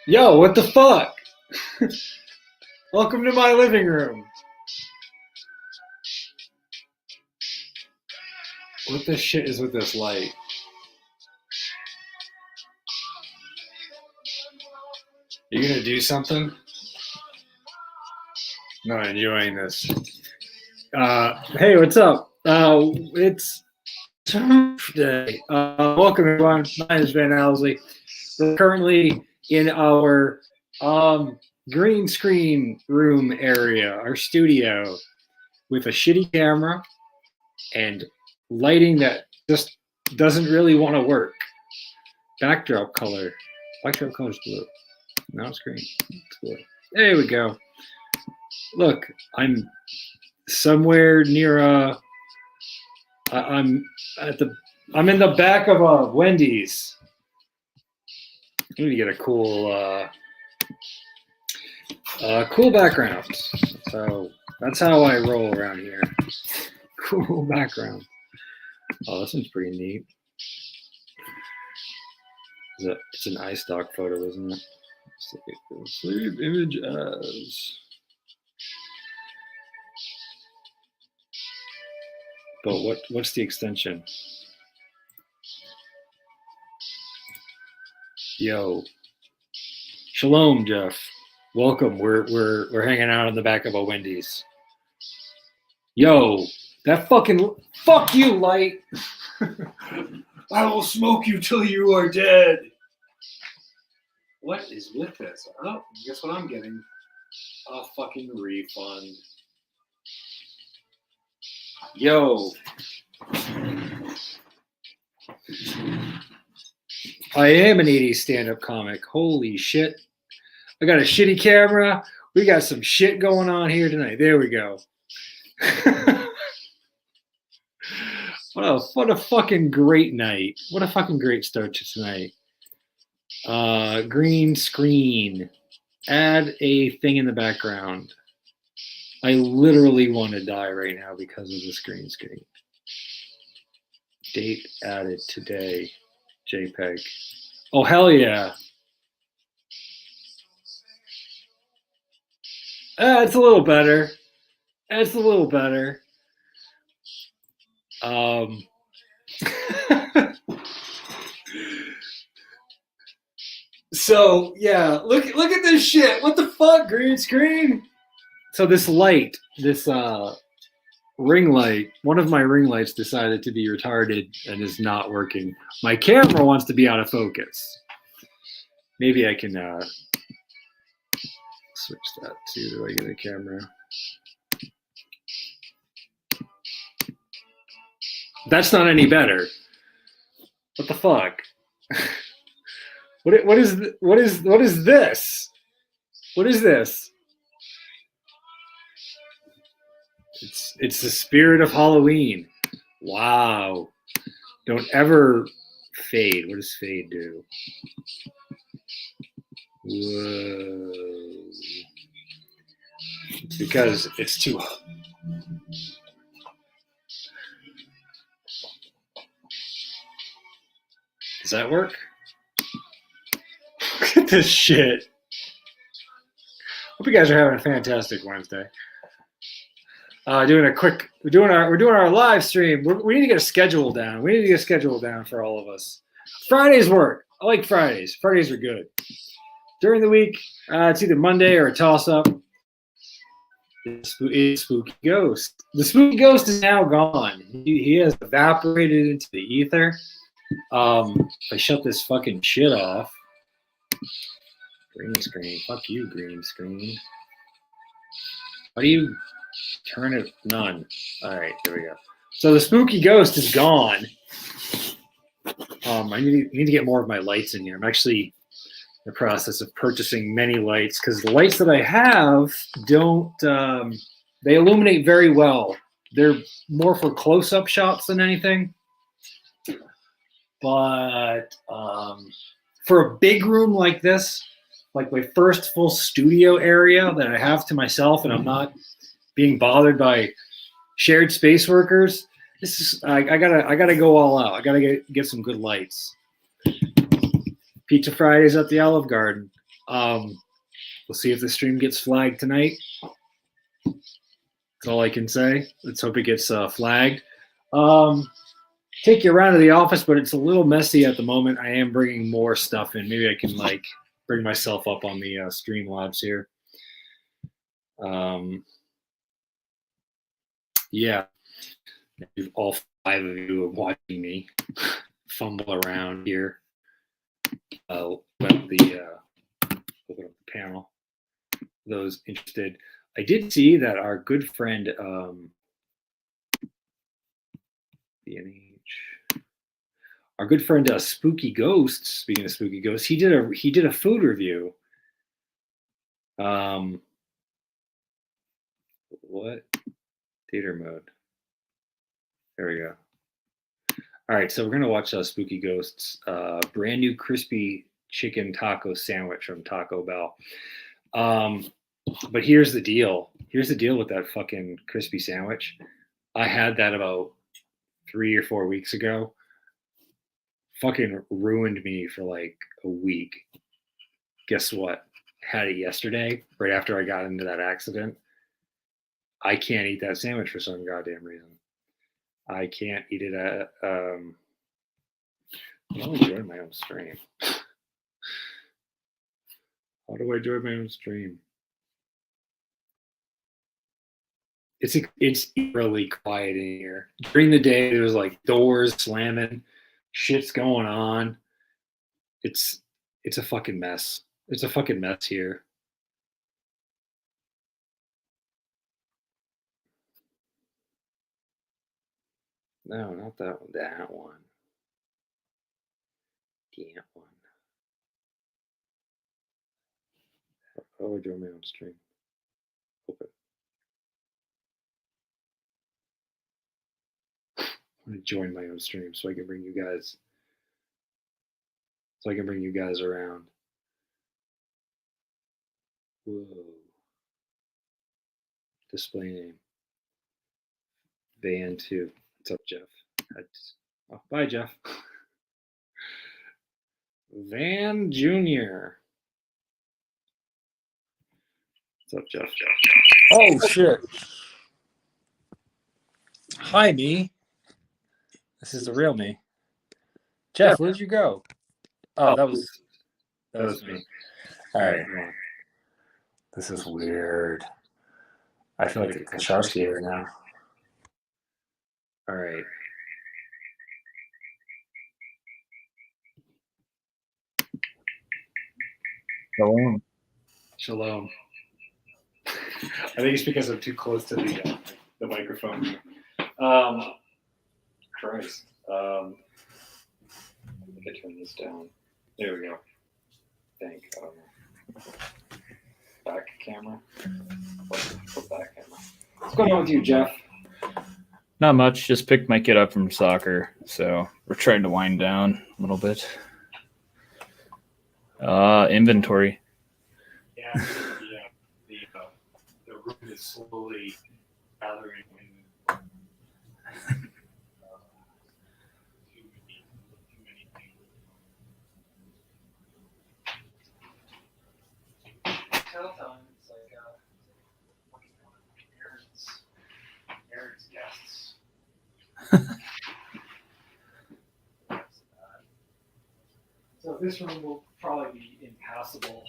Yo, what the fuck? Welcome to my living room. What the shit is with this light? You gonna do something? I'm not enjoying this. Hey, what's up? It's Day. Welcome everyone. My name is Owsley. We're currently in our green screen room area, our studio, with a shitty camera and lighting that just doesn't really want to work. Backdrop color. Backdrop color is blue. Now it's green. It's blue. There we go. Look, I'm somewhere near I'm in the back of a Wendy's. I need to get a cool background. So that's how I roll around here. Cool background. Oh, this one's pretty neat. It's an iStock photo, isn't it? Let's look at the sleeve image as. But what's the extension? Yo, shalom, Jeff. Welcome. We're hanging out in the back of a Wendy's. Yo, that fucking fuck you, light. I will smoke you till you are dead. What is with this? Oh, guess what I'm getting? A fucking refund. Yo. I am an 80s stand-up comic. Holy shit. I got a shitty camera. We got some shit going on here tonight. There we go. What a fucking great night. What a fucking great start to tonight. Green screen. Add a thing in the background. I literally want to die right now because of this green screen. Date added today. JPEG. Oh, hell yeah. It's a little better. It's a little better. So yeah, look at this shit. What the fuck, green screen? So this light, this ring light, one of my ring lights decided to be retarded and is not working. My camera wants to be out of focus. Maybe I can switch that to the regular camera. That's not any better. What the fuck? What is this? What is this? It's the spirit of Halloween. Wow. Don't ever fade. What does fade do? Whoa. Because it's too. Does that work? Look at this shit. Hope you guys are having a fantastic Wednesday. We're doing our live stream. We need to get a schedule down. We need to get a schedule down for all of us. Fridays work. I like Fridays. Fridays are good. During the week, it's either Monday or a toss-up. It's Spooky Ghost. The Spooky Ghost is now gone. He has evaporated into the ether. I shut this fucking shit off. Green screen. Fuck you, green screen. How do you turn it? None. All right, there we go. So the Spooky Ghost is gone. I need to get more of my lights in here. I'm actually in the process of purchasing many lights because the lights that I have don't. They illuminate very well. They're more for close-up shots than anything. But for a big room like this, like my first full studio area that I have to myself, and I'm not being bothered by shared space workers, this is I gotta go all out. I gotta get some good lights. Pizza Fridays at the Olive Garden. We'll see if the stream gets flagged tonight. That's all I can say. Let's hope it gets flagged. Take you around to the office, but it's a little messy at the moment. I am bringing more stuff in. Maybe I can like bring myself up on the Streamlabs here. Yeah, all 5 of you are watching me fumble around here. Open up the panel. Those interested, I did see that our good friend our good friend Spooky Ghost. Speaking of Spooky Ghost, he did a food review. What theater mode? There we go. All right, so we're gonna watch Spooky Ghost's brand new crispy chicken taco sandwich from Taco Bell. But here's the deal. Here's the deal with that fucking crispy sandwich. I had that about 3 or 4 weeks ago. Fucking ruined me for like a week. Guess what? Had it yesterday, right after I got into that accident. I can't eat that sandwich for some goddamn reason. I can't eat it at I'm enjoying my own stream. How do I enjoy my own stream? It's really quiet in here. During the day, there's like doors slamming, shit's going on. It's a fucking mess. It's a fucking mess here. No, not that one. That one. That one. Oh, I enjoy my own stream. Okay. I'm gonna join my own stream so I can bring you guys. Around. Whoa. Display name. Van 2. What's up, Jeff? Oh, bye, Jeff. Van Jr. What's up, Jeff? Oh, shit. Hi, me. This is the real me. Jeff, where'd you go? Oh, that was me. All right. This is weird. I feel like a Kasharsky right now. All right. Shalom. I think it's because I'm too close to the microphone. Christ. I think I turn this down. There we go. Back camera. Put back camera. What's going on with you, Jeff? Not much. Just picked my kid up from soccer, so we're trying to wind down a little bit. Inventory. Yeah. The room is slowly gathering. Telltime, it's like Aaron's guests. So this room will probably be impassable.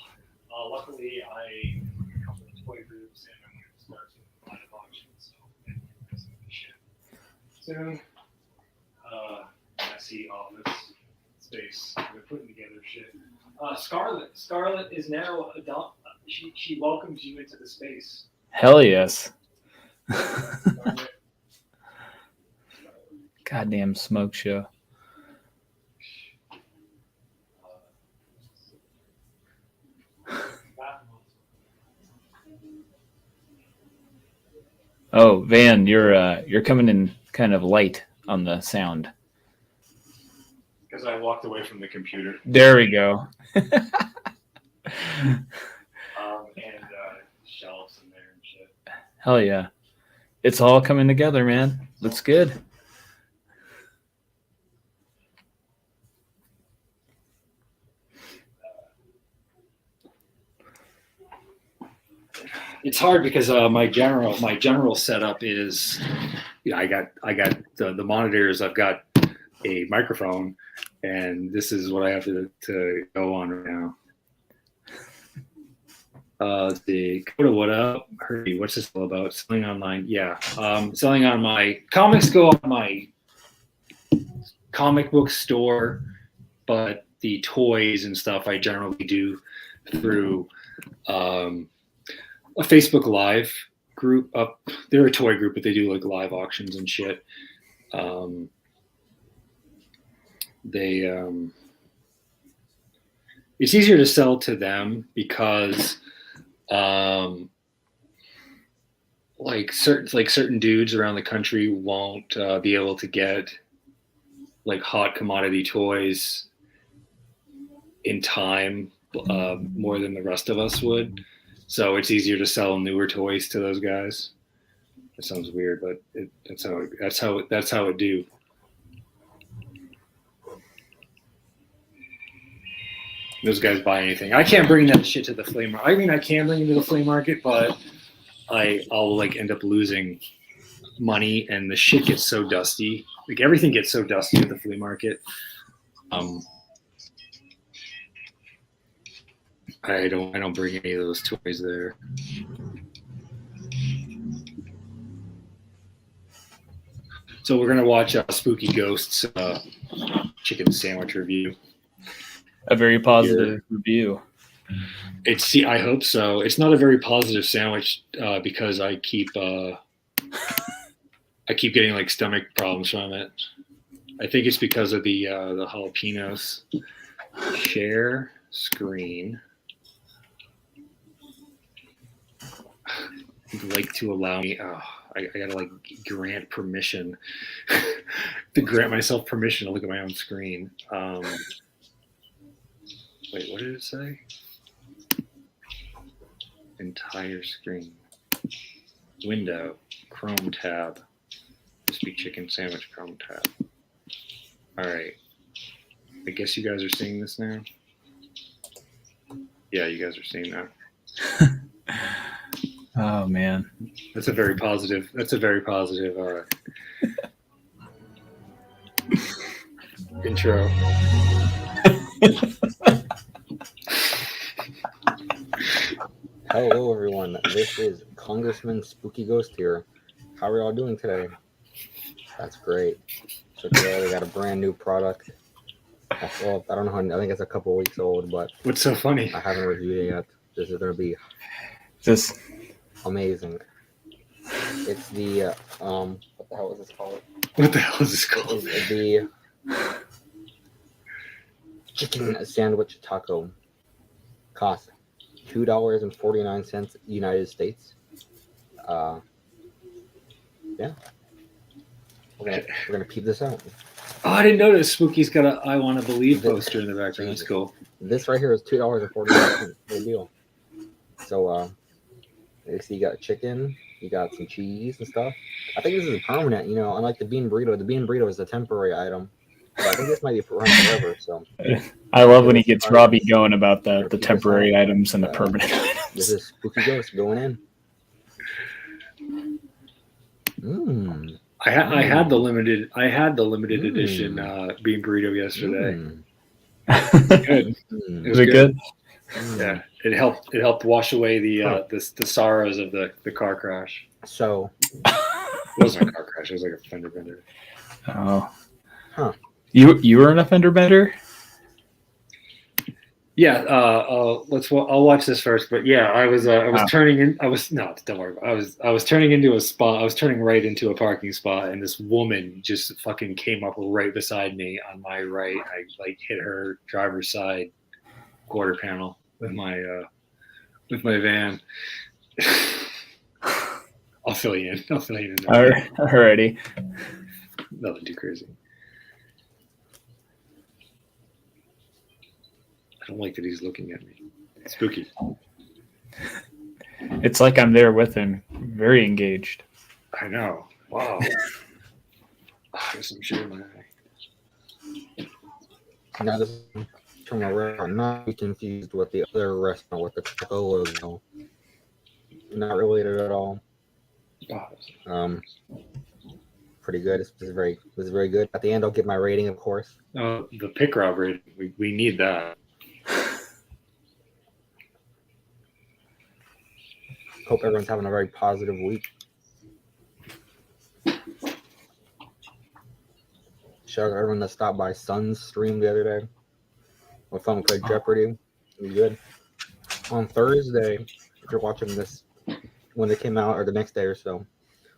Luckily, I have a couple of toy groups and I'm going to start some line of auctions, so shit soon. Messy office space. We're putting together shit. Scarlet is now adult. She welcomes you into the space. Hell yes. Goddamn smoke show. Oh, Van, you're coming in kind of light on the sound. Because I walked away from the computer. There we go. And shelves in there and shit. Hell yeah. It's all coming together, man. Looks good. It's hard because my general setup is, I got the monitors. I've got a microphone, and this is what I have to go on right now. The Coda, what up? Hurrmph, what's this all about? Selling online, yeah. Selling on my comics go on my comic book store, but the toys and stuff I generally do through a Facebook Live group. They're a toy group, but they do like live auctions and shit. It's easier to sell to them because like certain dudes around the country won't be able to get like hot commodity toys in time more than the rest of us would. So it's easier to sell newer toys to those guys. That sounds weird, but that's how it do. Those guys buy anything. I can't bring that shit to the flea market. I mean, I can bring it to the flea market, but I'll like end up losing money, and the shit gets so dusty. Like everything gets so dusty at the flea market. I don't bring any of those toys there. So we're gonna watch Spooky Ghosts chicken sandwich review. A very positive review. I hope so. It's not a very positive sandwich because I keep getting like stomach problems from it. I think it's because of the jalapenos. Share screen. You'd like to allow me? Oh, I gotta like grant permission to grant myself permission to look at my own screen. Wait, what did it say? Entire screen. Window. Chrome tab. Speak chicken sandwich Chrome tab. All right. I guess you guys are seeing this now. Yeah, you guys are seeing that. Oh man, that's a very positive. Intro. Hello, everyone. This is Congressman Spooky Ghost here. How are y'all doing today? That's great. So today we got a brand new product. Well, I don't know how. I think it's a couple weeks old, but what's so funny? I haven't reviewed it yet. This is gonna be just amazing. It's the what the hell is this called? What the hell is this called? It's the chicken sandwich taco. Cost $2.49 United States. Yeah. We're gonna peep this out. Oh, I didn't notice Spooky's got a "I Want to Believe" poster in the background. That's cool. This right here is $2.49. Big deal. So you see, you got chicken, you got some cheese and stuff. I think this is permanent. You know, unlike the bean burrito. The bean burrito is a temporary item. But I think this might be around forever. So I love when he gets Robbie going about the temporary items and the permanent items. This is Spooky Ghost going in. I had the limited edition bean burrito yesterday. Good. Was it good? Yeah, it helped wash away the sorrows of the car crash. So it wasn't a car crash; it was like a fender bender. Oh, huh? You were in a fender bender? Yeah. I'll watch this first. But yeah, I was turning in. Don't worry. I was turning into a spot. I was turning right into a parking spot, and this woman just fucking came up right beside me on my right. I like hit her driver's side quarter panel with my van. I'll fill you in. Alrighty. Nothing too crazy. I don't like that he's looking at me. Spooky. It's like I'm there with him. Very engaged. I know. Wow. There's some shit in my eye. Now this from a restaurant, not be confused with the other restaurant with the taco logo. Not related at all. Oh, Pretty good. It was very good. At the end, I'll give my rating, of course. the pick rob rating. We need that. Hope everyone's having a very positive week. Shout out to everyone that stopped by Sun's stream the other day. We're fun. We played Jeopardy. It was good. On Thursday, if you're watching this when it came out, or the next day or so,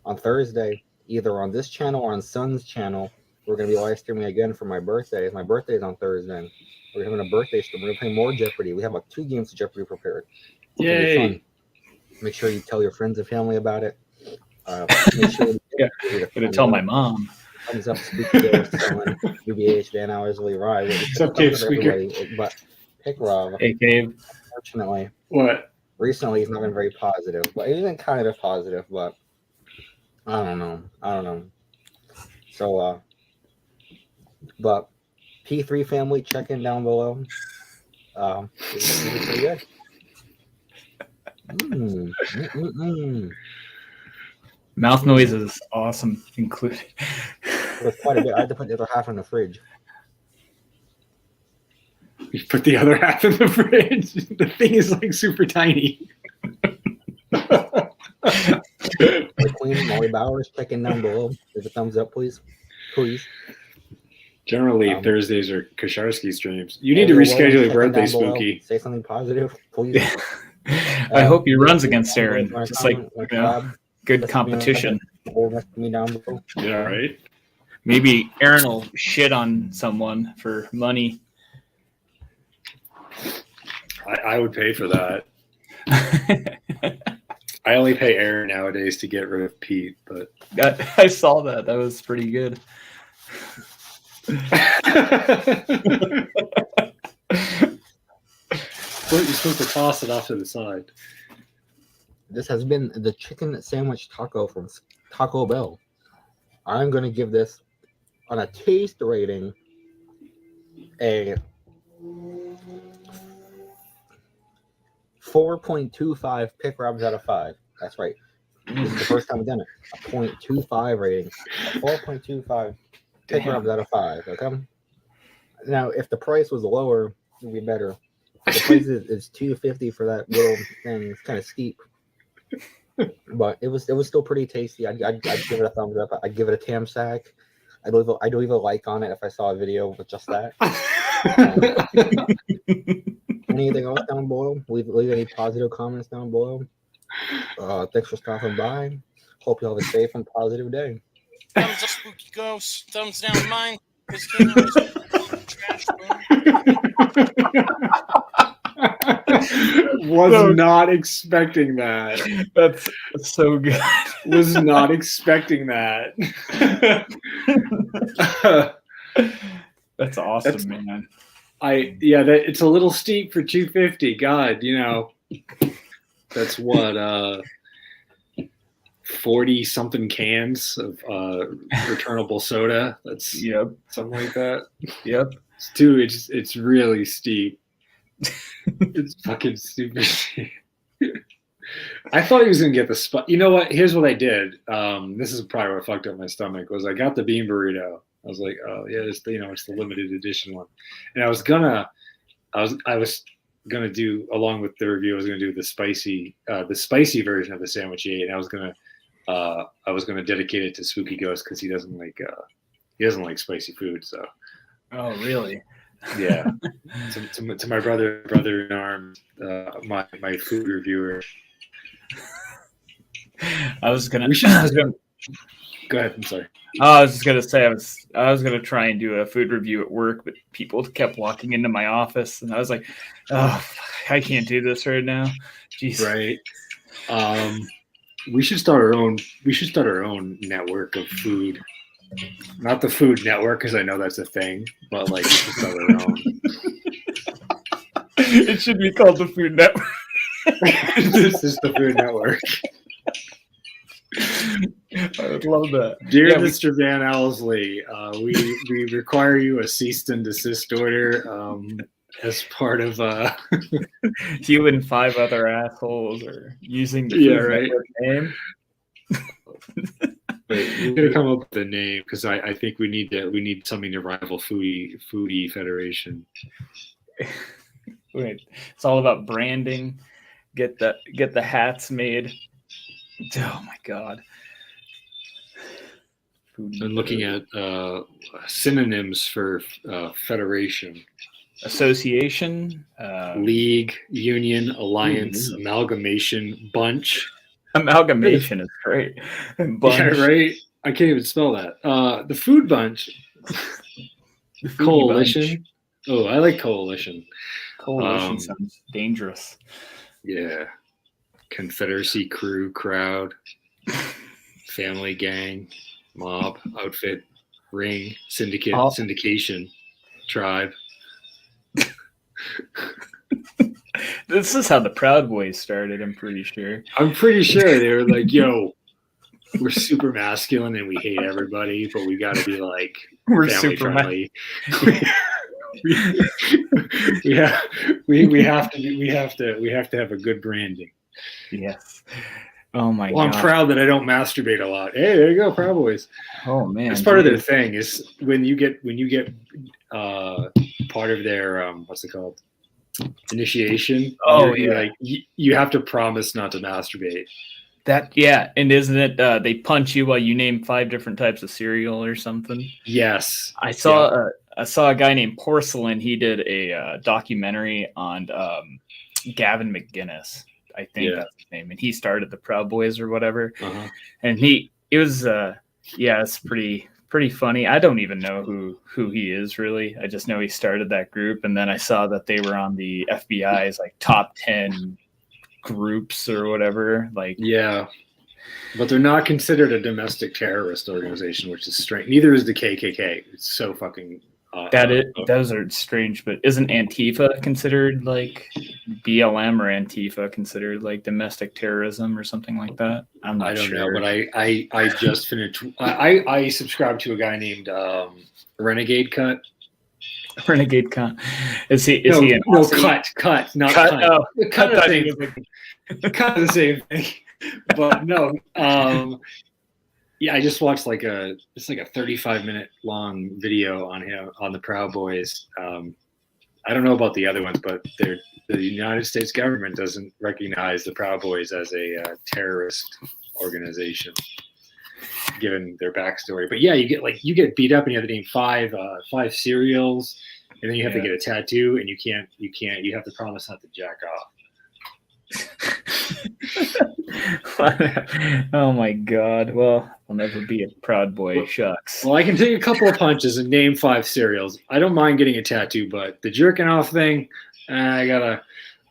on Thursday, either on this channel or on Sun's channel, we're going to be live streaming again for my birthday. My birthday is on Thursday. We're having a birthday stream. We're going to play more Jeopardy. We have like 2 games of Jeopardy prepared. Yay! Make sure you tell your friends and family about it. Make sure I'm gonna tell my mom. Thumbs up, Spooky Ghost, UBH, Van Owsley, Rye. What's up, Cave Squeaker? But Pick Rob, Hey, Cave. unfortunately, What? recently he's not been very positive. But he's been kind of positive, but I don't know. So, but P3 family, check in down below. It's pretty good. Mouth noise is awesome, including. It was quite a bit. I had to put the other half in the fridge. You put the other half in the fridge. The thing is like super tiny. The Queen, Molly Bowers, check in down below. Give a thumbs up, please. Generally, Thursdays are Kasharsky streams. You need to reschedule your birthday, Spooky. Say something positive, please. I hope he runs against Aaron. Wanna Just like, comment, good competition. me down below. Yeah, right? Maybe Aaron will shit on someone for money. I would pay for that. I only pay Aaron nowadays to get rid of Pete, but I saw that. That was pretty good. You're supposed to toss it off to the side. This has been the chicken sandwich taco from Taco Bell. I'm going to give this on a taste rating a 4.25 pick robs out of 5. That's right. This is the first time I've done it. A 0.25 rating. A 4.25 pick robs out of 5. Okay. Now, if the price was lower, it would be better. The price is $2.50 for that little thing. It's kind of steep, but it was still pretty tasty. I'd give it a thumbs up. I'd give it a tam sack. I'd leave a like on it if I saw a video with just that. Anything else down below? Leave any positive comments down below. Thanks for stopping by. Hope you have a safe and positive day. Thumbs up, Spooky Ghost. Thumbs down, mine. Trash. Was not expecting that. That's so good. Was not expecting that. That's awesome, man. It's a little steep for $2.50. God, that's what 40 something cans of returnable soda. That's something like that. Yep. Dude, it's really steep. It's fucking super steep. I thought he was gonna get the spot. You know what? Here's what I did. This is probably what fucked up my stomach. Was I got the bean burrito. I was like, oh yeah, it's the limited edition one, and I was gonna do, along with the review, I was gonna do the spicy version of the sandwich he ate, and I was gonna dedicate it to Spooky Ghost because he doesn't like spicy food. So. Oh really? Yeah. to my brother in arms, my food reviewer. I was gonna. Go ahead. I'm sorry. I was just gonna say I was gonna try and do a food review at work, but people kept walking into my office, and I was like, "Oh, I can't do this right now." Jeez. Right. We should start our own. We should start our own network of food. Not the Food Network, because I know that's a thing, but like we should start our own. It should be called the Food Network. This is the Food Network. I would love that. Dear Mr. Van Owsley, we require you a cease and desist order. as part of You and 5 other assholes are using the Yeah, Food right. Network name. Wait, we're gonna come up with a name because I think we need something to rival Foodie Federation. Wait, it's all about branding. Get the hats made. Oh my god. Foodie I'm looking at synonyms for federation: association, league, union, alliance, Ooh. amalgamation, bunch. amalgamation is great. Bunch. Yeah, right. I can't even spell that. The food bunch, The Foodie coalition. Bunch. Oh, I like coalition. Coalition sounds dangerous. Yeah, Confederacy, crew, crowd, family, gang, mob, outfit, ring, syndicate, syndication, tribe. This is how the Proud Boys started, I'm pretty sure. I'm pretty sure they were like, yo, we're super masculine and we hate everybody, but we got to be like We're family super friendly. we have to have a good branding. Yes. Oh my Well, I'm god. proud that I don't masturbate a lot. Hey, there you go, Proud Boys. Oh man. It's part of their thing. Is when you get part of their what's it called, initiation. Oh, you're yeah. like you have to promise not to masturbate. That yeah, and isn't it they punch you while you name 5 different types of cereal or something? Yes, I saw a guy named Porcelain. He did a documentary on Gavin McGinnis. I think that's his name, and he started the Proud Boys or whatever. Uh-huh. And it was it's pretty funny. I don't even know who he is really. I just know he started that group, and then I saw that they were on the FBI's like top 10 groups or whatever. Like yeah, but they're not considered a domestic terrorist organization, which is strange. Neither is the KKK. It's so fucking those are strange. But isn't Antifa considered like BLM or Antifa considered like domestic terrorism or something like that? I'm not sure. I don't know, but I just finished. I subscribe to a guy named Renegade Cut. Renegade Cut. Is he No, an Aussie? cut, not Cut. cut. Oh, Cut I thought the he same, was like- kind of the same thing, but no. Yeah, I just watched it's like a 35-minute long video on him on the Proud Boys. I don't know about the other ones, but the United States government doesn't recognize the Proud Boys as a terrorist organization, given their backstory. But yeah, you get beat up and you have to name 5 cereals, and then you have to get a tattoo, and you have to promise not to jack off. Oh my god. Well, I'll never be a Proud Boy. Shucks. Well, I can take a couple of punches and name 5 cereals. I don't mind getting a tattoo, but the jerking off thing, I gotta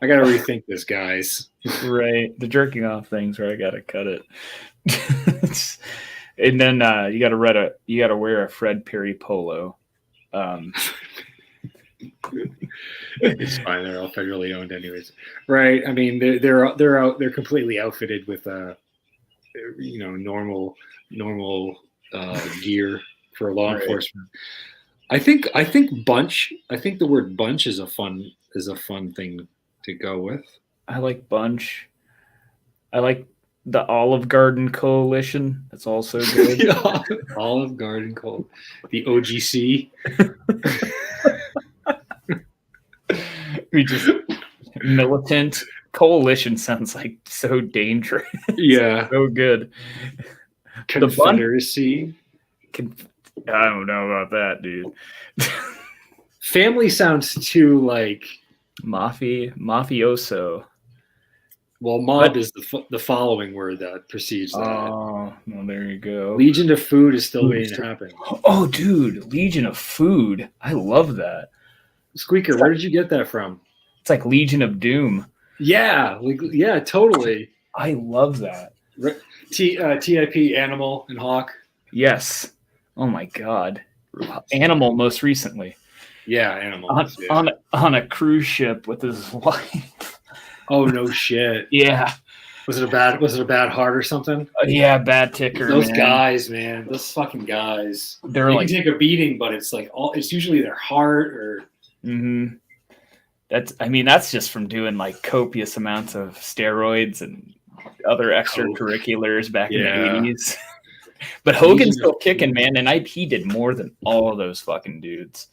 rethink this, guys. Right. The jerking off things where I gotta cut it. And then you gotta wear a Fred Perry polo. It's fine. They're all federally owned, anyways. Right? I mean, they're completely outfitted with normal gear for law enforcement. I think bunch. I think the word bunch is a fun thing to go with. I like bunch. I like the Olive Garden Coalition. That's also good. Yeah, Olive Garden Coalition. The OGC. We just militant coalition sounds like so dangerous. Yeah. So good. Confederacy. I don't know about that, dude. Family sounds too like mafioso. Well, mob is the following word that precedes that. Oh, well, there you go. Legion of Food is still waiting to happen. Oh, dude, Legion of Food. I love that. Squeaker, where did you get that from? It's like Legion of Doom. Yeah, totally. I love that. TIP, Animal, and Hawk. Yes. Oh my God. Animal most recently. Yeah, Animal. On a cruise ship with his wife. Oh no shit. Yeah. Was it a bad heart or something? Yeah, bad ticker. Those guys, man. Those fucking guys. They're they like can take a beating, but it's like it's usually their heart or. Mm-hmm. That's just from doing like copious amounts of steroids and other extracurriculars back in the 80s. But Hogan's still kicking, man, and he did more than all of those fucking dudes.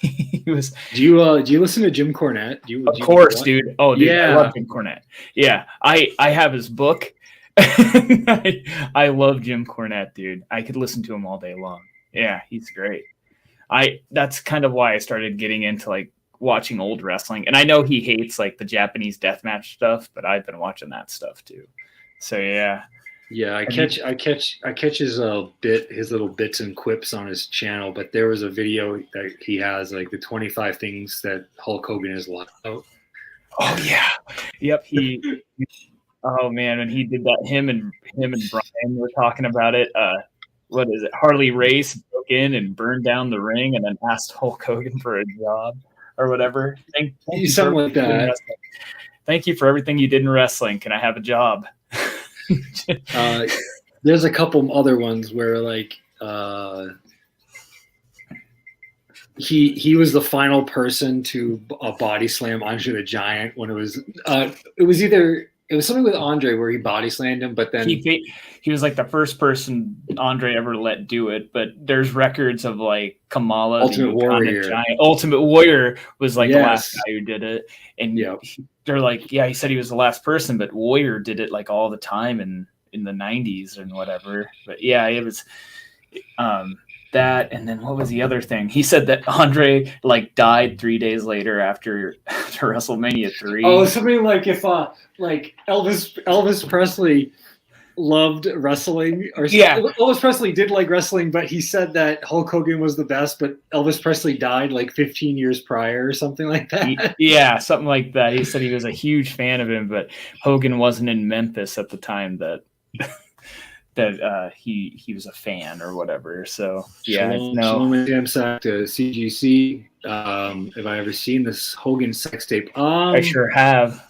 He was. Do you listen to Jim Cornette? Of course, dude. Oh, dude, I love Jim Cornette. Yeah, I have his book. I love Jim Cornette, dude. I could listen to him all day long. Yeah, he's great. That's kind of why I started getting into like watching old wrestling. And I know he hates like the Japanese deathmatch stuff, but I've been watching that stuff too. So yeah. Yeah, I catch his little bits and quips on his channel, but there was a video that he has like the 25 things that Hulk Hogan has locked out. Oh yeah. Yep, oh man, when he did that, him and Brian were talking about it. What is it? Harley Race broke in and burned down the ring and then asked Hulk Hogan for a job or whatever. Thank you something like that. Thank you for everything you did in wrestling. Can I have a job? There's a couple other ones where like he was the final person to body slam Andre the Giant when it was something with Andre where he body slammed him, but then he was like the first person Andre ever let do it. But there's records of like Kamala, Ultimate Warrior. Giant. Ultimate Warrior was like the last guy who did it, and they're like, yeah, he said he was the last person, but Warrior did it like all the time in the 90s and whatever. But yeah, it was that, and then what was the other thing? He said that Andre like died 3 days later after WrestleMania 3. Oh, something like if like Elvis Presley loved wrestling, or Elvis Presley did like wrestling, but he said that Hulk Hogan was the best, but Elvis Presley died like 15 years prior or something like that. Yeah, something like that. He said he was a huge fan of him, but Hogan wasn't in Memphis at the time that he was a fan or whatever. So yeah, Shalom and sack to CGC. Have I ever seen this Hogan sex tape? I sure have.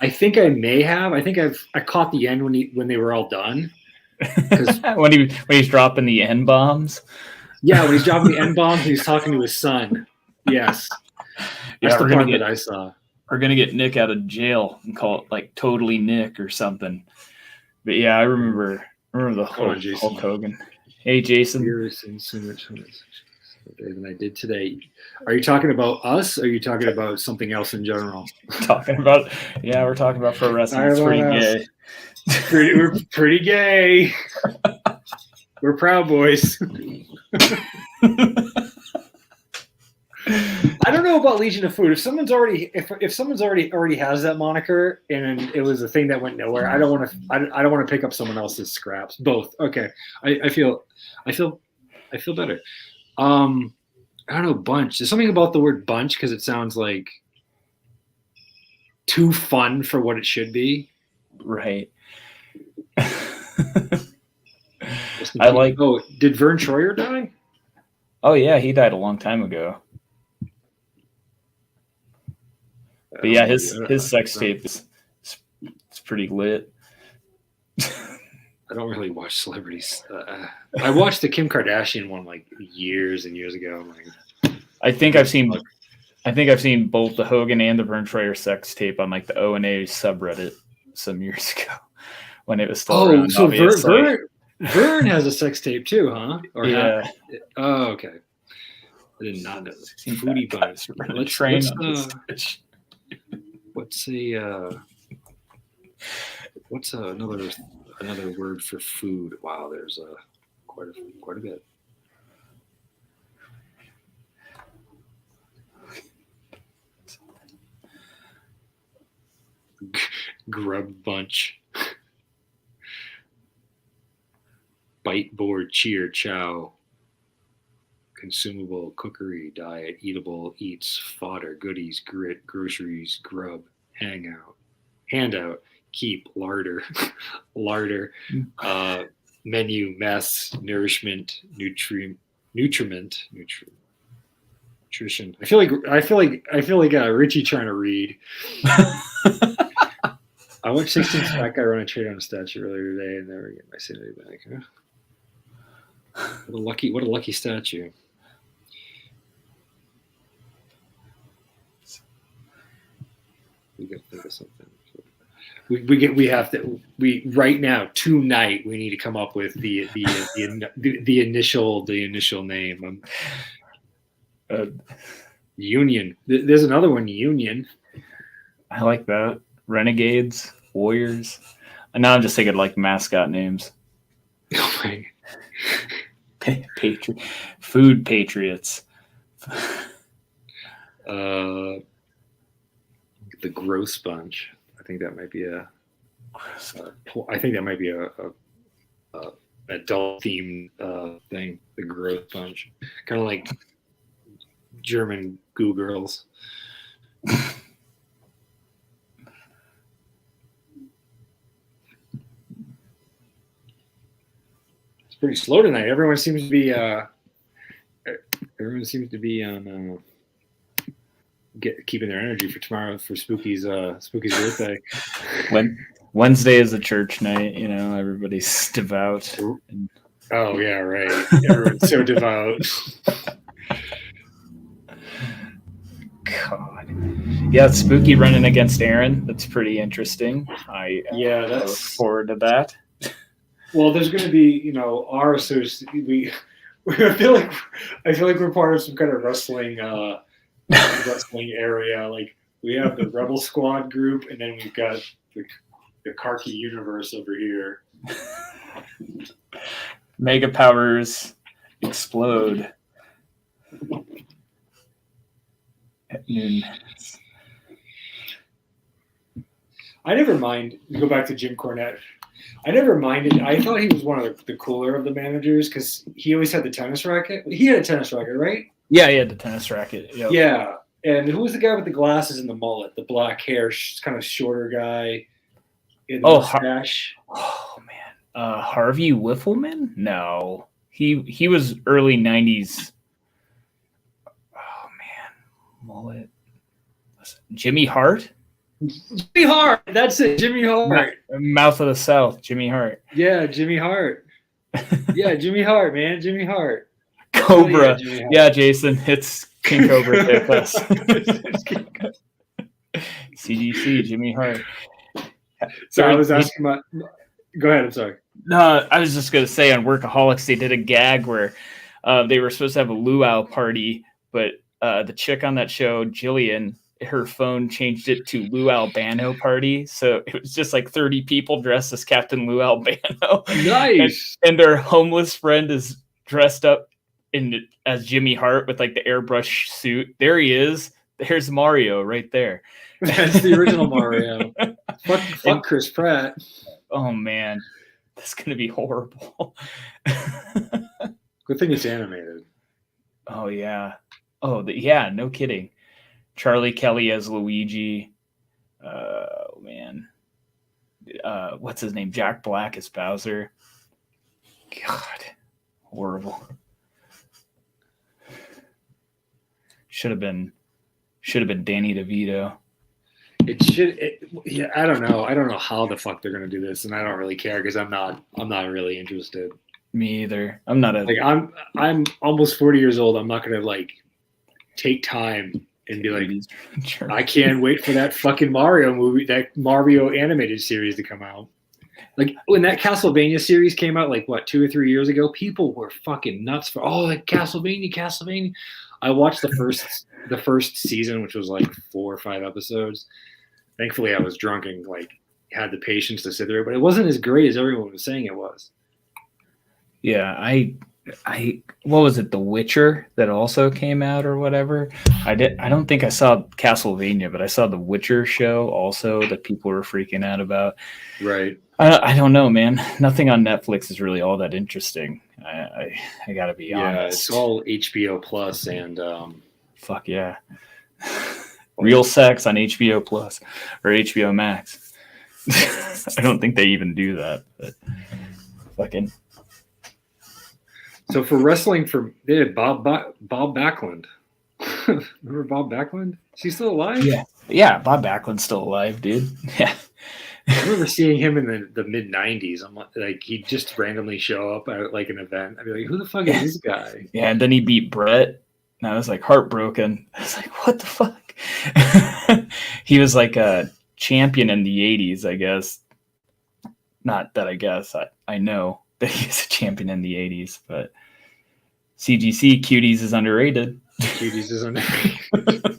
I think I may have. I think I caught the end when they were all done. when he's dropping the N bombs. Yeah, when he's dropping the N bombs, he's talking to his son. Yes, that's the part that I saw. We're gonna get Nick out of jail and call it like Totally Nick or something. But yeah, I remember the Hulk Hogan. Hey, Jason. Than I did today. Are you talking about us? Or are you talking about something else in general? We're talking about pro wrestling. It's pretty gay. We're pretty gay. We're Proud Boys. I don't know about Legion of Food. If someone's already has that moniker and it was a thing that went nowhere, I don't want to pick up someone else's scraps. Both. Okay. I feel better. I don't know, bunch. There's something about the word bunch because it sounds like too fun for what it should be. Right. I like. Oh, did Vern Troyer die? Oh yeah, he died a long time ago. But yeah, his sex tape is pretty lit. I don't really watch celebrities. I watched the Kim Kardashian one like years and years ago. I think I've seen both the Hogan and the Vern Troyer sex tape on like the O&A subreddit some years ago when it was still around. So Vern has a sex tape too, huh? Or yeah. Okay. I did not know this. Foodie Bunch. What's another word for food? Wow, there's quite a bit. Grub bunch. Bite board, cheer, chow. Consumable, cookery, diet, eatable, eats, fodder, goodies, grit, groceries, grub, handout, keep, larder, menu, mess, nourishment, nutrition. I feel like Richie trying to read. I watched 16 Fat Guy run a trade on a statue earlier today and never get my sanity back. Huh? What a lucky statue. We got to think of something. We have to right now tonight. We need to come up with the initial name. Union. There's another one. Union. I like that. Renegades, Warriors. And now I'm just thinking like mascot names. Food Patriots. The Gross Bunch. I think that might be a adult themed thing. The Gross Bunch, kind of like German Goo Girls. It's pretty slow tonight. Everyone seems to be on keeping their energy for tomorrow for Spooky's birthday. Wednesday is a church night, everybody's devout. Oh yeah, right. Everyone's so devout. God. Yeah, it's Spooky running against Aaron. That's pretty interesting. I look forward to that. Well, there's going to be, our association. I feel like we're part of some kind of wrestling area. Like we have the Rebel Squad group, and then we've got the Karki universe over here. Mega powers explode at noon. I never mind. Go back to Jim Cornette. I never minded. I thought he was one of the cooler of the managers because he always had the tennis racket. He had a tennis racket, right? Yeah, he had the tennis racket. Yep. Yeah. And who was the guy with the glasses and the mullet, the black hair, kind of shorter guy in the mustache? Man. Harvey Whiffleman? No. He was early 90s. Oh, man. Mullet. Jimmy Hart? Jimmy Hart. That's it. Jimmy Hart. Mouth of the South. Jimmy Hart. Yeah, Jimmy Hart. Yeah, Jimmy Hart, man. Jimmy Hart. Cobra. Yeah, Jason. It's King Cobra. CDC, Jimmy Hart. So I was asking about. Go ahead. I'm sorry. No, I was just going to say on Workaholics, they did a gag where they were supposed to have a luau party, but the chick on that show, Jillian, her phone changed it to Lou Albano party. So it was just like 30 people dressed as Captain Lou Albano. Nice. And their homeless friend is dressed up as Jimmy Hart with like the airbrush suit. There he is. There's Mario right there. That's the original Mario. Fuck Chris Pratt. Oh man, that's gonna be horrible. Good thing it's animated. Oh yeah. Oh yeah. No kidding. Charlie Kelly as Luigi. Oh man. What's his name? Jack Black as Bowser. God, horrible. Should have been Danny DeVito. Yeah, I don't know. I don't know how the fuck they're gonna do this, and I don't really care because I'm not really interested. Me either. I'm not I'm almost 40 years old. I'm not gonna like take time and be like, sure. I can't wait for that fucking Mario movie, that Mario animated series to come out. Like when that Castlevania series came out, like what, 2 or 3 years ago, people were fucking nuts for like Castlevania. I watched the first season, which was like 4 or 5 episodes. Thankfully, I was drunk and like had the patience to sit there, but it wasn't as great as everyone was saying it was. Yeah, I what was it, The Witcher that also came out or whatever? I don't think I saw Castlevania, but I saw The Witcher show also that people were freaking out about. Right. I don't know, man. Nothing on Netflix is really all that interesting. I gotta be honest. Yeah, it's all HBO Plus and fuck yeah. Real sex on HBO Plus or HBO Max. I don't think they even do that, but fucking. So for wrestling, they had Bob Backlund. Remember Bob Backlund? Is he still alive? Yeah. Bob Backlund's still alive, dude. Yeah. I remember seeing him in the mid '90s. I'm like, he'd just randomly show up at like an event. I'd be like, who the fuck is this guy? Yeah, and then he beat Brett. And I was like heartbroken. I was like, what the fuck? He was like champion in the 80s, I guess. Not that I guess. I know that he's a champion in the 80s, but CGC Cuties is underrated. Cuties is underrated.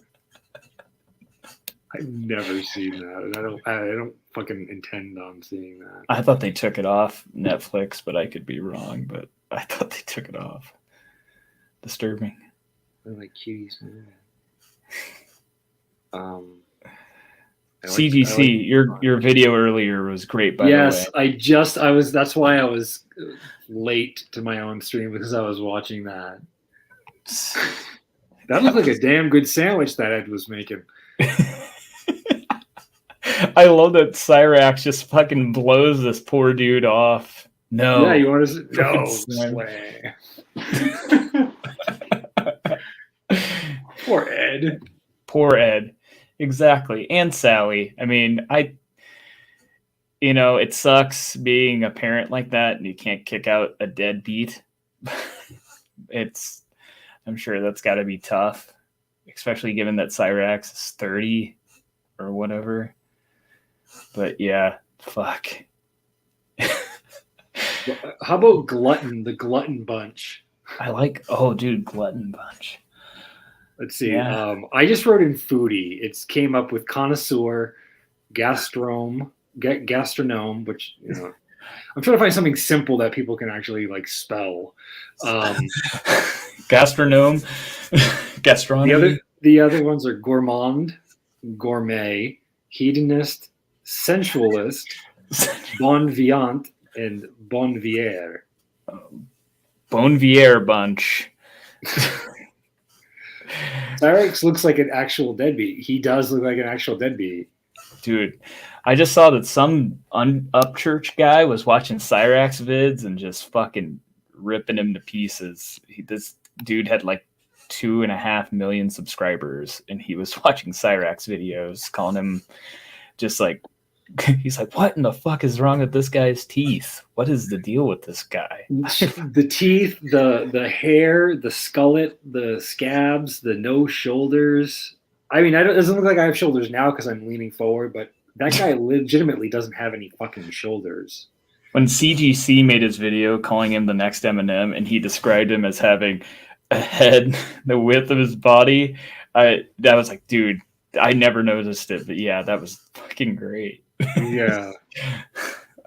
I've never seen that, and I don't fucking intend on seeing that. I thought they took it off Netflix, but I could be wrong. But I thought they took it off. Disturbing. I like Cuties, man. CGC, your video earlier was great, by the way. Yes, I was. That's why I was late to my own stream, because I was watching that. That looked like a damn good sandwich that Ed was making. I love that Cyrax just fucking blows this poor dude off. No. Yeah, you want to? No, slay. Poor Ed. Poor Ed. Exactly. And Sally. I mean, it sucks being a parent like that and you can't kick out a deadbeat. I'm sure that's got to be tough, especially given that Cyrax is 30 or whatever. But yeah, fuck. How about Glutton, the Glutton Bunch? Glutton Bunch. Let's see. Yeah. I just wrote in foodie. It came up with connoisseur, gastronome, which, I'm trying to find something simple that people can actually like spell. Gastronome, gastronomy. The other ones are gourmand, gourmet, hedonist, sensualist, bon vivant, and bon viere. Bon Viere Bunch. Cyrax looks like an actual deadbeat. He does look like an actual deadbeat. Dude, I just saw that some Upchurch guy was watching Cyrax vids and just fucking ripping him to pieces. This dude had like 2.5 million subscribers, and he was watching Cyrax videos, calling him just like, he's like, what in the fuck is wrong with this guy's teeth? What is the deal with this guy? The teeth, the hair, the skullet, the scabs, the no shoulders. I mean, it doesn't look like I have shoulders now because I'm leaning forward, but that guy legitimately doesn't have any fucking shoulders. When CGC made his video calling him the next Eminem, and he described him as having a head the width of his body, that was like, dude, I never noticed it, but yeah, that was fucking great. Yeah.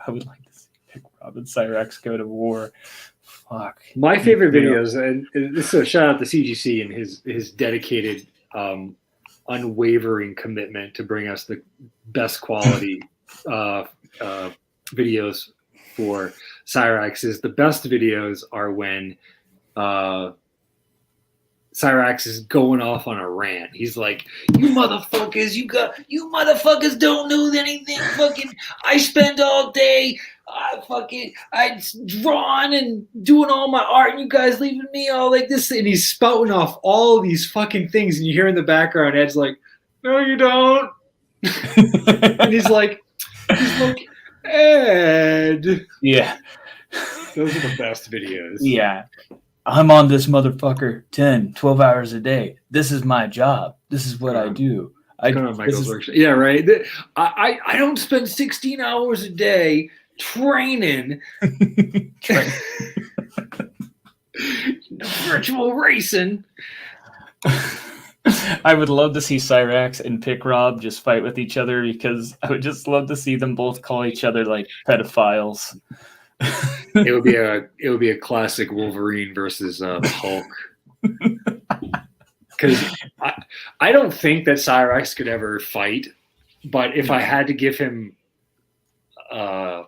I would like to see Pick Rob and Cyrax go to war. Fuck. My favorite videos, and this is a shout out to CGC and his dedicated, unwavering commitment to bring us the best quality videos for Cyrax. The best videos are when Cyrax is going off on a rant. He's like, you motherfuckers don't know anything. Fucking, I spend all day I drawing and doing all my art, and you guys leaving me all like this. And he's spouting off all these fucking things, and you hear in the background, Ed's like, no, you don't. And he's like, Ed. Yeah. Those are the best videos. Yeah. I'm on this motherfucker 10, 12 hours a day. This is my job. This is what I do. Yeah, right. I don't spend 16 hours a day training. Virtual racing. I would love to see Cyrax and Pick Rob just fight with each other, because I would just love to see them both call each other like pedophiles. It would be a classic Wolverine versus Hulk. Because I don't think that Cyrax could ever fight, but if I had to give him a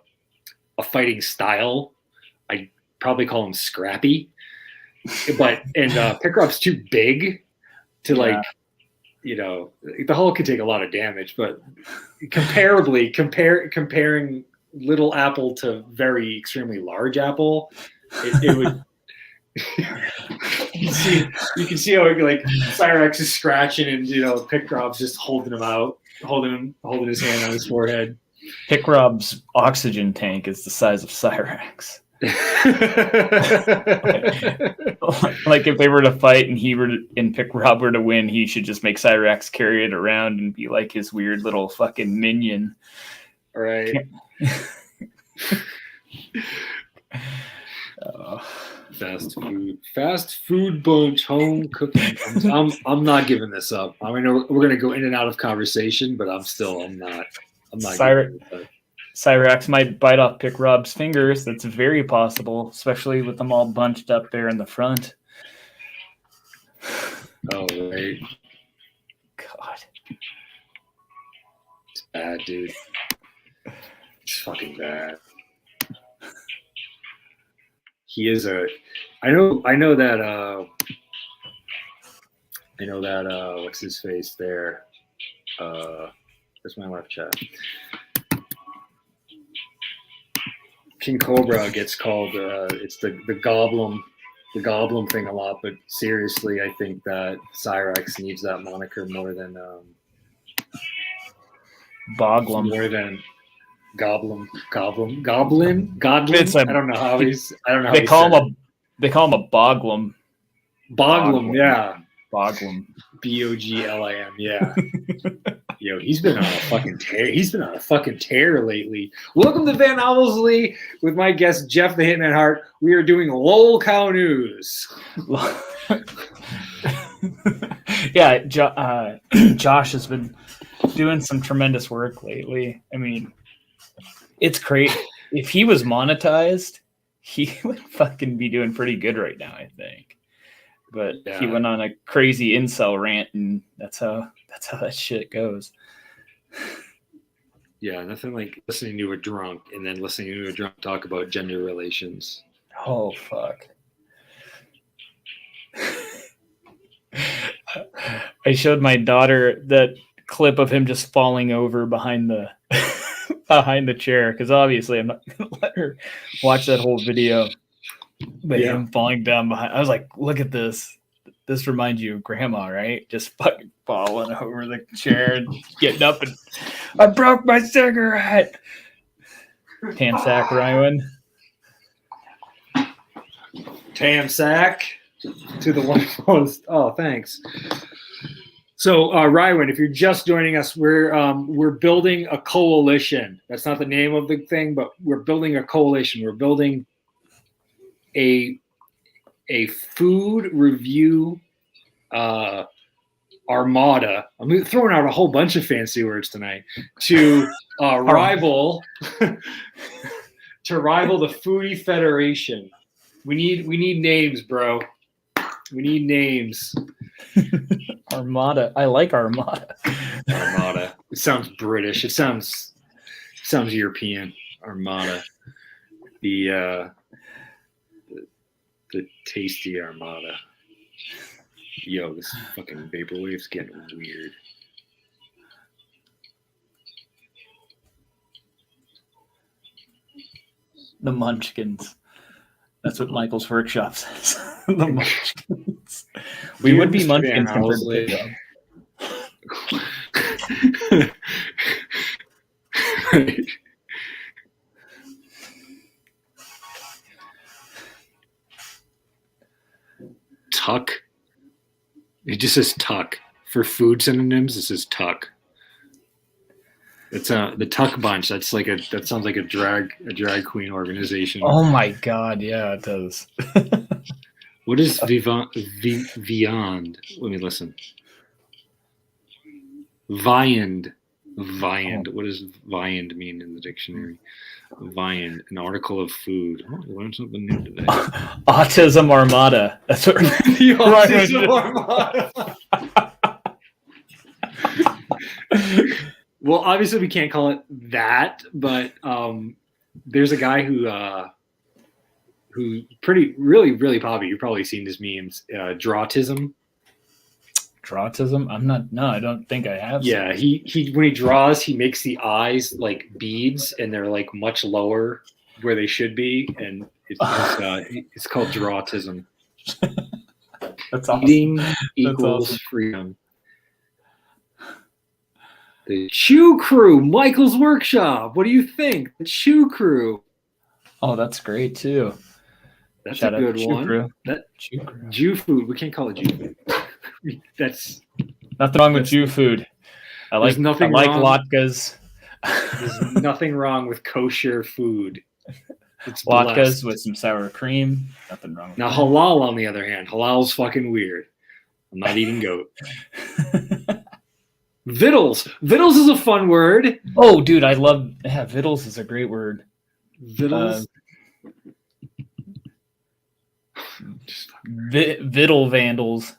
fighting style, I'd probably call him Scrappy. But Pick Rob's too big to the Hulk could take a lot of damage, but comparing Little Apple to very extremely large Apple, it would. you can see how like Cyrax is scratching, and Pick Rob's just holding him out, holding his hand on his forehead. Pick Rob's oxygen tank is the size of Cyrax. Like if they were to fight and pick Robert to win, he should just make Cyrax carry it around and be like his weird little fucking minion. Right. Fast food bunch, home cooking. I'm not giving this up. I mean, we're gonna go in and out of conversation, but I'm not. Cyrax, Cyrax might bite off Pick Rob's fingers. That's very possible, especially with them all bunched up there in the front. Oh right. God, it's bad, dude. It's fucking bad. He is a. I know that. What's his face there? Where's my left chat? King Cobra gets called. It's the goblin thing a lot, but seriously, I think that Cyrax needs that moniker more than Boglum. More than Goblin. It's a- I don't know how he's. I don't know. They call him a Boglum. Boglum. Yeah. Boglum. Boglim. Yeah. Yo, he's been on a fucking tear. He's been on a fucking tear lately. Welcome to Van Owsley with my guest Jeff the Hitman Hart. We are doing lol cow news. Yeah, Josh has been doing some tremendous work lately. I mean, it's great. If he was monetized, he would fucking be doing pretty good right now, I think. But Yeah. he went on a crazy incel rant, and that's how that shit goes. Yeah, nothing like listening to a drunk and then listening to a drunk talk about gender relations. Oh fuck. I showed my daughter that clip of him just falling over behind the behind the chair, because obviously I'm not gonna let her watch that whole video. But Yeah. him falling down behind, I was like, look at this. This reminds you of grandma, right? Just fucking falling over the chair and getting up and I broke my cigarette. Tan sack Ryan. Tam sack to the one post. Oh, thanks. So, Rywin, if you're just joining us, we're building a coalition. That's not the name of the thing, but we're building a coalition. We're building a food review armada. I'm throwing out a whole bunch of fancy words tonight to rival the Foodie Federation. We need names, bro. We need names. Armada. I like Armada. Armada. It sounds British. It sounds European. Armada. The tasty Armada. Yo, this fucking vaporwave's getting weird. The Munchkins. That's what Michael's workshop says. The Munchkins. We would be Munchkins compared to Pickup. Right. Tuck. It just says tuck. For food synonyms, this is tuck. It's the Tuck Bunch. That sounds like a drag queen organization. Oh my god, yeah, it does. What is Viand? Let me listen. Viand. What does Viand mean in the dictionary? Viand, an article of food. Oh, you learned something new today. Autism Armada. That's what The Autism Armada. Well, obviously we can't call it that, but there's a guy who really popular. You've probably seen his memes. Drawtism. Drawtism? I don't think I have. Yeah, he when he draws, he makes the eyes like beads, and they're like much lower where they should be, and it's called drawtism. That's awesome. Eating equals awesome. freedom. The Chew Crew, Michael's workshop. What do you think? The Chew Crew. Oh, that's great too. That's Shout a out good to one. Crew. That Jew Crew. Jew food. We can't call it Jew food. That's Nothing wrong with That's- Jew food. I there's like nothing I like wrong. latkes. There's nothing wrong with kosher food. It's Latkes blessed. with some sour cream. Nothing wrong with Now halal, on the other hand, halal's fucking weird. I'm not eating goat. that. Vittles. Vittles is a fun word. Oh, dude, I love vittles is a great word. Vittles. Vittle vandals.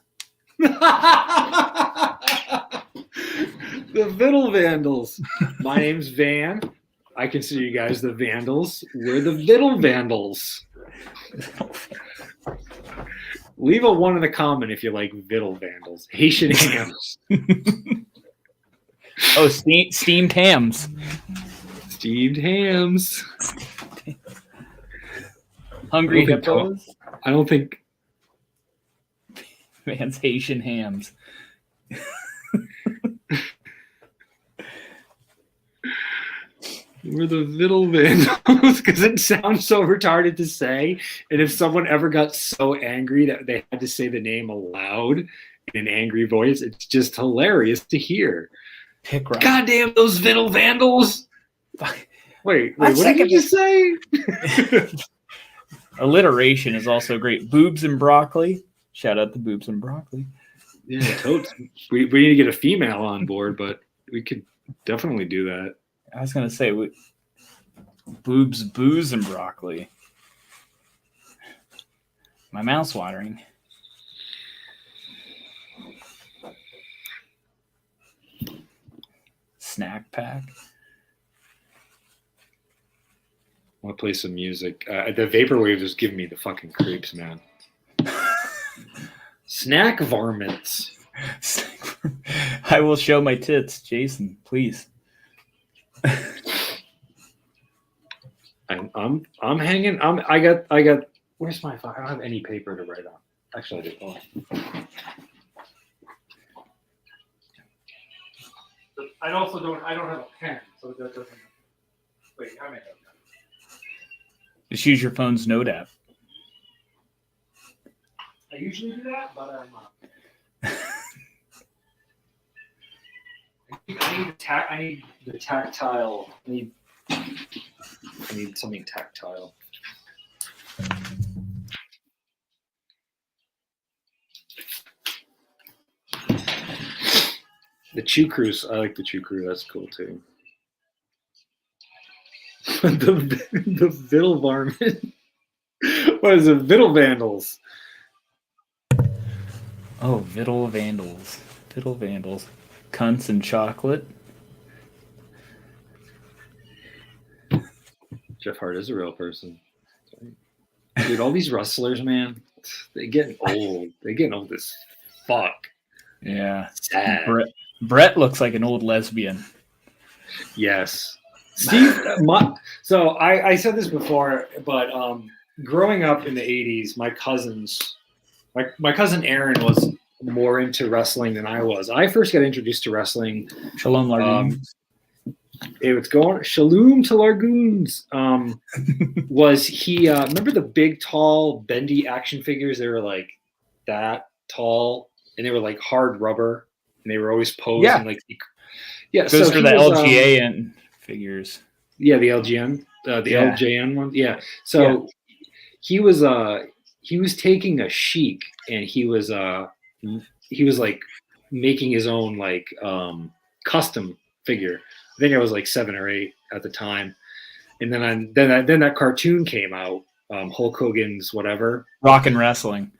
The Vittle Vandals. My name's Van. I consider you guys the Vandals. We're the Vittle Vandals. Leave a 1 in the comment if you like Vittle Vandals. Haitian hams. Oh, steamed hams. Steamed hams. Hungry I don't think hippos. I don't think. Man's Haitian hams. We're the Vittle Vandals because it sounds so retarded to say. And if someone ever got so angry that they had to say the name aloud in an angry voice, it's just hilarious to hear. Pick rock. Goddamn those Vittle Vandals! Wait, what did you just say? Alliteration is also great. Boobs and broccoli. Shout out to boobs and broccoli. Yeah, totes. We need to get a female on board, but we could definitely do that. I was gonna say boobs, booze, and broccoli. My mouth's watering. Snack pack. I want to play some music. The vaporwave is giving me the fucking creeps, man. Snack varmints. I will show my tits, Jason. Please. I'm hanging. I got. Where's my phone? I don't have any paper to write on. Actually, I do. Hold on. I also don't. I don't have a pen, so that doesn't. Wait, how many? Just use your phone's note app. I usually do that, but I need the tactile. I need something tactile. The Chew Cruise. I like the Chew Crew. That's cool too. the Vittle Varmint. What is it? Vittle Vandals. Oh, Vittle Vandals. Vittle Vandals. Cunts and chocolate. Jeff Hart is a real person. Dude, all these wrestlers, man, they're getting old. They're getting old as fuck. Yeah. Sad. Brett looks like an old lesbian. Yes. Steve, so I said this before, but growing up in the 80s, my cousin Aaron was more into wrestling than I was. I first got introduced to wrestling. Shalom Largoon. It was going Shalom to Largoons. Was he remember the big tall bendy action figures? They were like that tall and they were like hard rubber and they were always posed and like Those so are the LGAN figures. Yeah, the LGN, LJN one. Yeah. So he was taking a Sheik and he was like making his own like custom figure. I think I was like 7 or 8 at the time, and then that cartoon came out, Hulk Hogan's whatever. Rock and Wrestling.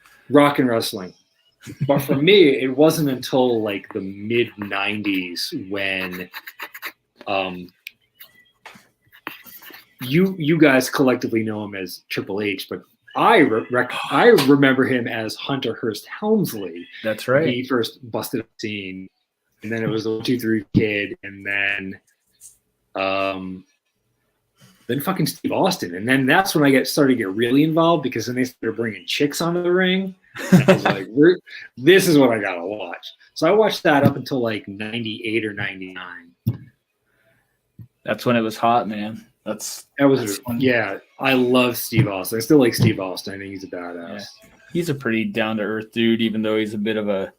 But for me, it wasn't until like the mid '90s when you guys collectively know him as Triple H, but I remember him as Hunter Hearst Helmsley. That's right. He first busted up the scene, and then it was the 1, 2, 3 Kid, and then fucking Steve Austin, and then that's when I started to get really involved because then they started bringing chicks onto the ring. And I was like, this is what I gotta watch. So I watched that up until like '98 or '99. That's when it was hot, man. That's That was fun. yeah. I love Steve Austin. I still like Steve Austin. I think he's a badass. He's a pretty down to earth dude, even though he's a bit of a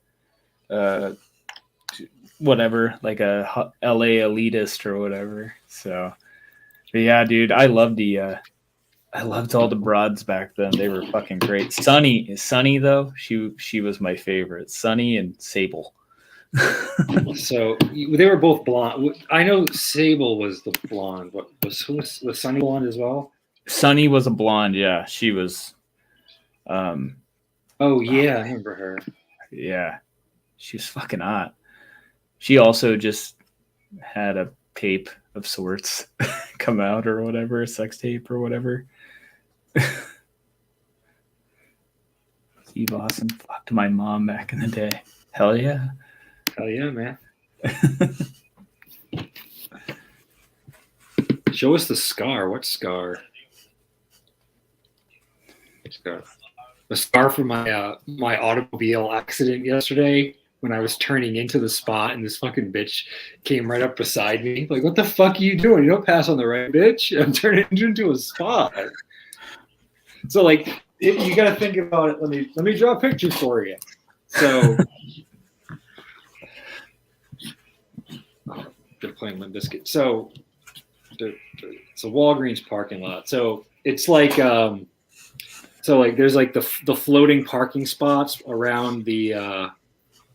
whatever, like a LA elitist or whatever. So, but yeah, dude, I loved all the broads back then. They were fucking great. Sunny though, she was my favorite. Sunny and Sable. So they were both blonde. I know Sable was the blonde. What was Sunny blonde as well? Sunny was a blonde. Yeah, she was. Oh yeah, I remember her. Yeah, she was fucking hot. She also just had a tape of sorts come out or whatever, a sex tape or whatever. Steve Austin fucked my mom back in the day. Hell yeah. Hell yeah, man. Show us the scar. What scar? The scar from my my automobile accident yesterday when I was turning into the spot and this fucking bitch came right up beside me. Like, what the fuck are you doing? You don't pass on the right, bitch. I'm turning into a spot. So like, you got to think about it. Let me draw a picture for you. So, they're playing Limp Bizkit. So, it's a Walgreens parking lot. So it's like, there's like the floating parking spots around the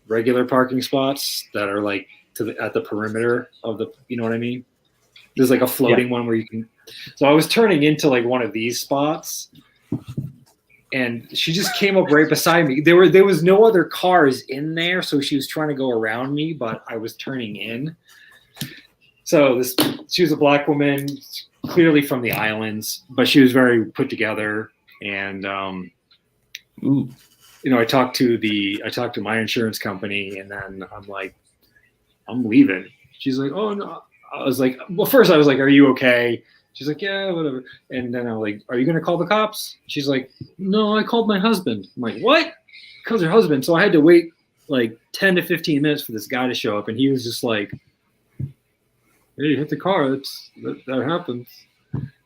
regular parking spots that are like at the perimeter of the, you know what I mean? There's like a floating one where you can. So I was turning into like one of these spots, and she just came up right beside me. There was no other cars in there, so she was trying to go around me, but I was turning in. So she was a black woman, clearly from the islands, but she was very put together. And you know, I talked to my insurance company, and then I'm like, I'm leaving. She's like, oh no. I was like, well, first I was like, are you okay? She's like, yeah, whatever. And then I'm like, are you gonna call the cops? She's like, no, I called my husband. I'm like, what? Calls her husband. So I had to wait like 10 to 15 minutes for this guy to show up, and he was just like, hey, you hit the car. That happens.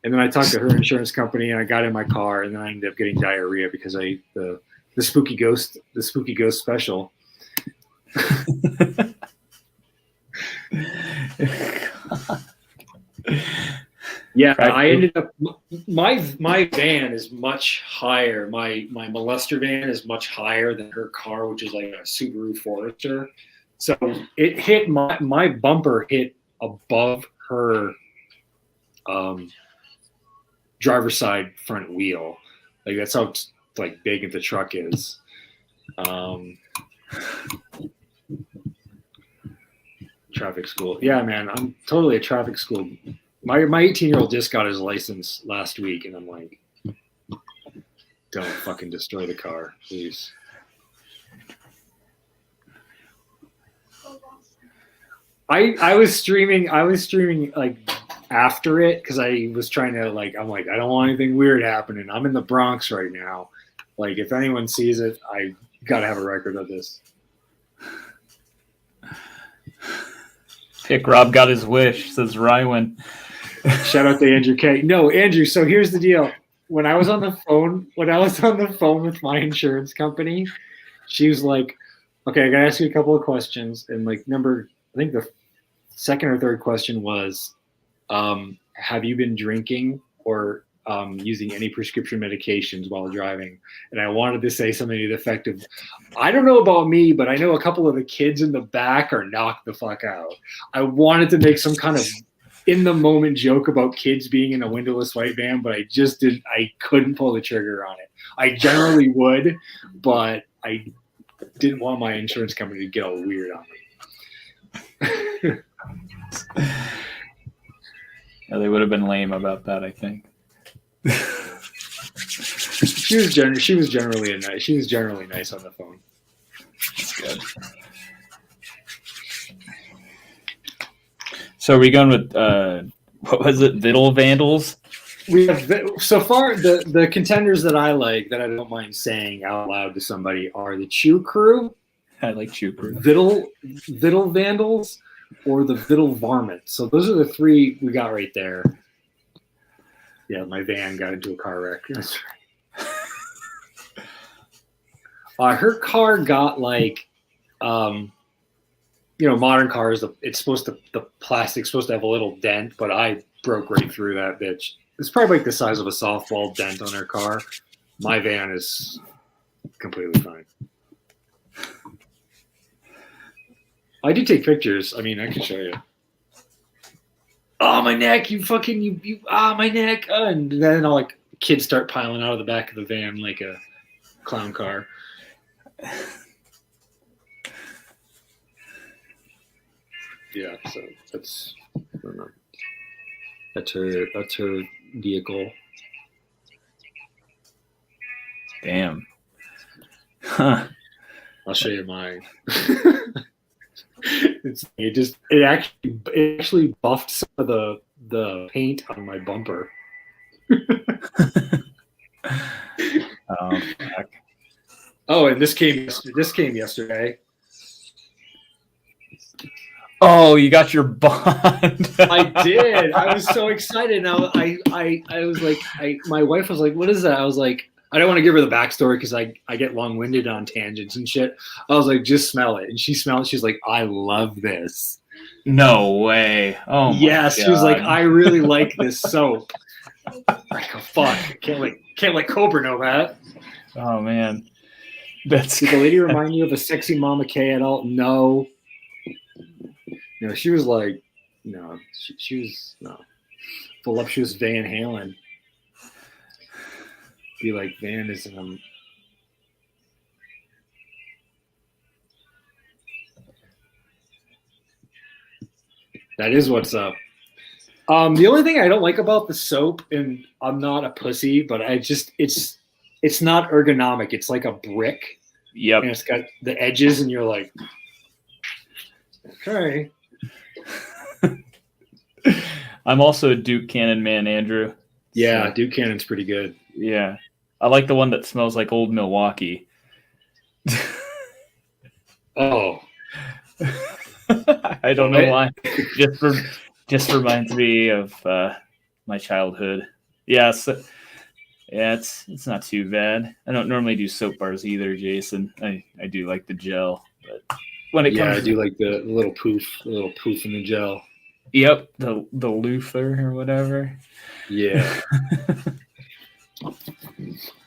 And then I talked to her insurance company, and I got in my car, and then I ended up getting diarrhea because I ate the spooky ghost special. Yeah, I ended up my van is much higher. My molester van is much higher than her car, which is like a Subaru Forester. So it hit my bumper hit above her driver's side front wheel. Like, that's how like big the truck is. Traffic school. Yeah, man, I'm totally a traffic school. My 18-year-old just got his license last week, and I'm like, don't fucking destroy the car, please. I was streaming like after it because I was trying to like, I'm like, I don't want anything weird happening. I'm in the Bronx right now. Like, if anyone sees it, I gotta have a record of this. Pick Rob got his wish, says Rywan. Shout out to Andrew K. No, Andrew, so here's the deal. When I was on the phone with my insurance company, she was like, okay, I gotta ask you a couple of questions. And like I think the second or third question was, have you been drinking or using any prescription medications while driving? And I wanted to say something to the effect of, I don't know about me, but I know a couple of the kids in the back are knocked the fuck out. I wanted to make some kind of in the moment joke about kids being in a windowless white van, but I couldn't pull the trigger on it. I generally would, but I didn't want my insurance company to get all weird on me. Yeah, they would have been lame about that, I think. She was generally nice on the phone. That's good. So are we going with what was it? Viddle Vandals? We have so far the contenders that I like that I don't mind saying out loud to somebody are the Chew Crew. I like Chew Crew. Viddle Vandals, or the Viddle Varmint. So those are the three we got right there. Yeah, my van got into a car wreck. That's right. Her car got like, modern cars. It's supposed to the plastic's supposed to have a little dent, but I broke right through that bitch. It's probably like the size of a softball dent on her car. My van is completely fine. I do take pictures. I mean, I can show you. Oh, my neck! You my neck! And then all like kids start piling out of the back of the van like a clown car. Yeah, so that's her vehicle. Damn. Huh. I'll show you mine. It actually buffed some of the paint on my bumper. Oh, fuck. Oh, and this came yesterday. Oh, you got your bond. I did. I was so excited. Now I was like, my wife was like, "What is that?" I was like, I don't want to give her the backstory because I get long-winded on tangents and shit. I was like, just smell it. And she smelled it. She's like, I love this. No way. Oh, my yes. God. She was like, I really like this soap. Like, oh, fuck. Can't let Cobra know that. Oh, man. Did the lady remind you of a sexy Mama K adult? No. No, she was like, no. She was, no. Voluptuous Van Halen. Be like Van is that is what's up. The only thing I don't like about the soap, and I'm not a pussy, but it's not ergonomic. It's like a brick. Yep. And it's got the edges, and you're like, okay. I'm also a Duke Cannon man, Andrew. Yeah, So, Duke Cannon's pretty good. yeah. I like the one that smells like old Milwaukee. Oh. I don't know why. Just reminds me of my childhood. Yeah, so, yeah, it's not too bad. I don't normally do soap bars either, Jason. I do like the gel, but when it comes, I do like the little poof in the gel. Yep, the Luther or whatever. Yeah.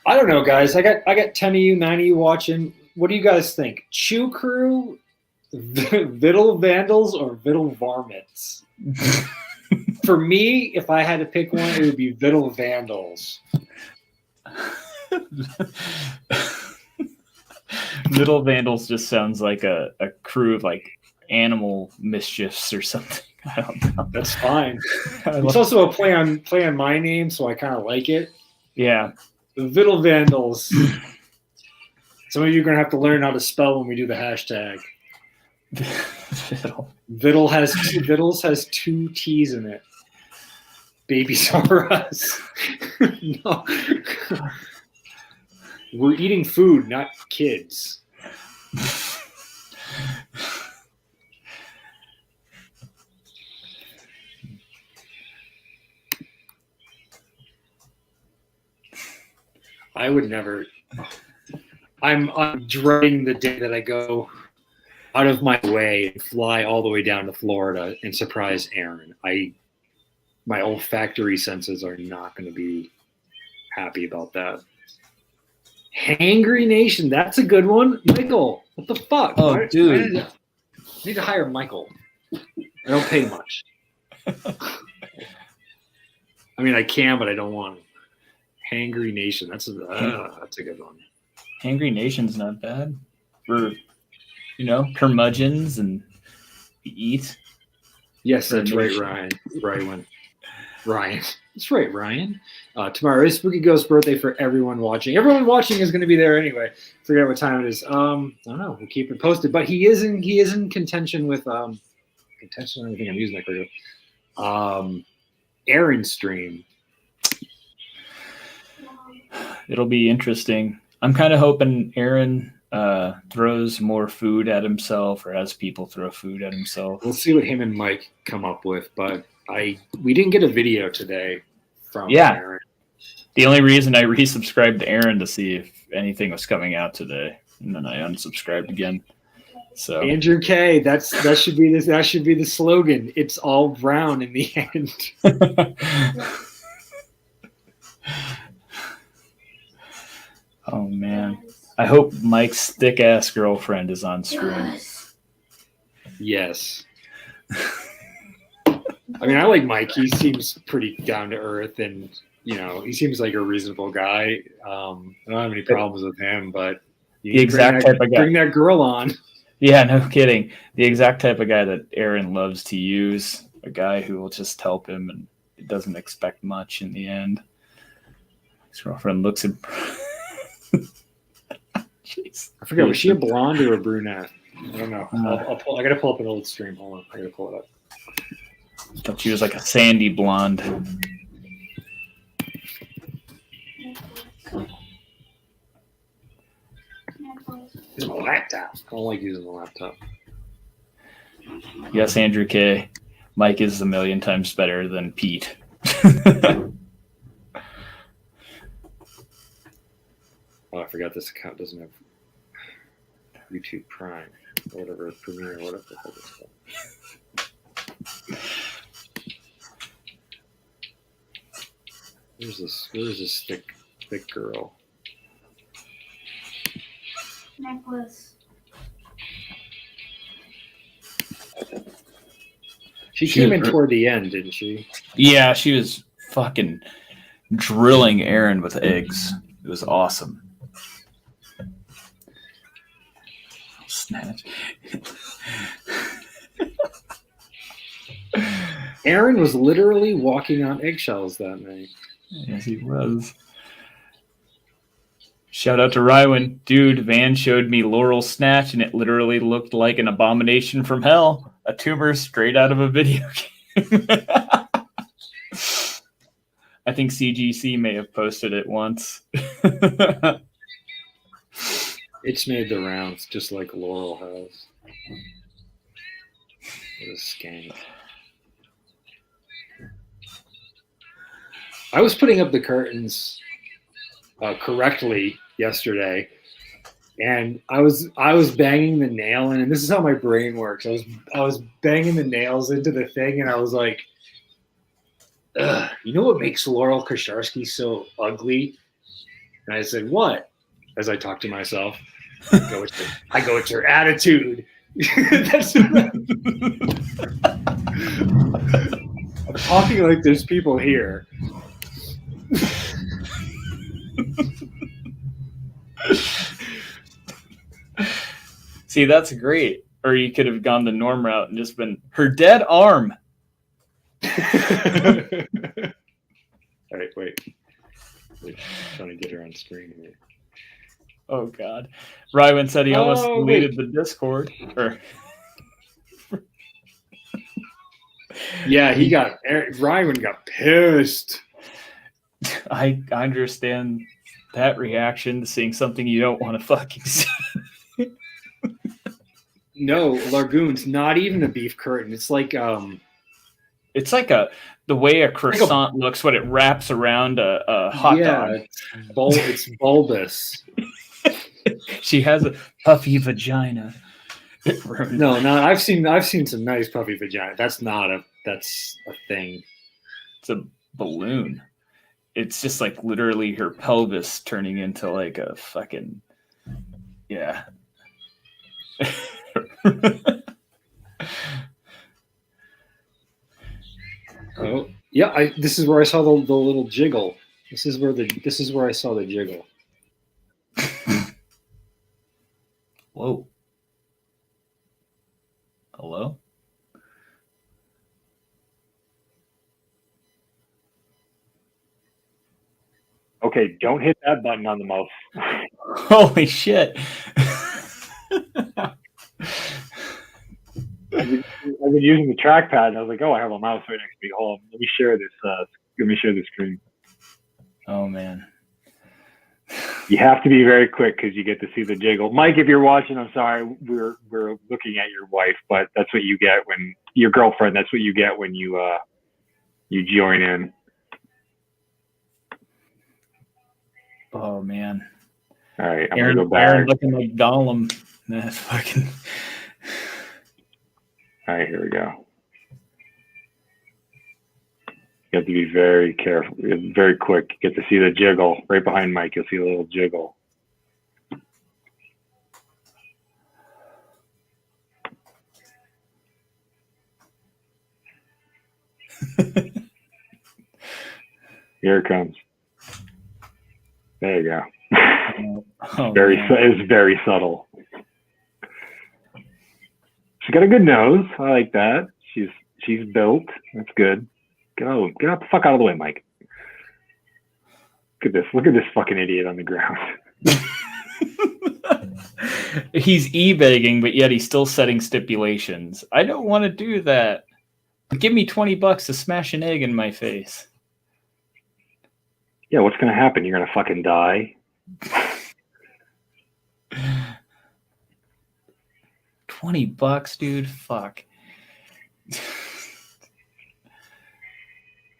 I don't know, guys. I got 10 of you, 9 of you watching. What do you guys think? Chew Crew, Vittle Vandals, or Vittle Varmints? For me, if I had to pick one, it would be Vittle Vandals. Vittle Vandals just sounds like a crew of like animal mischiefs or something. I don't know. That's fine. It's also a play on my name, so I kind of like it. Yeah. The Vittle Vandals. Some of you are going to have to learn how to spell when we do the hashtag. Vittles has 2 T's in it. Babies are us. No. We're eating food, not kids. I would never. I'm dreading the day that I go out of my way and fly all the way down to Florida and surprise Aaron. My olfactory senses are not going to be happy about that. Hangry Nation, that's a good one. Michael, what the fuck? Oh, dude. I need to hire Michael. I don't pay much. I mean, I can, but I don't want to. Hangry Nation, that's a good one. Hangry Nation's not bad for, curmudgeons and eat. Yes, that's right, Ryan. Ryan. That's right, Ryan. Tomorrow is Spooky Ghost's birthday for everyone watching. Everyone watching is going to be there anyway. Forget what time it is. I don't know. We'll keep it posted. But he is in contention with contention. I don't think I'm using that correctly. Aaron's stream. It'll be interesting. I'm kind of hoping Aaron throws more food at himself or has people throw food at himself. We'll see what him and Mike come up with. But we didn't get a video today from Yeah. Aaron. The only reason I resubscribed to Aaron to see if anything was coming out today, and then I unsubscribed again. So Andrew K. That should be this. That should be the slogan. It's all brown in the end. Oh man, I hope Mike's thick ass girlfriend is on stream. Yes. I mean, I like Mike. He seems pretty down to earth, and he seems like a reasonable guy. I don't have any problems with him, but The exact type of guy. Bring that girl on. Yeah, no kidding. The exact type of guy that Aaron loves to use. A guy who will just help him and doesn't expect much in the end. His girlfriend looks at. Jeez. I forget, was she a blonde or a brunette? I don't know. I gotta pull up an old stream. Hold on, I gotta pull it up. I thought she was like a sandy blonde. It's my laptop. I don't like using the laptop. Yes, Andrew K. Mike is a million times better than Pete. Oh, I forgot this account doesn't have YouTube Prime or whatever, Premiere, whatever the hell it's called. Where's this thick girl? Necklace. She came in toward the end, didn't she? Yeah, she was fucking drilling Aaron with eggs. It was awesome. Snatch. Aaron was literally walking on eggshells that night. Yes, he was. Shout out to Rywan. Dude, Van showed me Laurel Snatch, and it literally looked like an abomination from hell. A tumor straight out of a video game. I think CGC may have posted it once. It's made the rounds, just like Laurel has. What a skank. I was putting up the curtains correctly yesterday, and I was banging the nail in, and this is how my brain works. I was banging the nails into the thing, and I was like, ugh, you know what makes Laurel Kosharsky so ugly? And I said, what? As I talk to myself, I go, it's her attitude. That's I'm talking like there's people here. See, that's great. Or you could have gone the Norm route and just been her dead arm. All right, wait. Trying to get her on screen here. Oh God, Rywan said he almost deleted the Discord. Or yeah, Rywan got pissed. I understand that reaction to seeing something you don't want to fucking see. No, Largoon's not even a beef curtain. It's like the way a croissant looks when it wraps around a hot dog. It's bulbous. She has a puffy vagina. No, I've seen some nice puffy vagina. That's a thing. It's a balloon. It's just like literally her pelvis turning into like a fucking Oh yeah, this is where I saw the little jiggle. This is where I saw the jiggle. Whoa. Hello? Okay, don't hit that button on the mouse. Holy shit. I've been using the trackpad, and I was like, "Oh, I have a mouse right next to me. Hold on, let me share this. Let me share the screen." Oh man, you have to be very quick because you get to see the jiggle. Mike, if you're watching, I'm sorry, we're looking at your wife, but that's what you get when your girlfriend. That's what you get when you join in. Oh man, All right, I'm Aaron, gonna go back. Aaron looking like Gollum. That's fucking. All right, here we go. You have to be very careful, very quick. You get to see the jiggle right behind Mike. You'll see a little jiggle. Here it comes. There you go. Oh, Very, man. it's very subtle. She's got a good nose. I like that. She's built. That's good. Get out the fuck out of the way, Mike. Look at this. Look at this fucking idiot on the ground. He's e-begging, but yet he's still setting stipulations. I don't want to do that. Give me $20 to smash an egg in my face. Yeah, what's gonna happen? You're gonna fucking die. $20, dude. Fuck.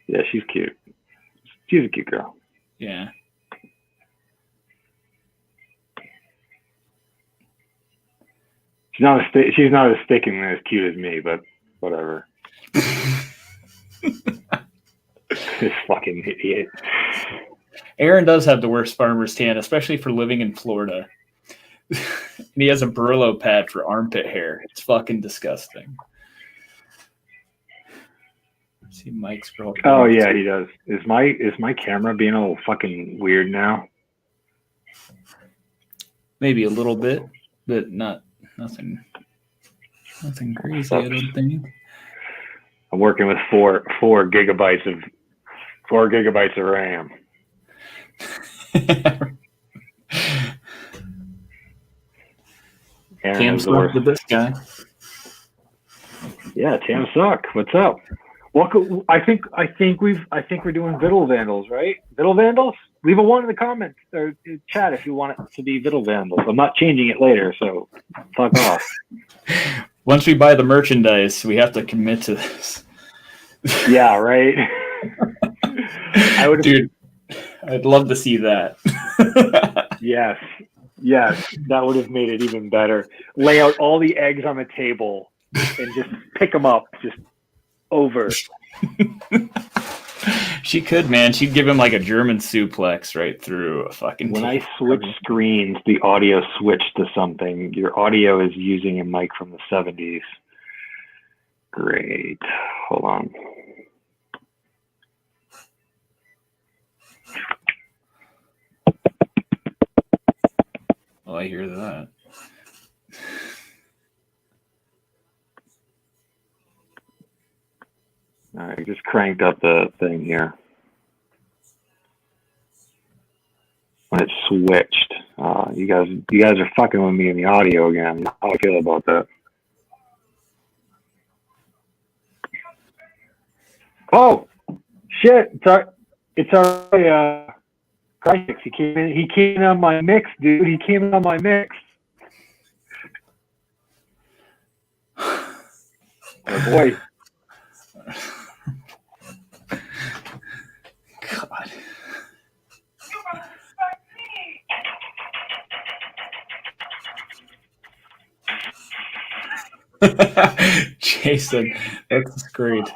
Yeah, she's cute. She's a cute girl. Yeah. She's not as thick and as cute as me, but whatever. This fucking idiot. Aaron does have the worst farmer's tan, especially for living in Florida. And he has a Brillo pad for armpit hair. It's fucking disgusting. See Mike's girl. Oh yeah, he does. Is my camera being a little fucking weird now? Maybe a little bit, but nothing crazy, I don't think. I'm working with 4 gigabytes of RAM. Cam suck with this guy. Yeah, Tam Suck. What's up? Welcome. I think we're doing Viddle Vandals, right? Viddle Vandals? Leave a 1 in the comments or chat if you want it to be Viddle Vandals. I'm not changing it later, so fuck off. Once we buy the merchandise, we have to commit to this. Yeah, right. Dude, I'd love to see that. Yes, that would have made it even better. Lay out all the eggs on the table and just pick them up, just over. She could, man. She'd give him like a German suplex right through a fucking. When I switch screens, the audio switched to something. Your audio is using a mic from the 70s. Great. Hold on. Oh, I hear that. All right, just cranked up the thing here. When it switched, you guys are fucking with me in the audio again. How I feel about that? Oh shit! It's already Christ, he came in on my mix, dude. He came in on my mix. Oh boy. God. Jason, that's great.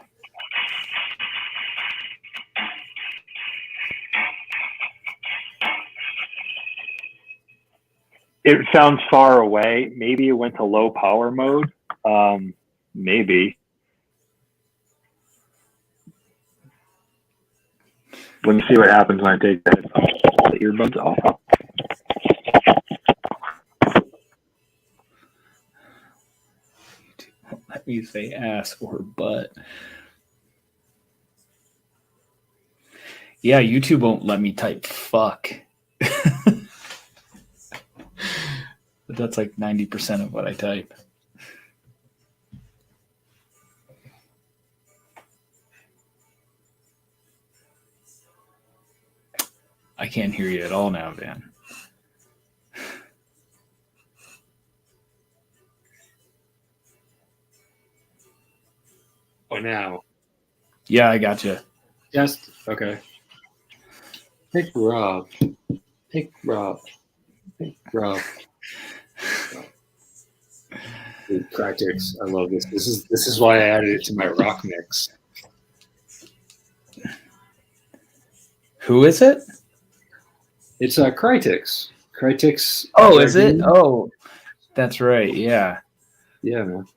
It sounds far away. Maybe it went to low power mode. Maybe. Let me see what happens when I take the earbuds off. Let me say ass or butt. Yeah, YouTube won't let me type fuck. But that's like 90% of what I type. I can't hear you at all now, Van. Oh, now. Yeah, I got you. Yes. Okay. Pick Rob. Pick Rob. Practice. I love this. This is why I added it to my rock mix. Who is it? It's Crytix. Crytix. Oh, is it? Oh, that's right. Yeah. Yeah, man.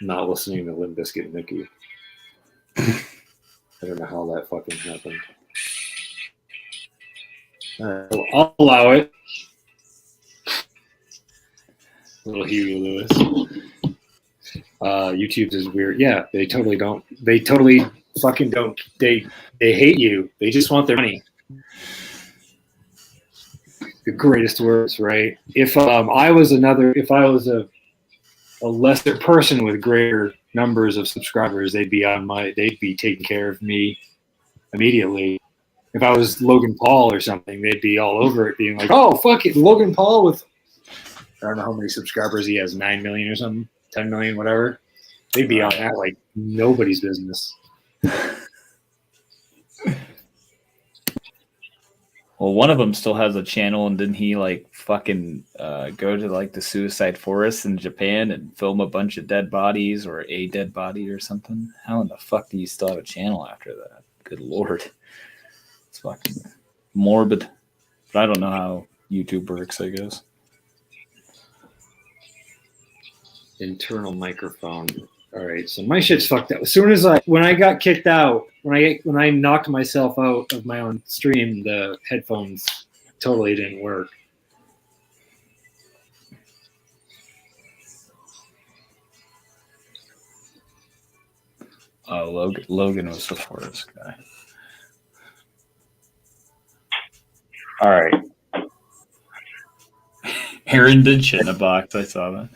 Not listening to Limp Bizkit and Nicki. I don't know how that fucking happened. All right, well, I'll allow it. Little Huey Lewis. YouTube is weird. Yeah, they totally don't. They totally fucking don't. They hate you. They just want their money. The greatest words, right? If I was a lesser person with greater numbers of subscribers, they'd be taking care of me immediately. If I was Logan Paul or something, they'd be all over it, being like, "Oh, fuck it, Logan Paul with I don't know how many subscribers he has, 9 million or something, 10 million, whatever." They'd be on that like nobody's business. Well, one of them still has a channel, and didn't he like fucking go to like the suicide forest in Japan and film a bunch of dead bodies or a dead body or something? How in the fuck do you still have a channel after that? Good lord. It's fucking morbid. But I don't know how YouTube works, I guess. Internal microphone. All right, so my shit's fucked up. As soon as when I got kicked out, when I knocked myself out of my own stream, the headphones totally didn't work. Oh, Logan was the forest guy. All right. Aaron did shit in a box. I saw that.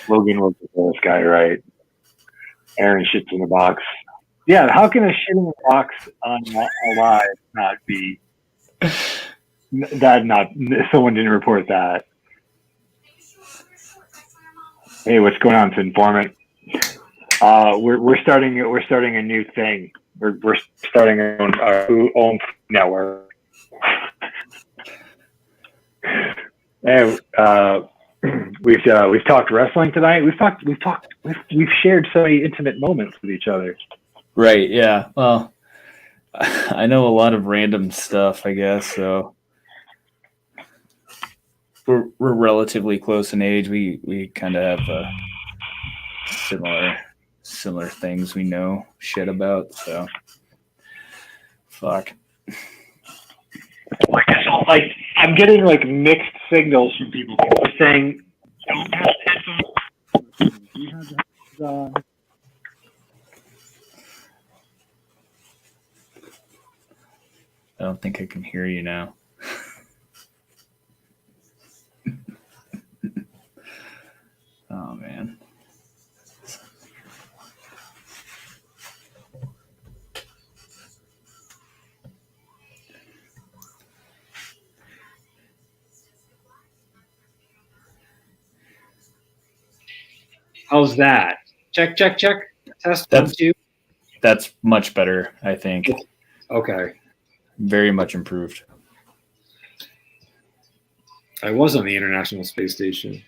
Logan was the first guy, right? Aaron shits in the box. Yeah, how can a shit in the box on a live not be that? Not someone didn't report that. Hey, what's going on, Informant? We're starting a new thing. We're starting our own network. And we've talked wrestling tonight. We've shared so many intimate moments with each other. Right, yeah. Well, I know a lot of random stuff, I guess, so we're relatively close in age. We kind of have similar things we know shit about, so fuck. Like I'm getting like mixed signals from people. People are saying don't have headphones. You have headphones on. I don't think I can hear you now. Oh man. How's that? Check. Test 1, 2. That's much better, I think. Okay. Very much improved. I was on the International Space Station.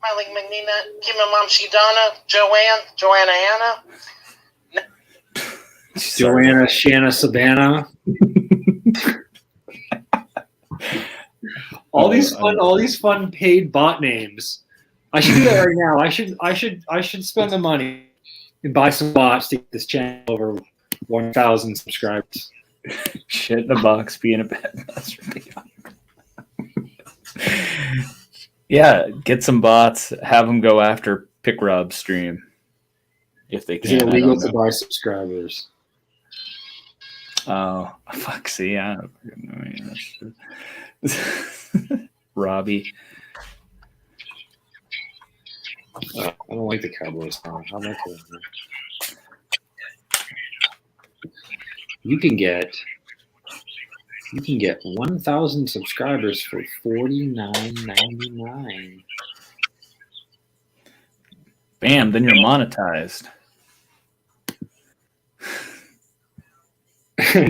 Miley McNeena, Kim and Mom Shidana, Joanna Anna. Joanna, Shanna, Savannah. all these fun paid bot names. I should do that right now. I should spend the money and buy some bots to get this channel over 1,000 subscribers. Shit in the box being a bad master. Yeah, get some bots, have them go after Pick Rob's stream if they Is can. it illegal to buy subscribers? Oh, fuck, see, I don't know. Robbie. I don't like the Cowboys song. How much is it? You can get 1,000 subscribers for $49.99. Bam, then you're monetized.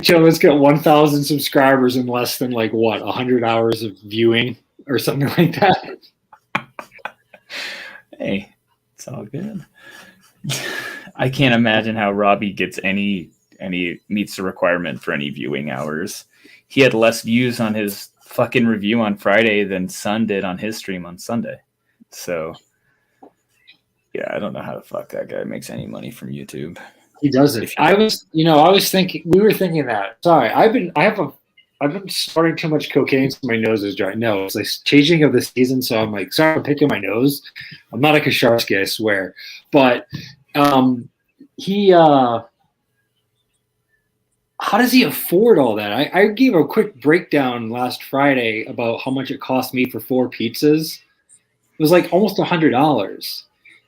Joe, let's get 1,000 subscribers in less than 100 hours of viewing or something like that. Hey, it's all good. I can't imagine how Robbie gets any meets the requirement for any viewing hours. He had less views on his fucking review on Friday than Sun did on his stream on Sunday. So yeah, I don't know how the fuck that guy makes any money from YouTube. He doesn't. We were thinking that. Sorry, I've been starting too much cocaine, so my nose is dry. No, it's like changing of the season, so I'm like, sorry, I'm picking my nose. I'm not a Kasharsky, I swear. But he how does he afford all that? I gave a quick breakdown last Friday about how much it cost me for 4 pizzas. It was like almost $100.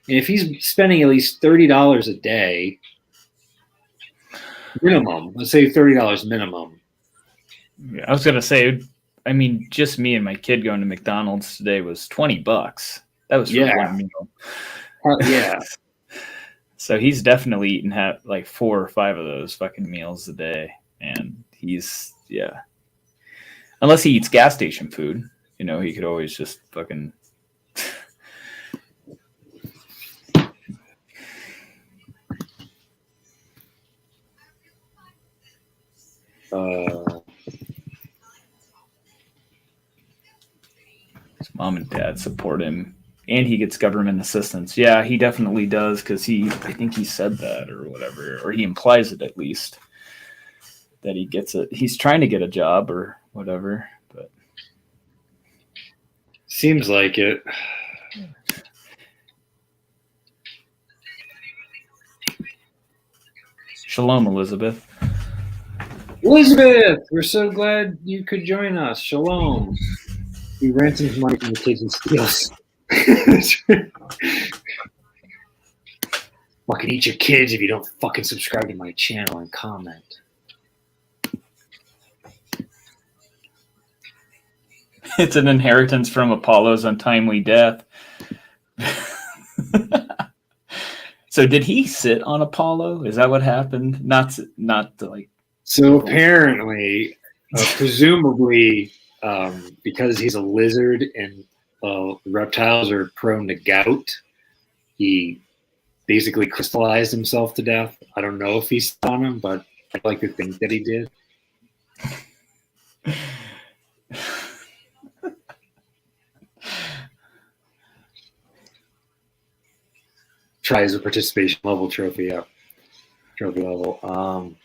And if he's spending at least $30 a day, minimum, let's say $30 minimum. I was gonna say, I mean, just me and my kid going to McDonald's today was $20. That was for one meal. Yeah. So he's definitely eating 4 or 5 of those fucking meals a day, and he's unless he eats gas station food, he could always just fucking. His mom and dad support him, and he gets government assistance. Yeah, he definitely does, because I think he said that or whatever, or he implies it at least, that he gets it. He's trying to get a job or whatever, but seems like it. Shalom, Elizabeth. Elizabeth, we're so glad you could join us. Shalom. We ransom some money from the kids and steals. Fucking eat your kids if you don't fucking subscribe to my channel and comment. It's an inheritance from Apollo's untimely death. So did he sit on Apollo? Is that what happened? Not like. So apparently, presumably, because he's a lizard and reptiles are prone to gout, he basically crystallized himself to death. I don't know if he's on him, but I'd like to think that he did. Try as a participation level trophy up. Trophy level.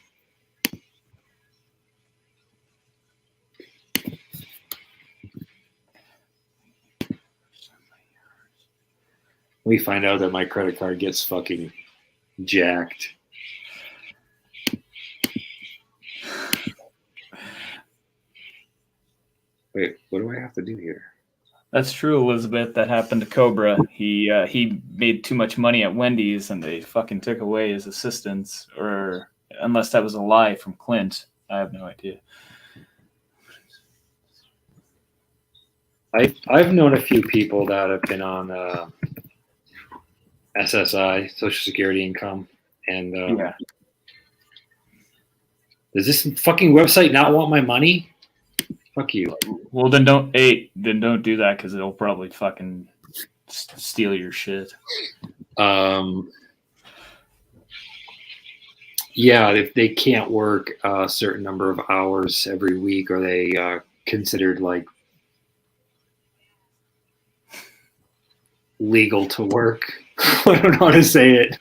We find out that my credit card gets fucking jacked. Wait, what do I have to do here? That's true, Elizabeth. That happened to Cobra. He made too much money at Wendy's, and they fucking took away his assistants, or unless that was a lie from Clint. I have no idea. I've known a few people that have been on SSI, Social Security Income, and does this fucking website not want my money? Fuck you. Well, then don't do that, because it'll probably fucking steal your shit. Yeah, if they can't work a certain number of hours every week, or they considered like legal to work. I don't know how to say it.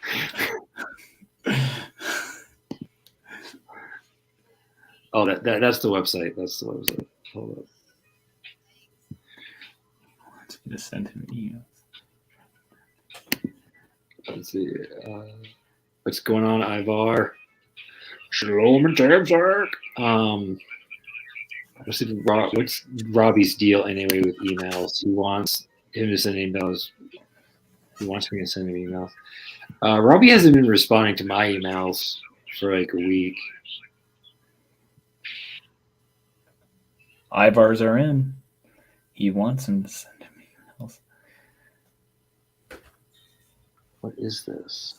Oh, that's the website. That's the website. Hold up. I'm gonna send him an email. Let's see. What's going on, Ivar? Shalom and Tamzark. What's Robbie's deal anyway with emails? He wants him to send emails. He wants me to send him emails. Robbie hasn't been responding to my emails for like a week. Ivars are in. He wants him to send him emails. What is this?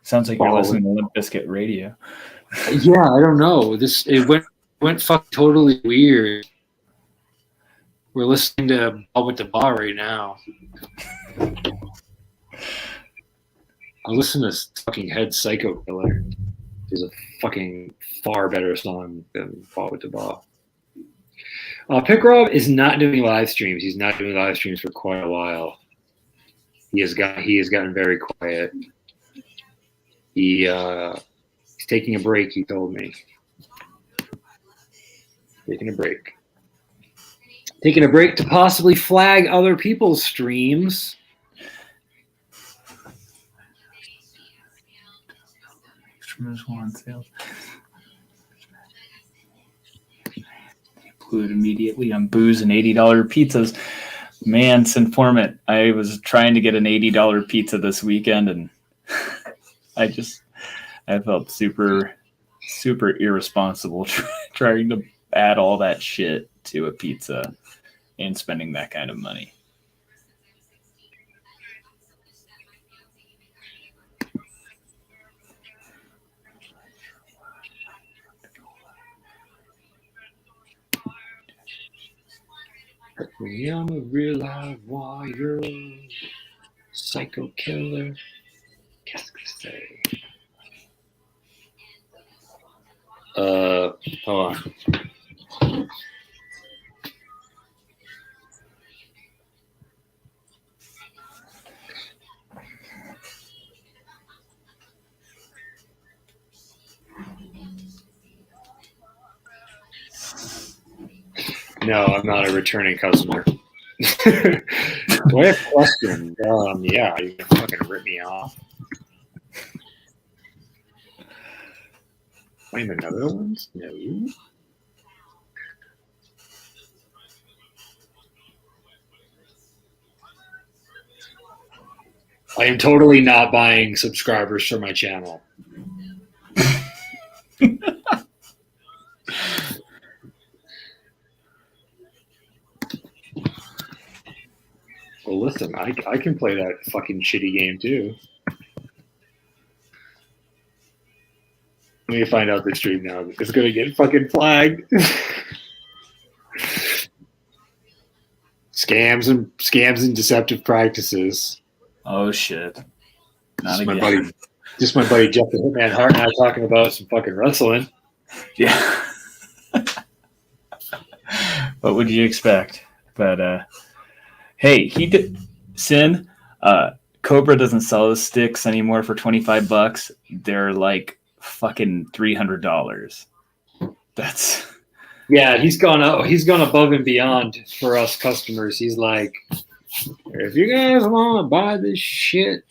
Sounds like you're listening to Limp Bizkit radio. Yeah, I don't know. It went fucking totally weird. We're listening to Ball with the Bar right now. I listen to fucking Head Psycho Killer. It's a fucking far better song than Ball with the Bar. Pick Rob is not doing live streams. He's not doing live streams for quite a while. He has gotten very quiet. He's taking a break. He told me. Taking a break to possibly flag other people's streams. Include immediately on booze and $80 pizzas. Man, Sinformant, I was trying to get an $80 pizza this weekend, and I felt super irresponsible trying to add all that shit to a pizza and spending that kind of money. I'm a real live wire, psycho killer. Qu'est-ce que c'est? Hold on. No, I'm not a returning customer. Do I have a question? Yeah, you can fucking rip me off. Find another one? No. I am totally not buying subscribers for my channel. Well, listen, I can play that fucking shitty game too. Let me find out the stream now. It's gonna get fucking flagged. Scams and deceptive practices. Oh shit! Not Just again. my buddy Jeff the Hitman Hart and I talking about some fucking wrestling. Yeah. What would you expect? But hey, he did Sin. Cobra doesn't sell those sticks anymore for $25. They're like fucking $300. That's Yeah, he's gone above and beyond for us customers. He's like, if you guys want to buy this shit.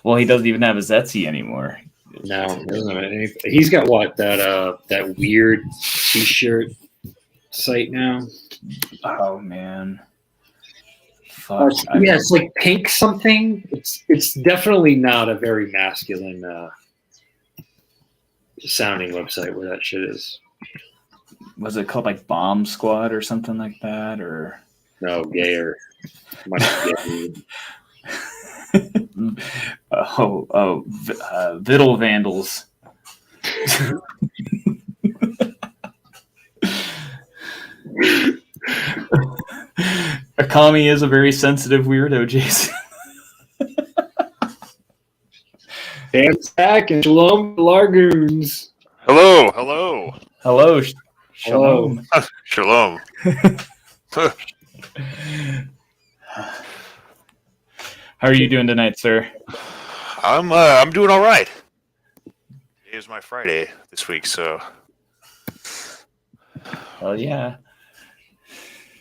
well, he doesn't even have his Etsy anymore. No, he doesn't have anything. He's got what, that weird t-shirt site now. Oh man. Fuck. Yeah, it's like pink something. It's definitely not a very masculine sounding website where that shit is. Was it called like Bomb Squad or something like that, or No, gayer. Viddle Vandals. Akami is a very sensitive weirdo, Jason. Dan Stack and Shalom Largoons. Hello, hello. Hello, Shalom. Shalom. How are you doing tonight, sir? I'm doing all right. It is my Friday this week, so Hell yeah.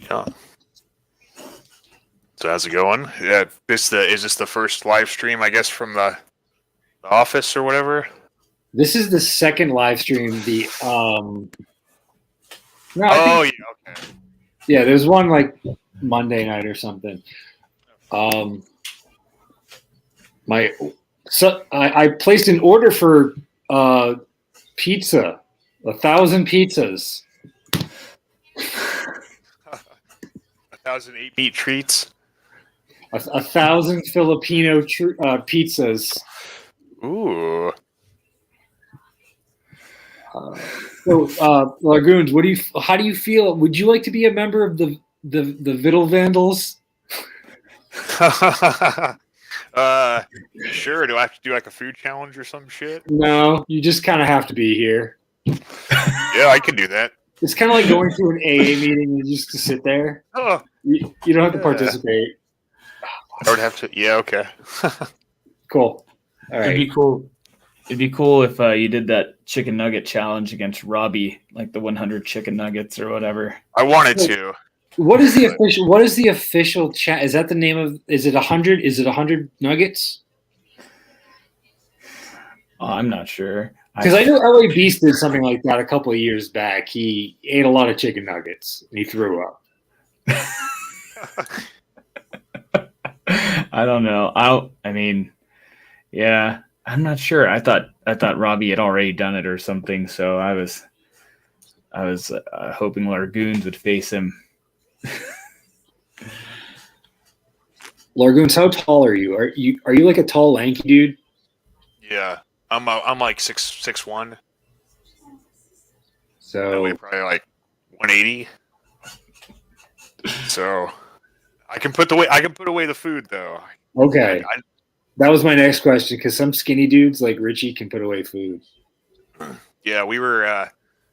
yeah. So how's it going? Yeah, is this the first live stream, I guess, from the office or whatever? This is the second live stream. Yeah, okay. Yeah, there's one like Monday night or something. I placed an order for pizza, 1,000 pizzas. 1,008 meat treats. 1,000 Filipino pizzas. Ooh. So, Lagoons, how do you feel? Would you like to be a member of the Vittle Vandals? Sure. Do I have to do like a food challenge or some shit? No, you just kind of have to be here. Yeah, I can do that. It's kind of like going to an AA meeting and just to sit there. Oh, You don't have to Yeah. participate. I would have to. Yeah, okay. Cool. All It'd right. be cool. It'd be cool if you did that chicken nugget challenge against Robbie, like the 100 chicken nuggets or whatever. I wanted to. What is the official chat? Is that the name of? Is it 100? Is it 100 nuggets? Oh, I'm not sure. Because I know LA Beast did something like that a couple of years back. He ate a lot of chicken nuggets and he threw up. I don't know. I mean, yeah, I'm not sure. I thought Robbie had already done it or something. So I was hoping Largoons would face him. Largoons, how tall are you? Are you like a tall, lanky dude? Yeah, I'm like 6'1". I So weigh probably like 180. So I can put away the food though. okay, that was my next question because some skinny dudes like Richie can put away food. Yeah, we were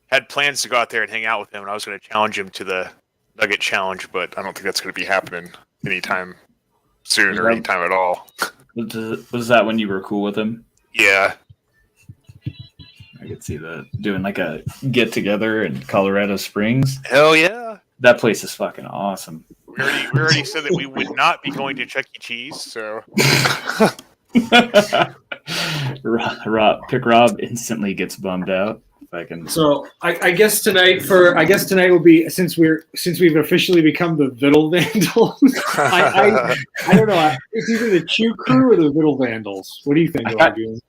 had plans to go out there and hang out with him, and I was going to challenge him to the Nugget Challenge, but I don't think that's going to be happening anytime soon or anytime at all. Was that when you were cool with him? Yeah, I could see that doing like a get together in Colorado Springs. hell yeah. That place is fucking awesome. We already said that we would not be going to Chuck E. Cheese, so Rob instantly gets bummed out. If I can. So I guess tonight will be since we've officially become the Vittle Vandals. I don't know. It's either the Chew Crew or the Vittle Vandals. What do you think, Largoon?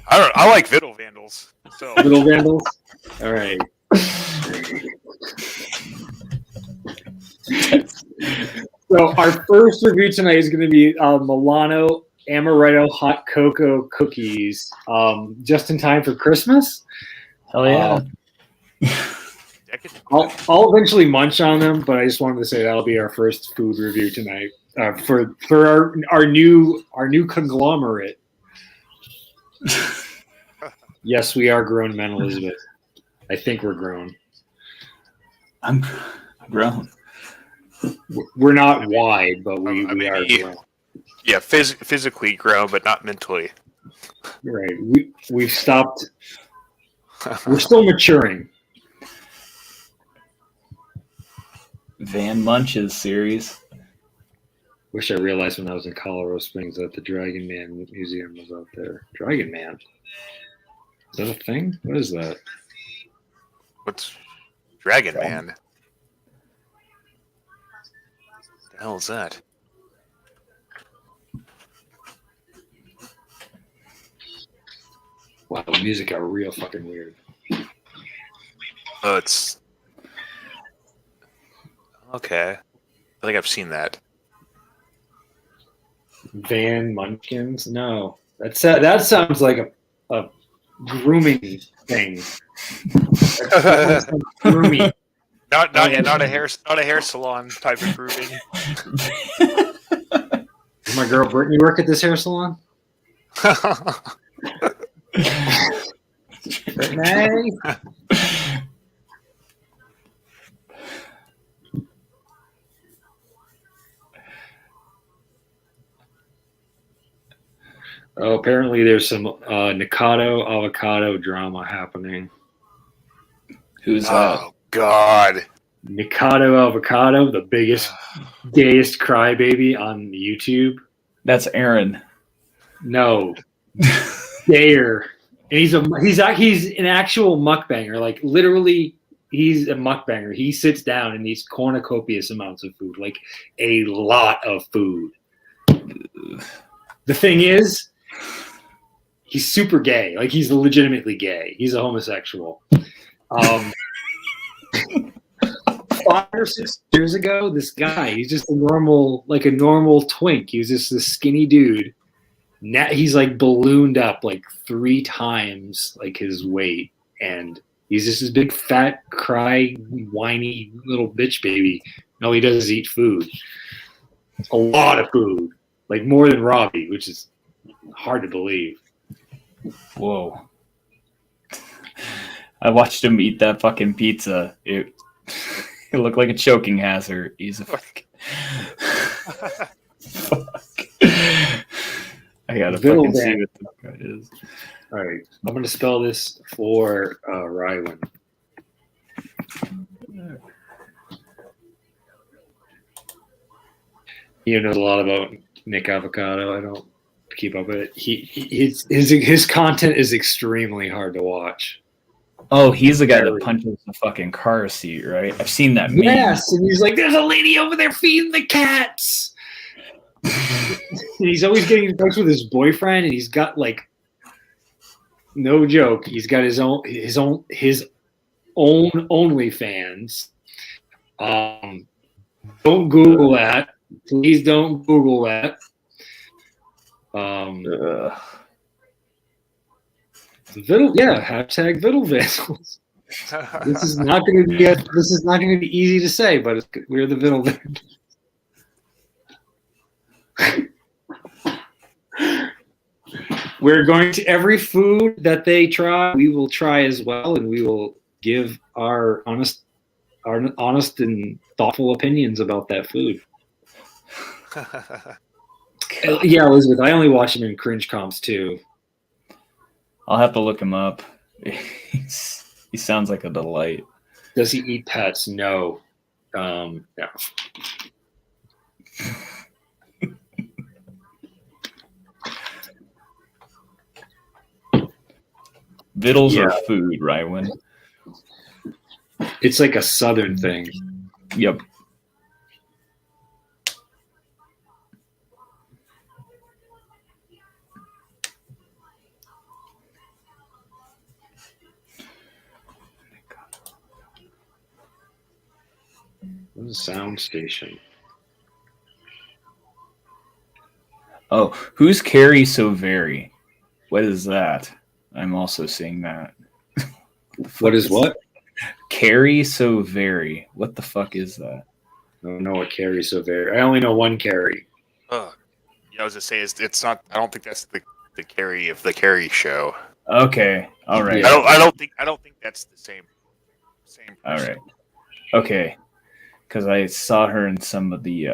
I like Vittle Vandals. So Vittle Vandals. All right. So our first review tonight is going to be Milano Amaretto Hot Cocoa Cookies, just in time for Christmas. Hell yeah. I'll eventually munch on them, but I just wanted to say that'll be our first food review tonight for our new conglomerate. Yes, we are grown men, Elizabeth. I think we're grown. I'm grown. We're not wide, but we I mean, are grown. yeah, physically grown, but not mentally. Right. We've stopped. We're still maturing. Van Munches series. Wish I realized when I was in Colorado Springs that the Dragon Man Museum was out there. Dragon Man? Is that a thing? What is that? What's Dragon Man? The hell is that? Wow, the music got real fucking weird. Oh, it's okay. I think I've seen that. Van Munchkins? No. That sounds like a grooming thing. That sounds grooming. Not a hair salon type of grooming. Does my girl Brittany work at this hair salon? Brittany? Oh, apparently there's some Nikado avocado drama happening. Who's that? Oh God! Nikado avocado, the biggest, gayest crybaby on YouTube. That's Aaron. No, gayer. And he's an actual mukbanger. Like literally, he's a mukbanger. He sits down and he's cornucopious amounts of food, like a lot of food. The thing is, he's super gay. Like he's legitimately gay. He's a homosexual. 5 or 6 years ago, this guy, he's just a normal twink. He was just this skinny dude. Now he's like ballooned up like 3 times like his weight, and He's just this big, fat, whiny little bitch baby. And all he does is eat food. A lot of food. Like more than Robbie, which is hard to believe. Whoa. I watched him eat that fucking pizza. It looked like a choking hazard. He's a fuck. Fuck. I gotta fucking see what the fuck it is. All right, I'm gonna spell this for Rywin. He knows a lot about Nick Avocado. I don't keep up with it. His content is extremely hard to watch. Oh, he's the guy that punches the fucking car seat, right? I've seen that meme. Yes, and he's like, "There's a lady over there feeding the cats." And he's always getting in touch with his boyfriend, and he's got like, no joke, he's got his own OnlyFans. Don't Google that. Please don't Google that. Hashtag Viddle Vandals. This is not going to be easy to say, but we're the Viddle Vandals. We're going to every food that they try. We will try as well, and we will give our honest and thoughtful opinions about that food. Yeah, Elizabeth, I only watch him in cringe comps too. I'll have to look him up. He sounds like a delight. Does he eat pets? No. Yeah. Vittles are food, Rywin. It's like a southern thing. Yep. What's a sound station? Oh, who's Carrie So Very? What is that? I'm also seeing that. What is what? Carrie So Very. What the fuck is that? I don't know what Carrie So Very. I only know one Carrie. Yeah, I was gonna say it's not. I don't think that's the Carrie of the Carrie show. Okay, all right. I don't think that's the same. All right. Okay, because I saw her in some of the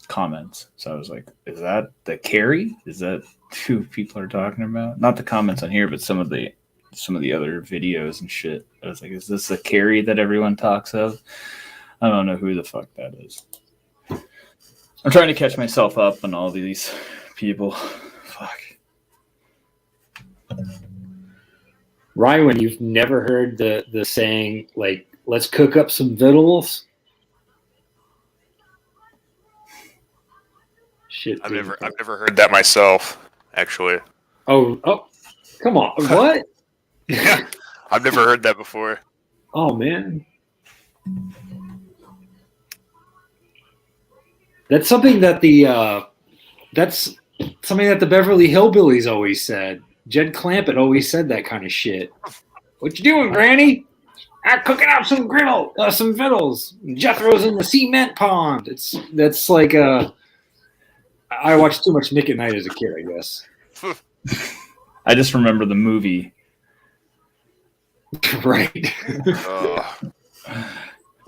comments, so I was like, "Is that the Carrie? Is that who people are talking about?" Not the comments on here, but some of the other videos and shit. I was like, "Is this the Carrie that everyone talks of?" I don't know who the fuck that is. I'm trying to catch myself up on all these people. Fuck. Ryan, you've never heard the saying, like, let's cook up some vittles? Shit. I've never heard that myself, actually. Oh, come on. What? Yeah, I've never heard that before. Oh, man. That's something that the Beverly Hillbillies always said. Jed Clampett always said that kind of shit. What you doing, Granny? I'm cooking up some some vittles. Jethro's in the cement pond. That's like I watched too much Nick at Night as a kid, I guess. I just remember the movie. Right.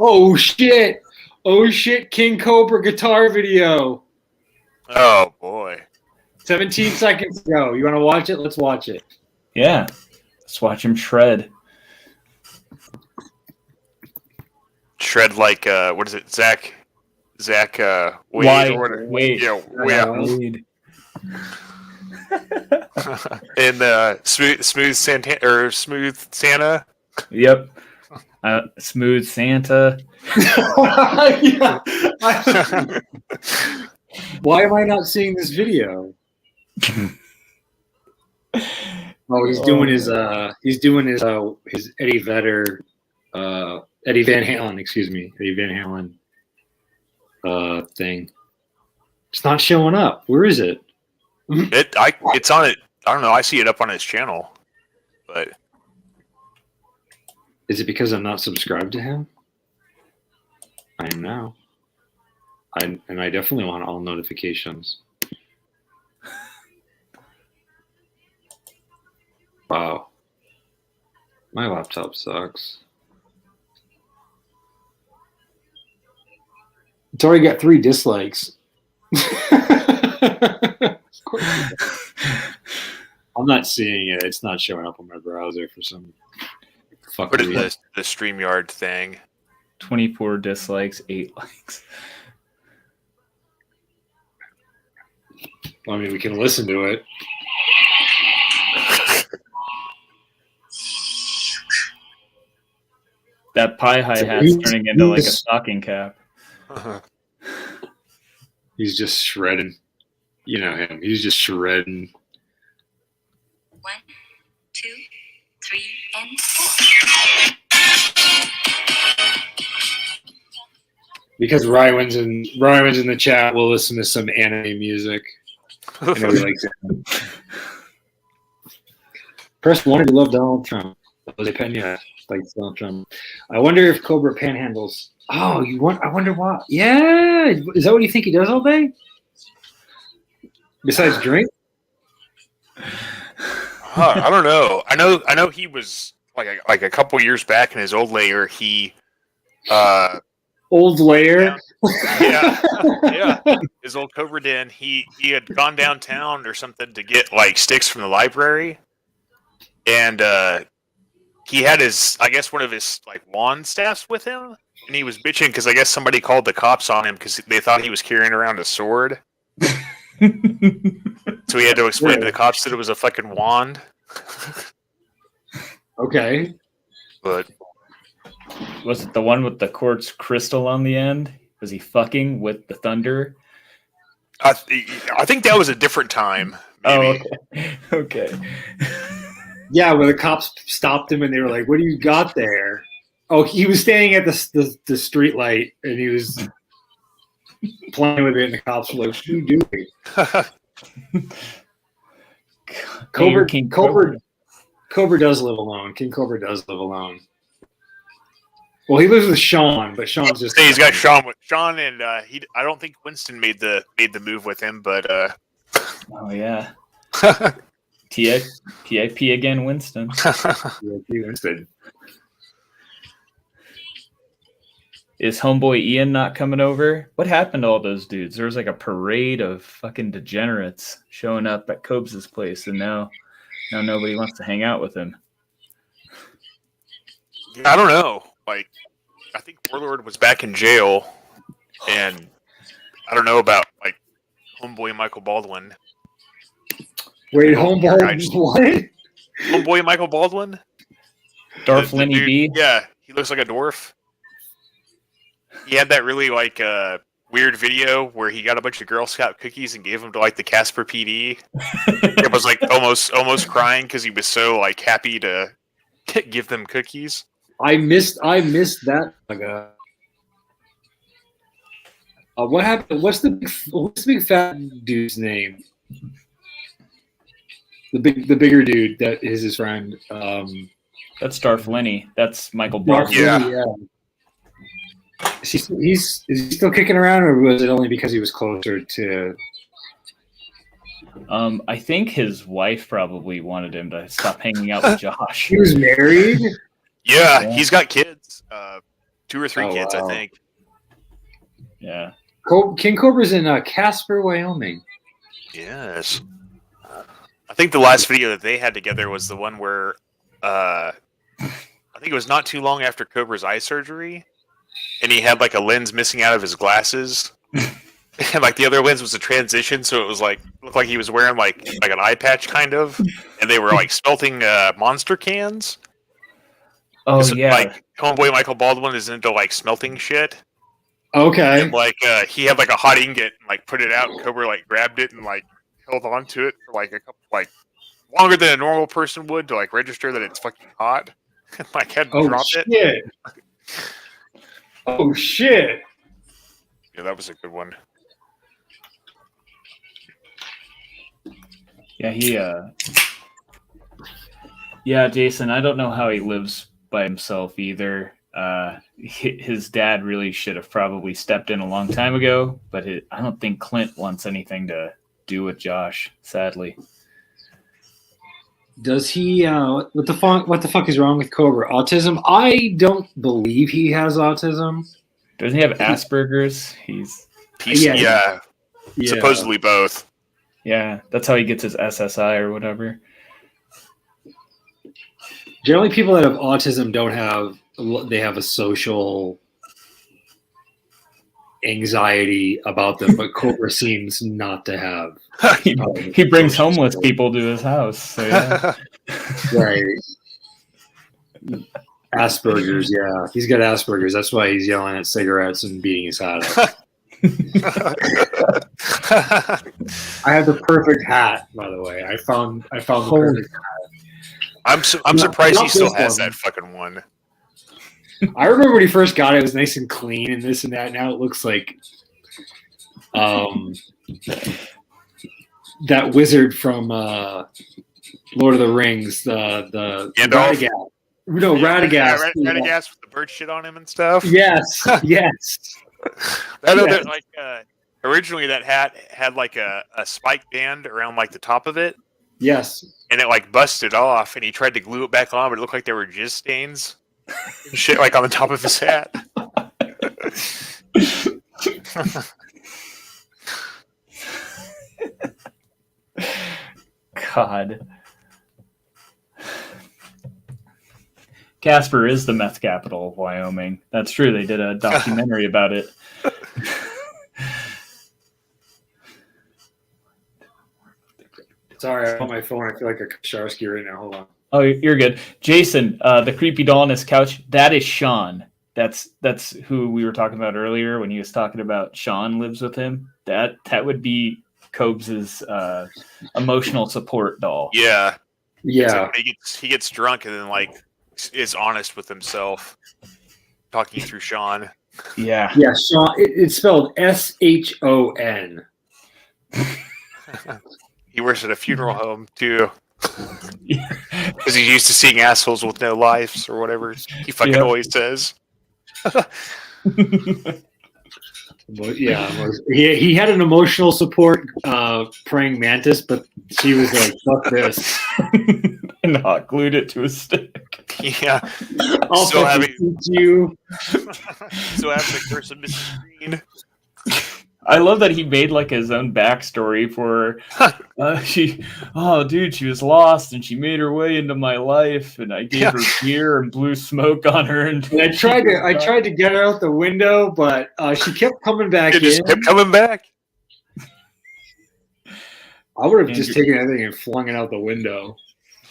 Oh shit! Oh shit! King Cobra guitar video. Oh boy. 17 seconds ago. You want to watch it? Let's watch it. Yeah. Let's watch him shred. Shred like what is it? Zach Wade or whatever. Wade. Yeah. Wade. And Smooth Santa. Yep. Smooth Santa. Yeah. Why am I not seeing this video? Oh, he's doing his Eddie Vedder, Eddie Van Halen thing. It's not showing up. Where is it? It's on it. I don't know. I see it up on his channel, but Is it because I'm not subscribed to him? I am now. I definitely want all notifications. Wow. My laptop sucks. It's already got 3 dislikes. Of course it does. I'm not seeing it. It's not showing up on my browser for some fucking Put it in reason. the StreamYard thing. 24 dislikes, 8 likes. I mean, we can listen to it. That pie hi-hat's turning into like a stocking cap. He's just shredding. You know him. He's just shredding. 1, 2, 3, and 4. Because Rywan's in the chat, we'll listen to some anime music. I know he likes it. Press 1 if you love Donald Trump. Jose Pena likes Donald Trump. I wonder if Cobra panhandles. Oh, I wonder why. Yeah, is that what you think he does all day? Besides drink? I don't know. I know he was like a couple years back in his old layer. He Old layer. yeah, his old Cobra Den. He had gone downtown or something to get like sticks from the library, and he had one of his like wand staffs with him, and he was bitching because I guess somebody called the cops on him because they thought he was carrying around a sword. So he had to explain to the cops that it was a fucking wand. Okay. But Was it the one with the quartz crystal on the end? Was he fucking with the thunder? I think that was a different time. Maybe. Oh, okay. Okay. Yeah, where the cops stopped him and they were like, "What do you got there?" Oh, he was standing at the street light and he was playing with it, and the cops were like, "What are you doing?" Cobra does live alone. King Cobra does live alone. Well, he lives with Sean, but Sean's just. He's got Sean and I don't think Winston made the move with him, but Oh yeah. TIP again, Winston. Winston. Is homeboy Ian not coming over? What happened to all those dudes? There was like a parade of fucking degenerates showing up at Cobes' place, and now nobody wants to hang out with him. I don't know. Like, I think Warlord was back in jail, and I don't know about like homeboy Michael Baldwin. Wait, homeboy, what? Homeboy Michael Baldwin? Darth The Lenny dude- B? Yeah, he looks like a dwarf. He had that really like weird video where he got a bunch of Girl Scout cookies and gave them to like the Casper PD. It was like almost crying because he was so like happy to give them cookies. I missed that. What happened? What's the big fat dude's name? The bigger dude that is his friend. That's Darth Lenny. That's Michael Baldwin. Yeah. Is he still kicking around, or was it only because he was closer to? I think his wife probably wanted him to stop hanging out with Josh. He was married. Yeah, he's got kids. 2 or 3 kids, wow. I think. Yeah. King Cobra's in Casper, Wyoming. Yes. I think the last video that they had together was the one where I think it was not too long after Cobra's eye surgery, and he had like a lens missing out of his glasses. And like the other lens was a transition, so it was like looked like he was wearing like an eye patch kind of, and they were like smelting monster cans. Oh yeah. Like homeboy Michael Baldwin is into like smelting shit. Okay. And like he had like a hot ingot and like put it out, and Cobra like grabbed it and like held on to it for like a couple like longer than a normal person would to like register that it's fucking hot. And like had to drop it. Shit. Oh shit. Yeah, that was a good one. Yeah, yeah, Jason, I don't know how he lives by himself either. His dad really should have probably stepped in a long time ago, but I don't think Clint wants anything to do with Josh, sadly. Does he? What the fuck? What the fuck is wrong with Cobra? Autism? I don't believe he has autism. Doesn't he have Asperger's? He's yeah, supposedly both. Yeah, that's how he gets his SSI or whatever. Generally, people that have autism don't have. They have a social anxiety about them, but Cobra seems not to have. He brings homeless people to his house. So yeah. Right. Asperger's, yeah. He's got Asperger's. That's why he's yelling at cigarettes and beating his hat up. I have the perfect hat, by the way. I found the perfect hat. I'm surprised he still has that fucking one. I remember when he first got it, it was nice and clean and this and that. Now it looks like that wizard from Lord of the Rings, the Radagast. No, Radagast. Yeah, Radagast with the bird shit on him and stuff. Yes, yes. Originally that hat had like a spike band around like the top of it. Yes. And it like busted off, and he tried to glue it back on, but it looked like there were jizz stains and shit like on the top of his hat. God. Casper is the meth capital of Wyoming. That's true. They did a documentary about it. Sorry, I'm on my phone. I feel like a Kasharsky right now. Hold on. Oh, you're good. Jason, the creepy doll on his couch, that is Sean. That's who we were talking about earlier when he was talking about Sean lives with him. That would be Cobes' emotional support doll. Yeah. Yeah. He gets drunk and then like is honest with himself, talking through Sean. Yeah. Yeah, Sean. It's spelled S-H-O-N. He works at a funeral home too. Because he's used to seeing assholes with no lives or whatever he fucking always says. But yeah, he had an emotional support praying mantis, but she was like, "Fuck this," and hot glued it to a stick. Yeah, I'll still having you. Still having the curse of Mrs. Green. I love that he made like his own backstory for she was lost and she made her way into my life and I gave her beer and blew smoke on her and I tried to get her out the window, but she kept coming back in. Just kept coming back. I would have just taken everything and flung it out the window.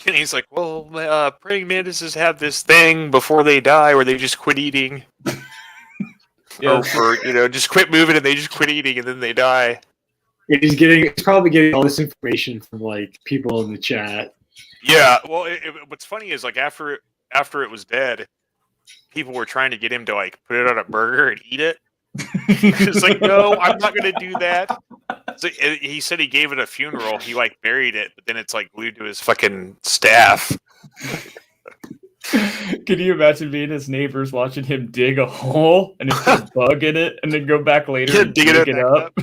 And he's like, "Well, praying mantises have this thing before they die where they just quit eating." Or just quit moving and they just quit eating and then they die. He's probably getting all this information from like people in the chat. Yeah, well, what's funny is like after it was dead, people were trying to get him to like put it on a burger and eat it. He's like, "No, I'm not going to do that." So he said he gave it a funeral. He like buried it, but then it's like glued to his fucking staff. Can you imagine being his neighbors watching him dig a hole and it's a bug in it and then go back later and dig it up?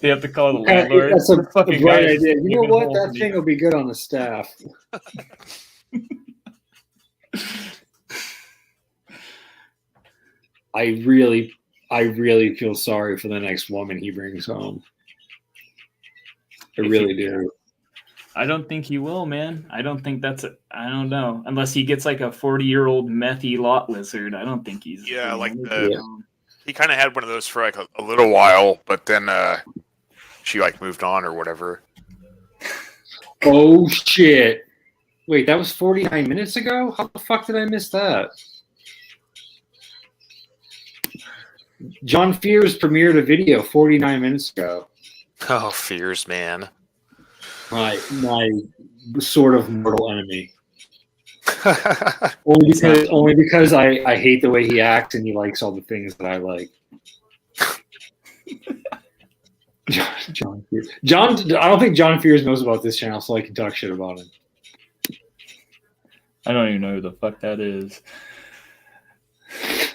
They have to call the landlord. That's a fucking great idea. You know what? That thing will be good on the staff. I really feel sorry for the next woman he brings home. I really do. I don't think he will, man. I don't think I don't know. Unless he gets like a 40-year-old methy lot lizard. I don't think he's... Yeah, like he kind of had one of those for like a little while, but then she like moved on or whatever. Oh, shit. Wait, that was 49 minutes ago? How the fuck did I miss that? John Fears premiered a video 49 minutes ago. Oh, Fears, man. My sort of mortal enemy. only because I hate the way he acts and he likes all the things that I like. John Fears. I don't think John Fears knows about this channel, so I can talk shit about him. I don't even know who the fuck that is.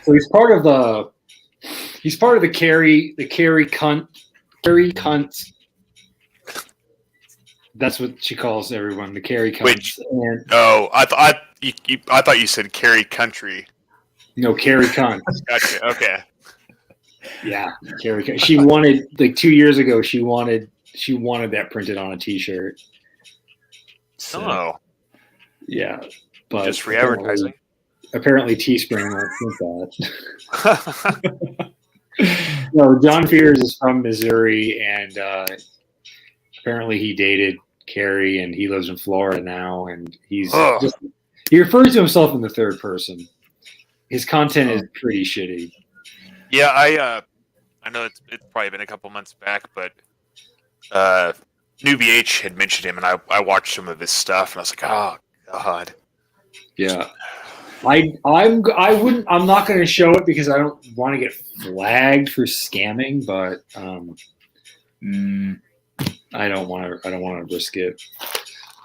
So he's part of the Carrie cunts. That's what she calls everyone, the Carrie cunts. Which- And, I thought you said Carrie Country. no, Carrie cunt. Gotcha. Okay. Yeah, Carrie cunt. She wanted, like 2 years ago, she wanted that printed on a T-shirt. So, Oh, yeah, but just free advertising. Apparently, Teespring won't print that. No, John Fears is from Missouri, and apparently he dated Carrie, and he lives in Florida now, and he refers to himself in the third person. His content is pretty shitty. Yeah, I know it's probably been a couple months back, but New BH had mentioned him, and I watched some of his stuff, and I was like, oh god. Yeah, I'm not going to show it because I don't want to get flagged for scamming, but I don't want to risk it.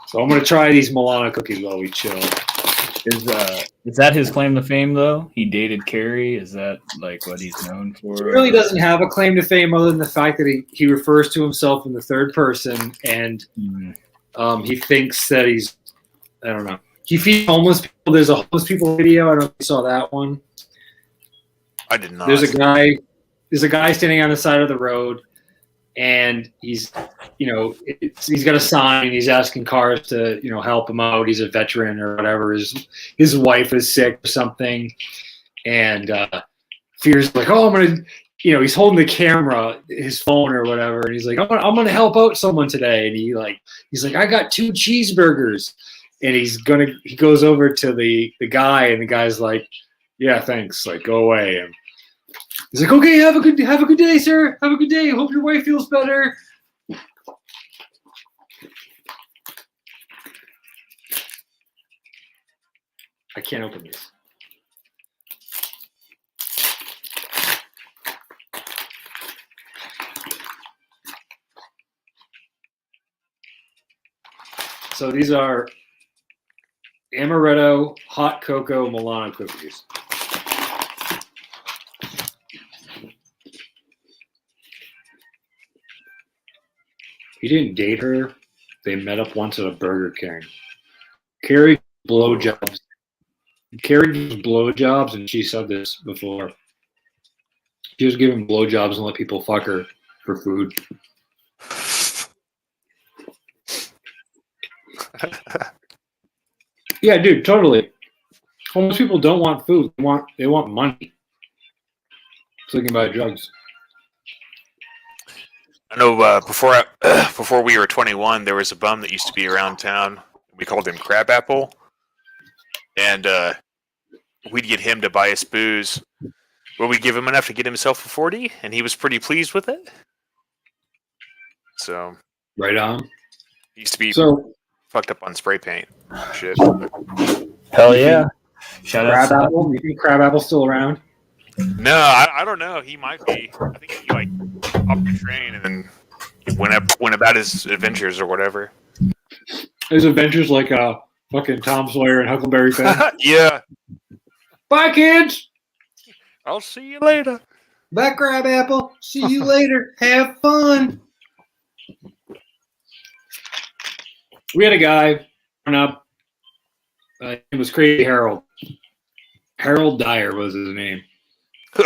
So I'm going to try these Milano cookies while we chill. Is that his claim to fame though? He dated Carrie. Is that like what he's known for? He really doesn't have a claim to fame other than the fact that he refers to himself in the third person, and he thinks that he's, I don't know. He feeds homeless people. There's a homeless people video. I don't know if you saw that one. I did not. There's a guy standing on the side of the road, and he's got a sign. He's asking cars to, help him out. He's a veteran or whatever. His wife is sick or something, and Fear's like, oh, I'm gonna, he's holding the camera, his phone or whatever, and he's like, I'm gonna help out someone today, and he's like, I got 2 cheeseburgers, and he goes over to the guy, and the guy's like, yeah, thanks, like, go away. And he's like, okay, have a good day, sir. Have a good day. Hope your wife feels better. I can't open this. So these are amaretto hot cocoa Milano cookies. He didn't date her. They met up once at a Burger King. Carrie blowjobs. Carrie gives blowjobs, and she said this before. She was giving blowjobs and let people fuck her for food. Yeah, dude, totally. Homeless people don't want food. They want money. So they can buy drugs. I know before we were 21, there was a bum that used to be around town. We called him Crabapple, and we'd get him to buy us booze. Well, we'd give him enough to get himself a 40, and he was pretty pleased with it. So, right on. He used to be fucked up on spray paint. Shit. Hell yeah! Shout out to Crabapple. You think Crabapple's still around? No, I don't know. He might be. I think he hopped the train and then he went about his adventures or whatever. His adventures like fucking Tom Sawyer and Huckleberry Finn. Yeah. Bye, kids. I'll see you later. Bye, Crabapple. See you later. Have fun. We had a guy growing up. It was Crazy Harold. Harold Dyer was his name.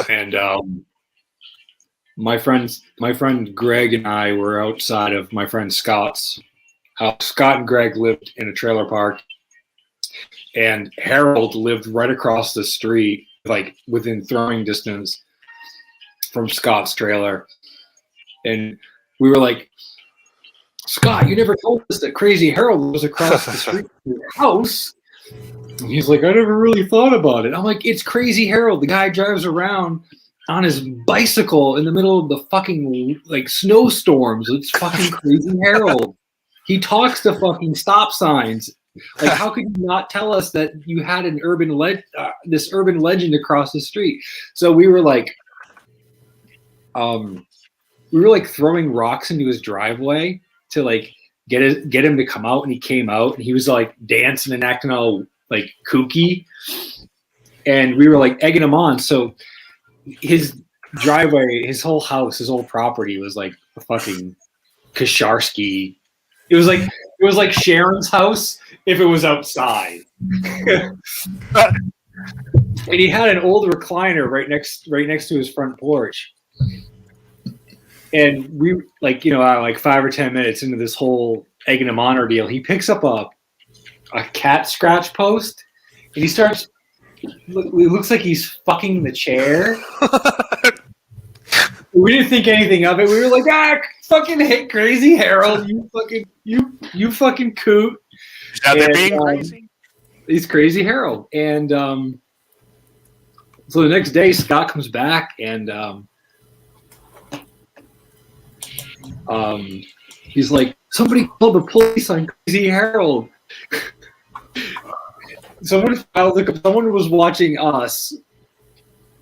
And my friend Greg and I were outside of my friend Scott's house. Scott and Greg lived in a trailer park, and Harold lived right across the street, like within throwing distance from Scott's trailer. And we were like, Scott, you never told us that Crazy Harold was across the street from your house. And he's like, I never really thought about it. I'm like, it's Crazy Harold. The guy drives around on his bicycle in the middle of the fucking snowstorms. It's fucking Crazy Harold. He talks to fucking stop signs. Like, how could you not tell us that you had an this urban legend across the street? So we were like, throwing rocks into his driveway to like get him to come out, and he came out, and he was like dancing and acting all like kooky, and we were like egging him on. So his driveway, his whole house, his whole property was like a fucking Kasharsky. It was like Sharon's house if it was outside. And he had an old recliner right next to his front porch. And we like 5 or 10 minutes into this whole egging him on ordeal, he picks up a cat scratch post and he starts. It looks like he's fucking the chair. We didn't think anything of it. We were like, fucking crazy Harold, you fucking coot. He's out there being crazy. He's crazy Harold. And so the next day, Scott comes back and he's like, somebody called the police on crazy Harold. Someone was watching us,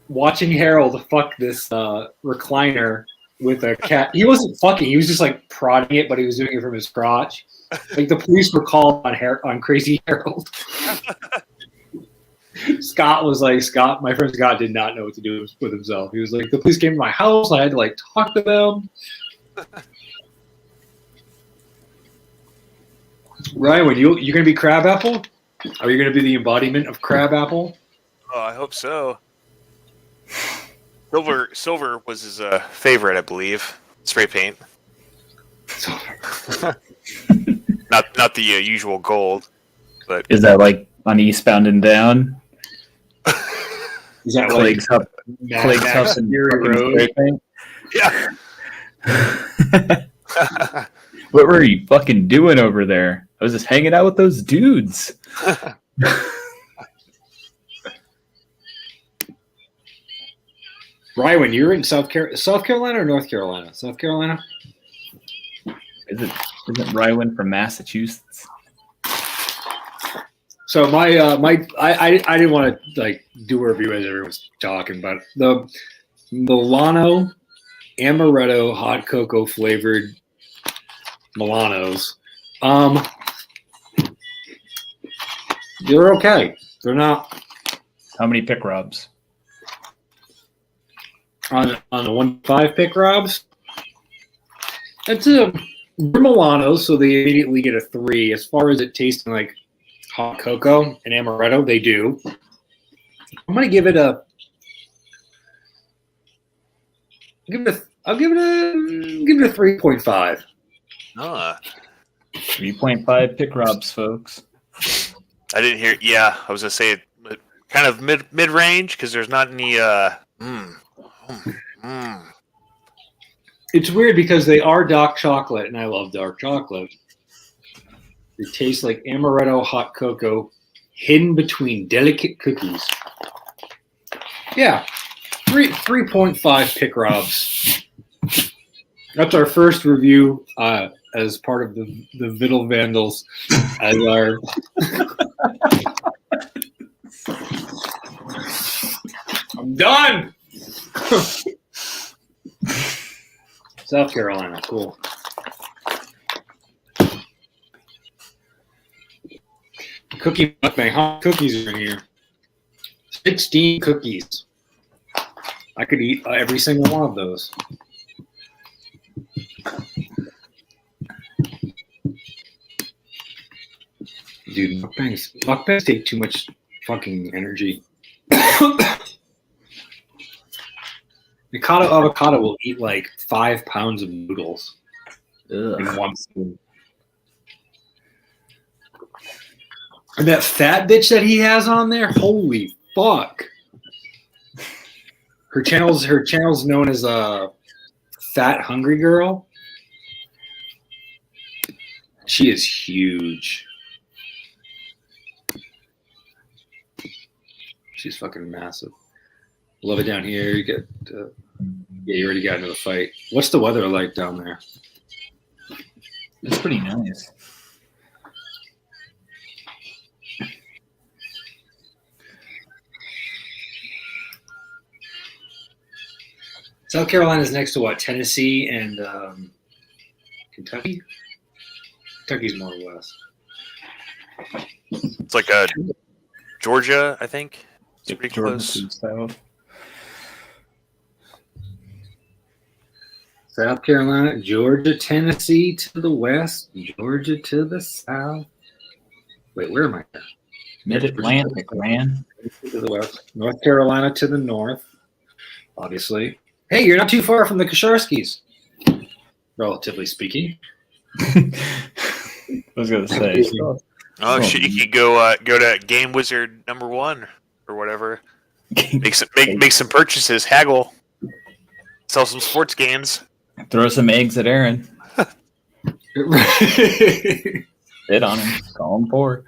watching Harold fuck this recliner with a cat. He wasn't fucking. He was just like prodding it, but he was doing it from his crotch. Like the police were called on Crazy Harold. Scott was like, my friend Scott did not know what to do with himself. He was like, the police came to my house. I had to like talk to them. Ryan, you're gonna be Crabapple? Are you gonna be the embodiment of Crabapple? Oh, I hope so. Silver was his favorite, I believe. Spray paint. not the usual gold, but Is that like on Eastbound and Down? Is that Clake's Huff and Fury Road? yeah. What were you fucking doing over there? I was just hanging out with those dudes. Ryan, you're in South Carolina or North Carolina? South Carolina? Isn't Rywin from Massachusetts? So I didn't want to like do a review as everyone's talking, but the Milano amaretto hot cocoa flavored Milanos, they're okay. They're not How many pick rubs? on the 1.5 pick Robs. They're Milanos, so they immediately get a 3. As far as it tasting like hot cocoa and amaretto, they do. I'm gonna give it a. I'll give it a 3.5. 3.5 pick rubs, folks. I didn't hear. Yeah, I was gonna say kind of mid range because there's not any. It's weird because they are dark chocolate, and I love dark chocolate. They taste like amaretto hot cocoa hidden between delicate cookies. Yeah, 3.5 pick Robs. That's our first review as part of the Viddle Vandals. As our I'm done. South Carolina, cool. Cookie mukbang. How many cookies are in here? 16 cookies. I could eat every single one of those. Dude, mukbangs take too much fucking energy. Mikado Avocado will eat like 5 pounds of noodles in one spoon. And that fat bitch that he has on there, holy fuck! Her channel's known as a Fat Hungry Girl. She is huge. She's fucking massive. Love it down here. You get, you already got into the fight. What's the weather like down there? It's pretty nice. South Carolina's next to what? Tennessee and Kentucky? Kentucky's more west. It's like a Georgia, I think. It's Yep, pretty Georgia close. to the south. South Carolina, Georgia, Tennessee to the west, Georgia to the south. Wait, where am I at? Mid-Atlantic, man. To the west, North Carolina to the north, obviously. Hey, you're not too far from the Kasharskis, relatively speaking. I was gonna say. Oh shit! You could go to Game Wizard #1 or whatever. Make some purchases. Haggle. Sell some sports games. Throw some eggs at Aaron. Bid on him. Call him for.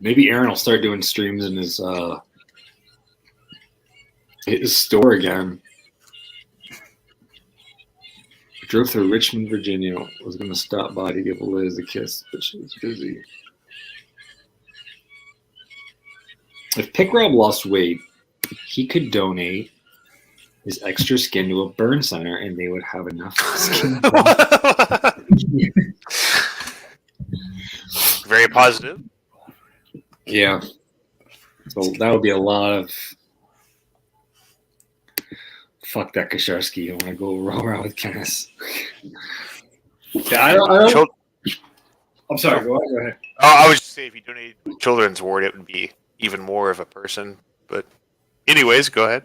Maybe Aaron will start doing streams in his store again. I drove through Richmond, Virginia. Was going to stop by to give Liz a kiss, but she was busy. If Pick Rob lost weight, he could donate his extra skin to a burn center, and they would have enough skin. Very positive. Yeah. So that would be a lot of fuck that Kasharsky. I want to go roll around with Kenneth. Yeah, I don't. I'm sorry. Go ahead. Oh, I would just say if you donate children's ward, it would be even more of a person. But anyways, go ahead.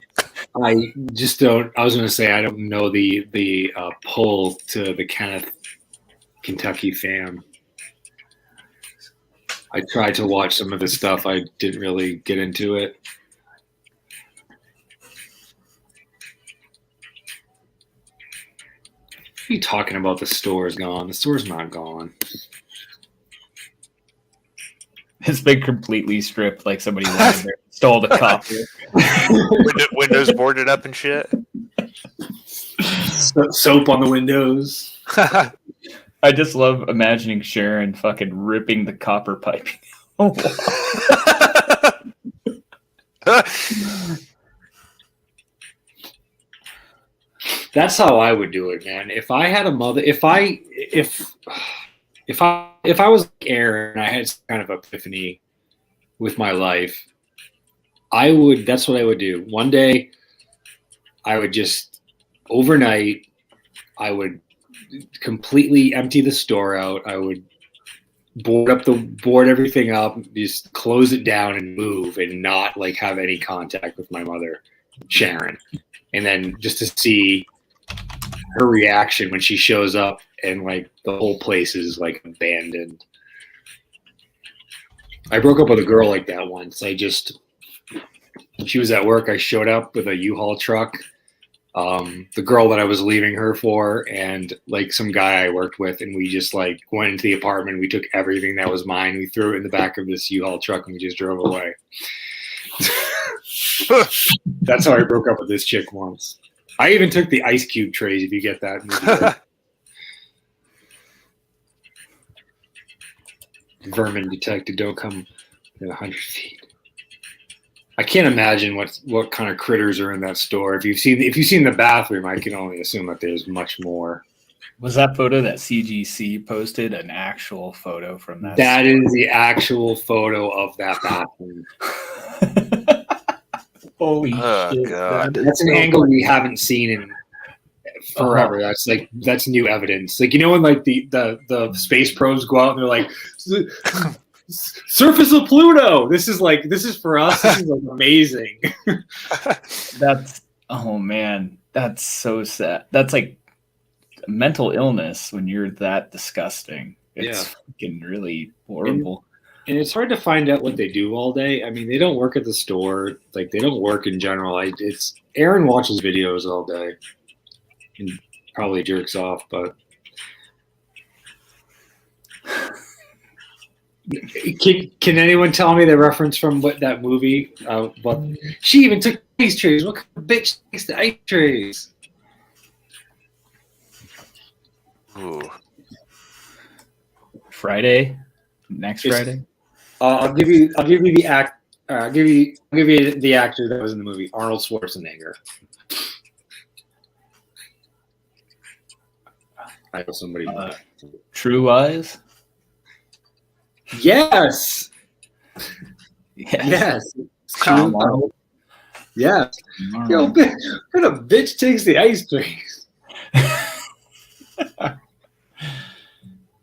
I just don't. I was going to say I don't know the pull to the Kenneth Kentucky fam. I tried to watch some of his stuff. I didn't really get into it. What are you talking about? The store's gone. The store's not gone. It's been completely stripped, like somebody went in there, stole the copy. Windows boarded up and shit. Soap on the windows. I just love imagining Sharon fucking ripping the copper piping. Oh, That's how I would do it, man. If I had a mother, if I was like Aaron and I had some kind of epiphany with my life, that's what I would do. One day I would just overnight, I would completely empty the store out. I would board everything up, just close it down and move and not like have any contact with my mother, Sharon. And then just to see her reaction when she shows up and like the whole place is like abandoned. I broke up with a girl like that once. She was at work. I showed up with a U-Haul truck. The girl that I was leaving her for and like some guy I worked with, and we just like went into the apartment. We took everything that was mine. We threw it in the back of this U-Haul truck and we just drove away. That's how I broke up with this chick once. I even took the ice cube trays, if you get that. Vermin detected. Don't come at 100 feet. I can't imagine what kind of critters are in that store. If you've seen the bathroom, I can only assume that there's much more. was that photo that CGC posted an actual photo from that? That is the actual photo of that bathroom. Holy shit! God. That's an angle we haven't seen in forever. That's new evidence. Like, you know when like the space probes go out and they're like, surface of Pluto. This is for us. This is like amazing. Oh man, that's so sad. That's like mental illness when you're that disgusting. It's fucking really horrible. And it's hard to find out what they do all day. I mean, they don't work at the store. Like, they don't work in general. Aaron watches videos all day and probably jerks off, but can anyone tell me the reference from what that movie? But she even took ice trays. What kind of bitch takes the ice trays? Ooh. Friday, next Friday. I'll give you the I'll give you the actor that was in the movie, Arnold Schwarzenegger. I know somebody. True Eyes. Yes. Yeah. Yes. It's Tom true. Arnold. Yeah. Yo, what kind of bitch takes the ice cream?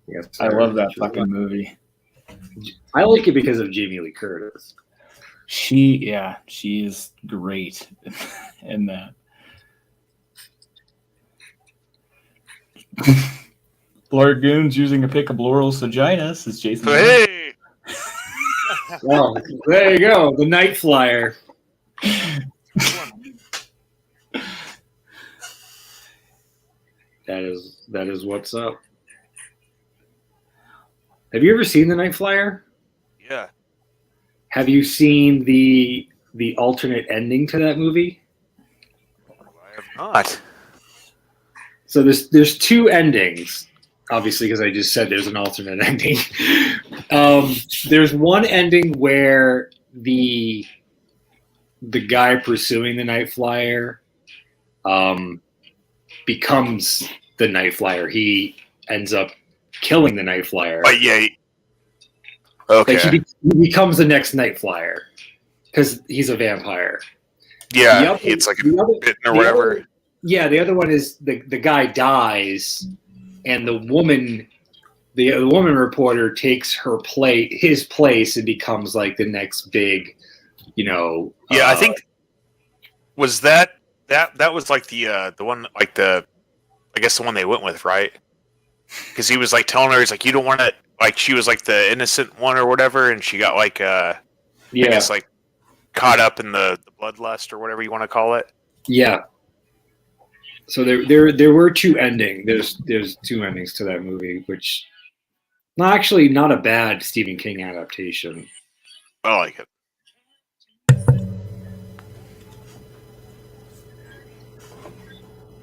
Yes, I sir. love that fucking movie. I like it because of Jamie Lee Curtis. She is great in that. Largoons using a pick of Laurel's vagina, says Jason. Hey, Well, there you go. The Night Flyer. That is what's up. Have you ever seen the Night Flyer? yeah. Have you seen the alternate ending to that movie? I have not. So there's two endings, obviously, because I just said there's an alternate ending. There's one ending where the guy pursuing the Night Flyer becomes the Night Flyer. He ends up killing the Night Flyer. Yeah. Okay. Like he becomes the next Night Flyer because he's a vampire. Yeah, it's like a bitten or whatever. The other one is the guy dies, and the woman reporter takes his place, and becomes like the next big, Yeah, I think was that was like the one, like I guess the one they went with, right? Because he was like telling her, he's like, you don't want to, like, she was like the innocent one or whatever, and she got like I guess like caught up in the bloodlust or whatever you want to call it. Yeah. So there were two endings. There's two endings to that movie, which not a bad Stephen King adaptation. I like it.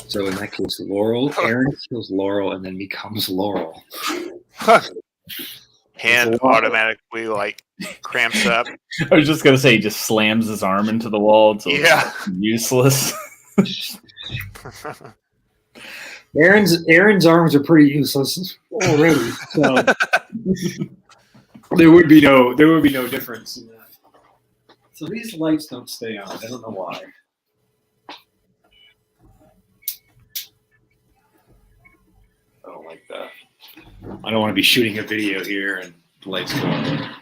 So in that case, Aaron kills Laurel and then becomes Laurel. Hand automatically like cramps up. I was just gonna say, he just slams his arm into the wall. So Yeah. it's useless. Aaron's arms are pretty useless already. So there would be no difference in that. So these lights don't stay on. I don't know why. I don't like that. I don't want to be shooting a video here and the lights go on.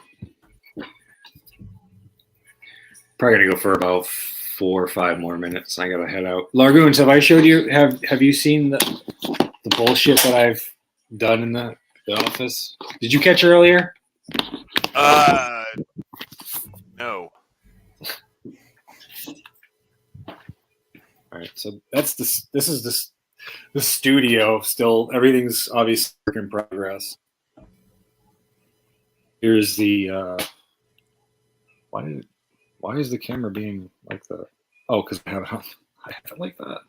Probably gonna go for about 4 or 5 more minutes. I gotta head out. Largoons, have I showed you? Have you seen the bullshit that I've done in the office? Did you catch earlier? No. All right, so this is the studio. Still, everything's obviously work in progress. Here's the why is the camera being like that? Oh, because I have it like that.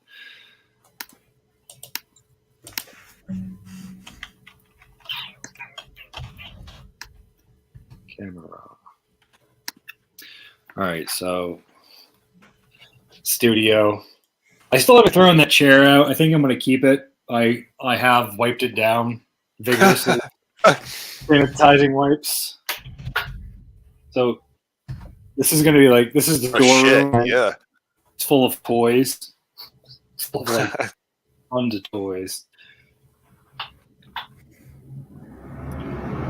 Camera. All right, so studio. I still haven't thrown that chair out. I think I'm going to keep it. I have wiped it down vigorously. Sanitizing wipes. So this is going to be like, this is the door room. Yeah. It's full of toys. It's full of like tons of toys.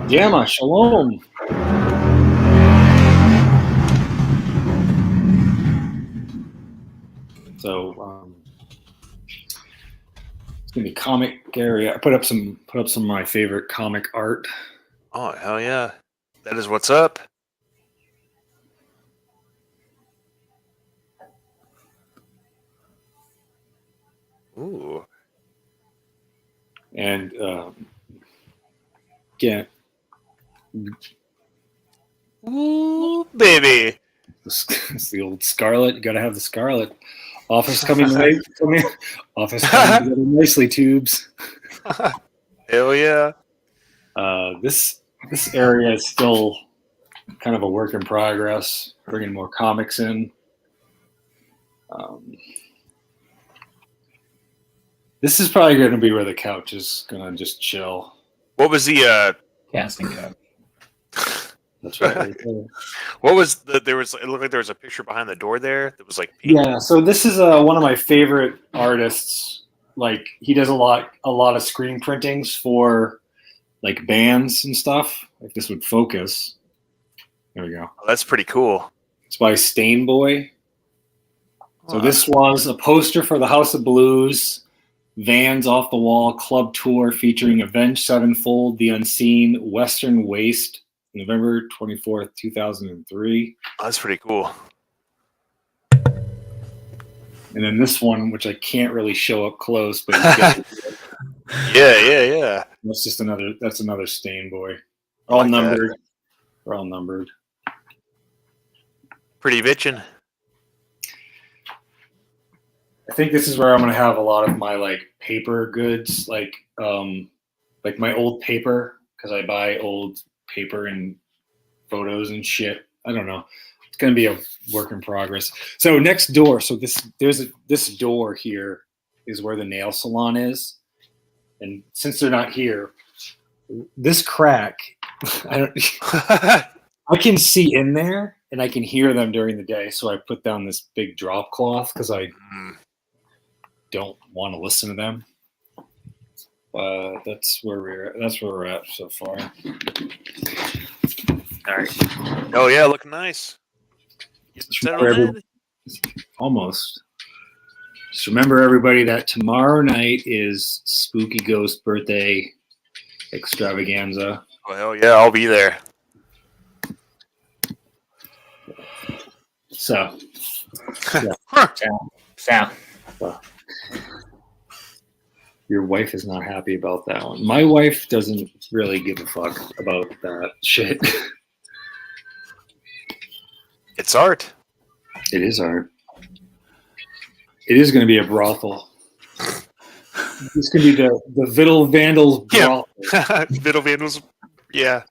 Yama, shalom. So it's gonna be comic area. I put up some of my favorite comic art. Oh hell yeah! That is what's up. Ooh. And yeah. Ooh, baby. It's the old Scarlet. You gotta have the Scarlet. Office coming late. Office coming together nicely, tubes. Hell yeah. This area is still kind of a work in progress. Bringing more comics in. This is probably going to be where the couch is going to just chill. What was the Casting couch. That's right there. What was there was? It looked like there was a picture behind the door there that was like pink. Yeah, so this is one of my favorite artists. Like he does a lot of screen printings for like bands and stuff. Like this would focus. There we go. Oh, that's pretty cool. It's by Stain Boy. So Wow. this was a poster for the House of Blues, Vans Off the Wall Club Tour featuring Avenged Sevenfold, The Unseen, Western Waste, November 24th, 2003. Oh, that's pretty cool. And then this one, which I can't really show up close, but you get it. Yeah. That's another Stain Boy. I All like that. numbered. We're all numbered. Pretty bitchin'. I think this is where I'm gonna have a lot of my like paper goods, like my old paper, because I buy old paper and photos and shit. I don't know. It's gonna be a work in progress. So next door, so this door here is where the nail salon is, and since they're not here, this crack, I can see in there and I can hear them during the day. So I put down this big drop cloth because I don't want to listen to them. That's where we're at so far. All right. Oh yeah, looking nice. Almost. Just remember, everybody, that tomorrow night is Spooky Ghost birthday extravaganza. Oh hell yeah, I'll be there. So, Sound. your wife is not happy about that one. My wife doesn't really give a fuck about that shit. It's art. It is art. It is going to be a brothel. It's going to be the Vittle Vandals brothel. Yeah. Vittle Vandals. Yeah.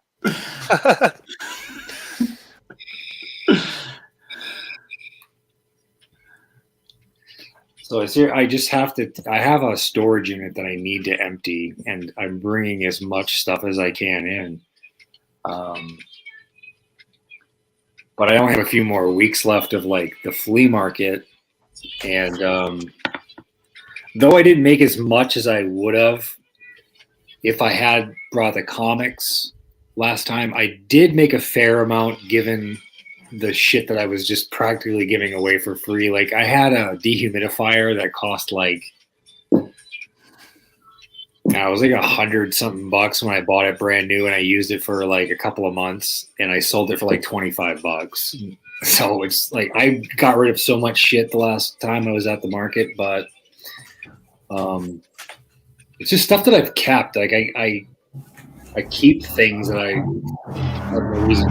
So I just have to. I have a storage unit that I need to empty, and I'm bringing as much stuff as I can in. But I only have a few more weeks left of like the flea market, and though I didn't make as much as I would have if I had brought the comics last time, I did make a fair amount given the shit that I was just practically giving away for free. Like I had a dehumidifier that cost like, it was like $100 something when I bought it brand new, and I used it for like a couple of months, and I sold it for like $25. So it's like I got rid of so much shit the last time I was at the market, but it's just stuff that I've kept. Like I keep things that I have no reason.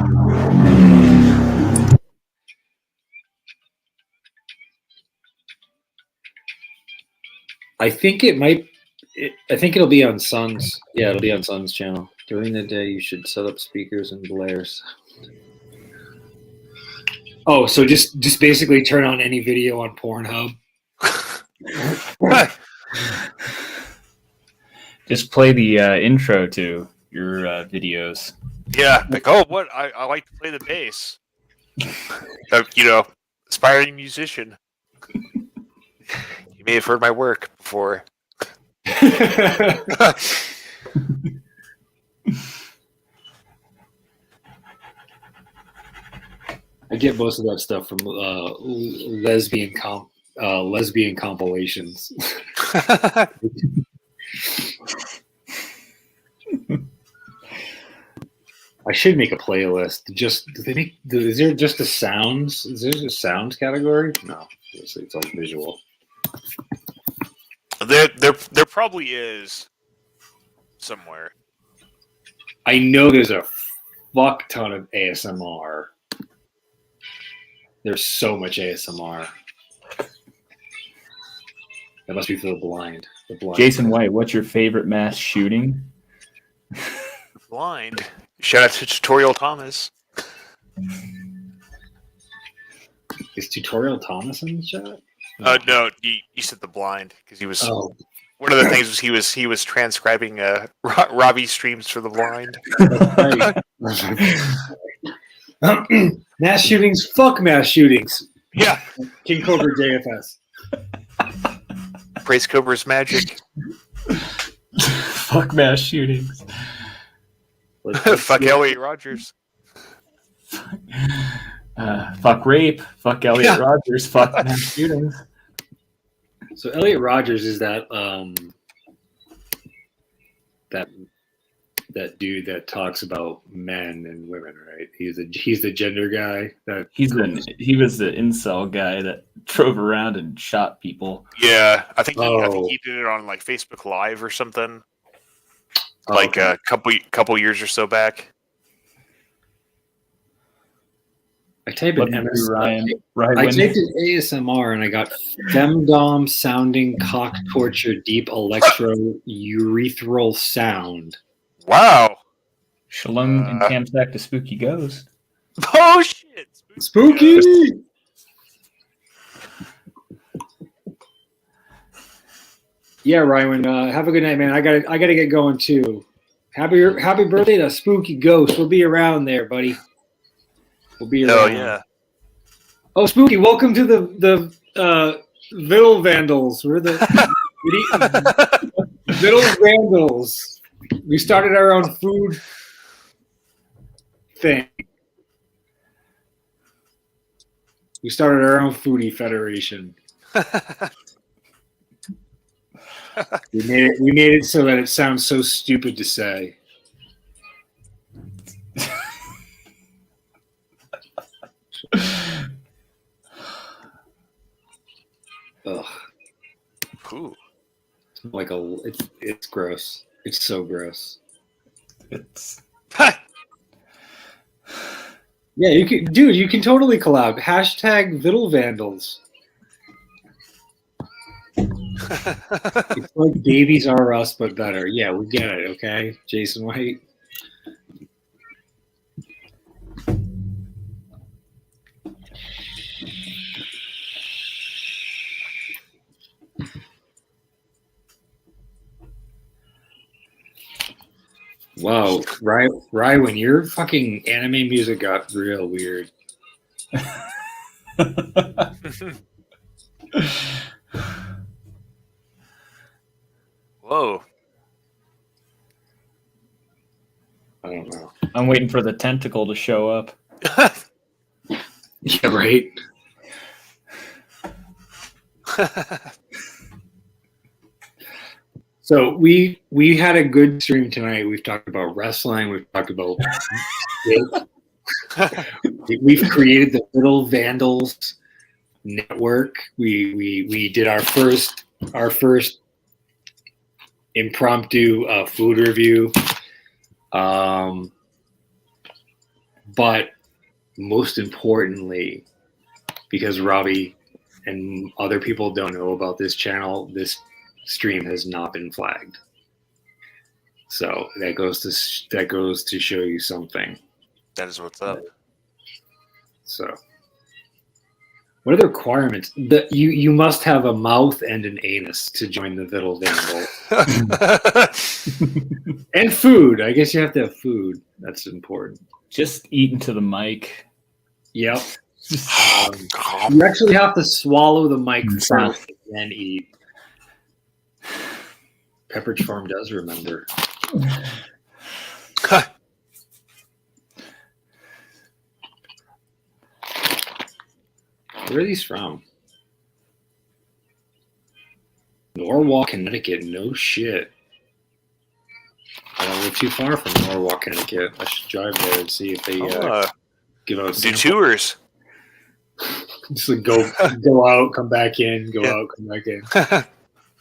I think it'll be on Sun's. Yeah, it'll be on Sun's channel. During the day, you should set up speakers and blares. Oh, so just basically turn on any video on Pornhub. Just play the intro to your videos. Yeah. Like, oh, what? I like to play the bass. Aspiring musician. You may have heard my work before. I get most of that stuff from lesbian compilations. I should make a playlist. Is there just the sounds? Is there a sounds category? No, it's all visual. There probably is somewhere. I know there's a fuck ton of ASMR. There's so much ASMR. That must be for the blind. Jason White, what's your favorite mass shooting? Blind. Shout out to Tutorial Thomas. Is Tutorial Thomas in the chat? No, he said the blind because he was. Oh. One of the things was he was transcribing Robbie streams for the blind. Mass shootings, fuck mass shootings. Yeah. King Cobra JFS. Praise Cobra's magic. Fuck mass shootings. Fuck Elliot Rogers. Fuck rape. Fuck Elliot Rogers. Fuck mass shootings. So Elliot Rogers is that that dude that talks about men and women, right? He's the gender guy. He was the incel guy that drove around and shot people. Yeah, I think he did it on like Facebook Live or something. Like a couple years or so back. I typed in Ryan. I typed in ASMR and I got femdom sounding cock torture deep electro urethral sound. Wow. Shalom and Camsack to Spooky Ghost. Oh shit! Spooky. Yeah, Ryan. Have a good night, man. I gotta get going too. Happy birthday to Spooky Ghost. We'll be around there, buddy. We'll be around. Oh yeah. Oh, Spooky! Welcome to the Vittle Vandals. We're the Vittle Vandals. We started our own food thing. We started our own foodie federation. We made it so that it sounds so stupid to say. Ugh. Ooh. It's gross. It's so gross. It's Yeah, you can totally collab. Hashtag Vittle Vandals. It's like Babies R Us, but better. Yeah, we get it, okay? Jason White. Wow, Ryan, your fucking anime music got real weird. Whoa. I don't know. I'm waiting for the tentacle to show up. Yeah, right. So we had a good stream tonight. We've talked about wrestling. We've talked about we've created the Vittle Vandals network. We did our first impromptu food review. But most importantly, because Robbie and other people don't know about this channel, this stream has not been flagged. So that goes to show you something. That is what's up. So what are the requirements? You must have a mouth and an anus to join the Vittle Vandal. And food. I guess you have to have food. That's important. Just eat into the mic. Yep. You actually have to swallow the mic first and then eat. Pepperidge Farm does remember. Where are these from? Norwalk, Connecticut. No shit. I don't live too far from Norwalk, Connecticut. I should drive there and see if they give out do tours. Just like go out, come back in, go out, come back in.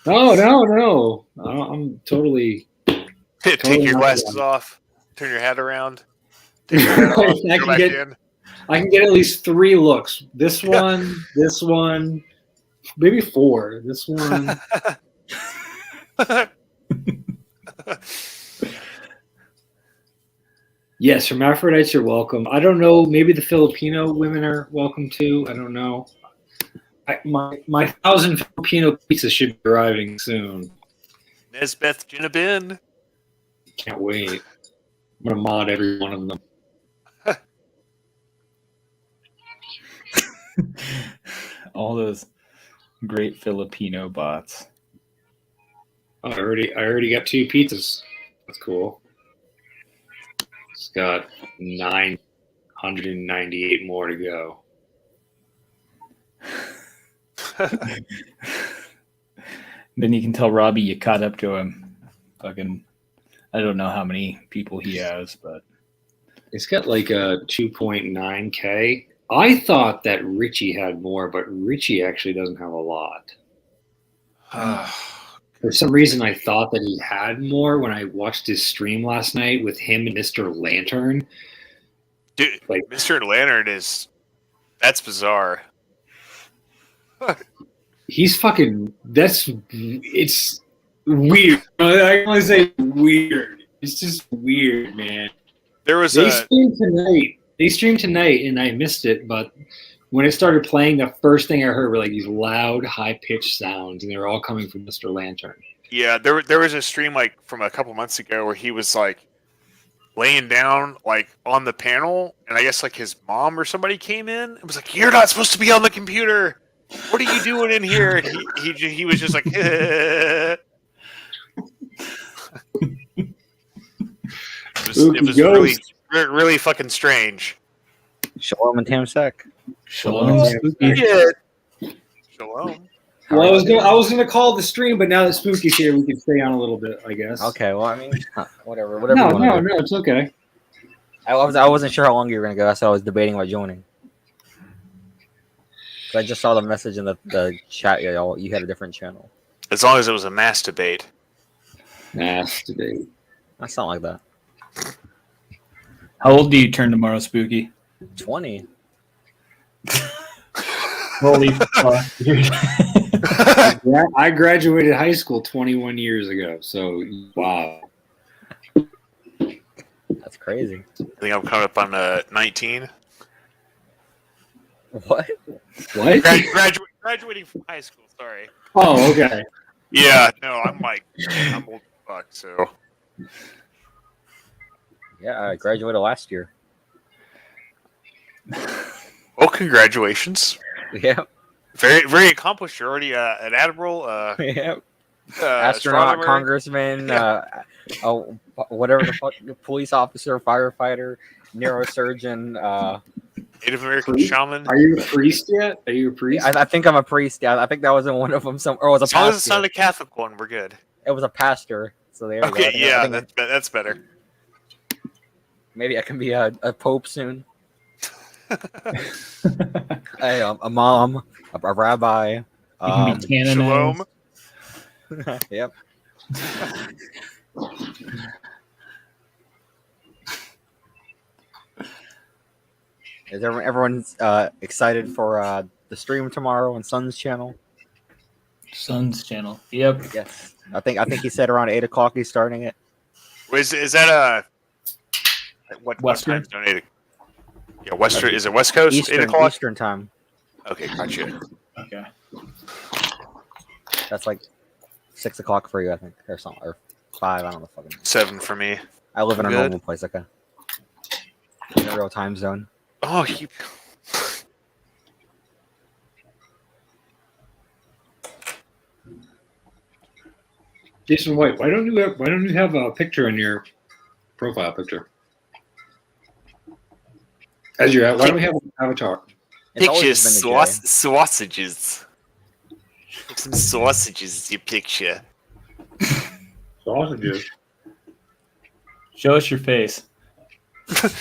No. I'm totally. Take your glasses off. Turn your hat around. Take your hat off, go back in. I can get at least 3 looks. This one, this one, maybe 4. This one. Yes, hermaphrodites are welcome. I don't know. Maybe the Filipino women are welcome too. I don't know. My 1,000 Filipino pizzas should be arriving soon. Nesbeth Jinabin. Can't wait. I'm gonna mod every one of them. All those great Filipino bots. Oh, I already got 2 pizzas. That's cool. It's got 998 more to go. Then you can tell Robbie you caught up to him. Fucking, I don't know how many people he has, but It's got like a 2.9K. I thought that Richie had more, but Richie actually doesn't have a lot. For some reason, I thought that he had more when I watched his stream last night with him and Mr. Lantern. Dude, Like- Mr. Lantern that's bizarre. He's fucking. It's weird. I want to say weird. It's just weird, man. There was They streamed tonight, and I missed it. But when it started playing, the first thing I heard were like these loud, high-pitched sounds, and they were all coming from Mr. Lantern. Yeah, there was a stream like from a couple months ago where he was like laying down like on the panel, and I guess like his mom or somebody came in and was like, "You're not supposed to be on the computer. What are you doing in here?" And he was just like, It was really fucking strange. Shalom and Tamsek. Shalom. Spooky. Shalom. Well, I was gonna call the stream, but now that Spooky's here, we can stay on a little bit, I guess. Okay, well, I mean, whatever. No, you wanna do. it's okay. I wasn't sure how long you were gonna go, so I was debating about joining. I just saw the message in the chat. You had a different channel. As long as it was a mass debate. Mass debate. That's not like that. How old do you turn tomorrow, Spooky? 20. Holy fuck, dude. I graduated high school 21 years ago, so wow. That's crazy. I think I'm coming up on 19. What? What? Graduating from high school. Sorry. Oh, okay. Yeah, no, I'm old as fuck. So Yeah, I graduated last year. well, congratulations. Yeah. Very, very accomplished. You're already an admiral. Yeah. Astronaut, Astronaut, congressman, whatever the fuck, police officer, firefighter, neurosurgeon. Native American Priest? shaman. Are you a priest yet? Are you a priest? I think I'm a priest. Yeah, I think that was in one of them. Or it was a As long as it's pastor. not a Catholic one, we're good. It was a pastor. So there you Okay, go. yeah, I think that's better. maybe I can be a pope soon. Hey, a mom, a rabbi. You can be canonized. Shalom. Yep. Is everyone excited for the stream tomorrow on Sun's channel? Sun's channel. Yep. Yes. I think he said around 8 o'clock he's starting it. Is that what Western? time zone? 8? Yeah, Western. Is it West Coast? 8 o'clock. Eastern time. Okay, gotcha. Okay. That's like 6 o'clock for you, I think, or something, or 5. I don't know. Fucking. 7 for me. I live in a Good. normal place, okay. In a real time zone. Oh, you. Jason White, why don't you have a picture in your profile picture? As you're at, why don't we have an avatar? It's always Pictures, been a J. sausages. Some sausages, you picture. Sausages. Show us your face. Turn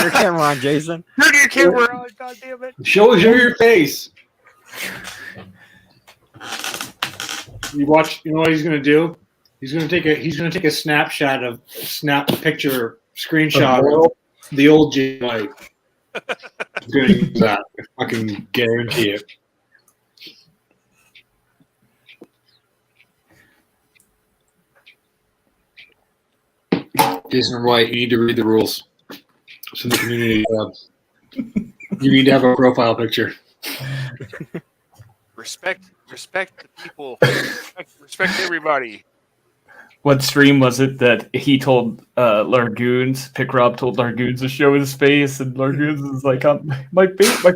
your camera on, Jason. Turn your camera on, goddammit. Show your face. You watch. You know what he's gonna do? He's gonna take a snapshot of screenshot of the old J White. He's gonna use that. I fucking guarantee it. Jason White, you need to read the rules. It's in the community tab. You need to have a profile picture. Respect the people. Respect everybody. What stream was it that he told Largoons? Pick Rob told Largoons to show his face, and Largoons was like, my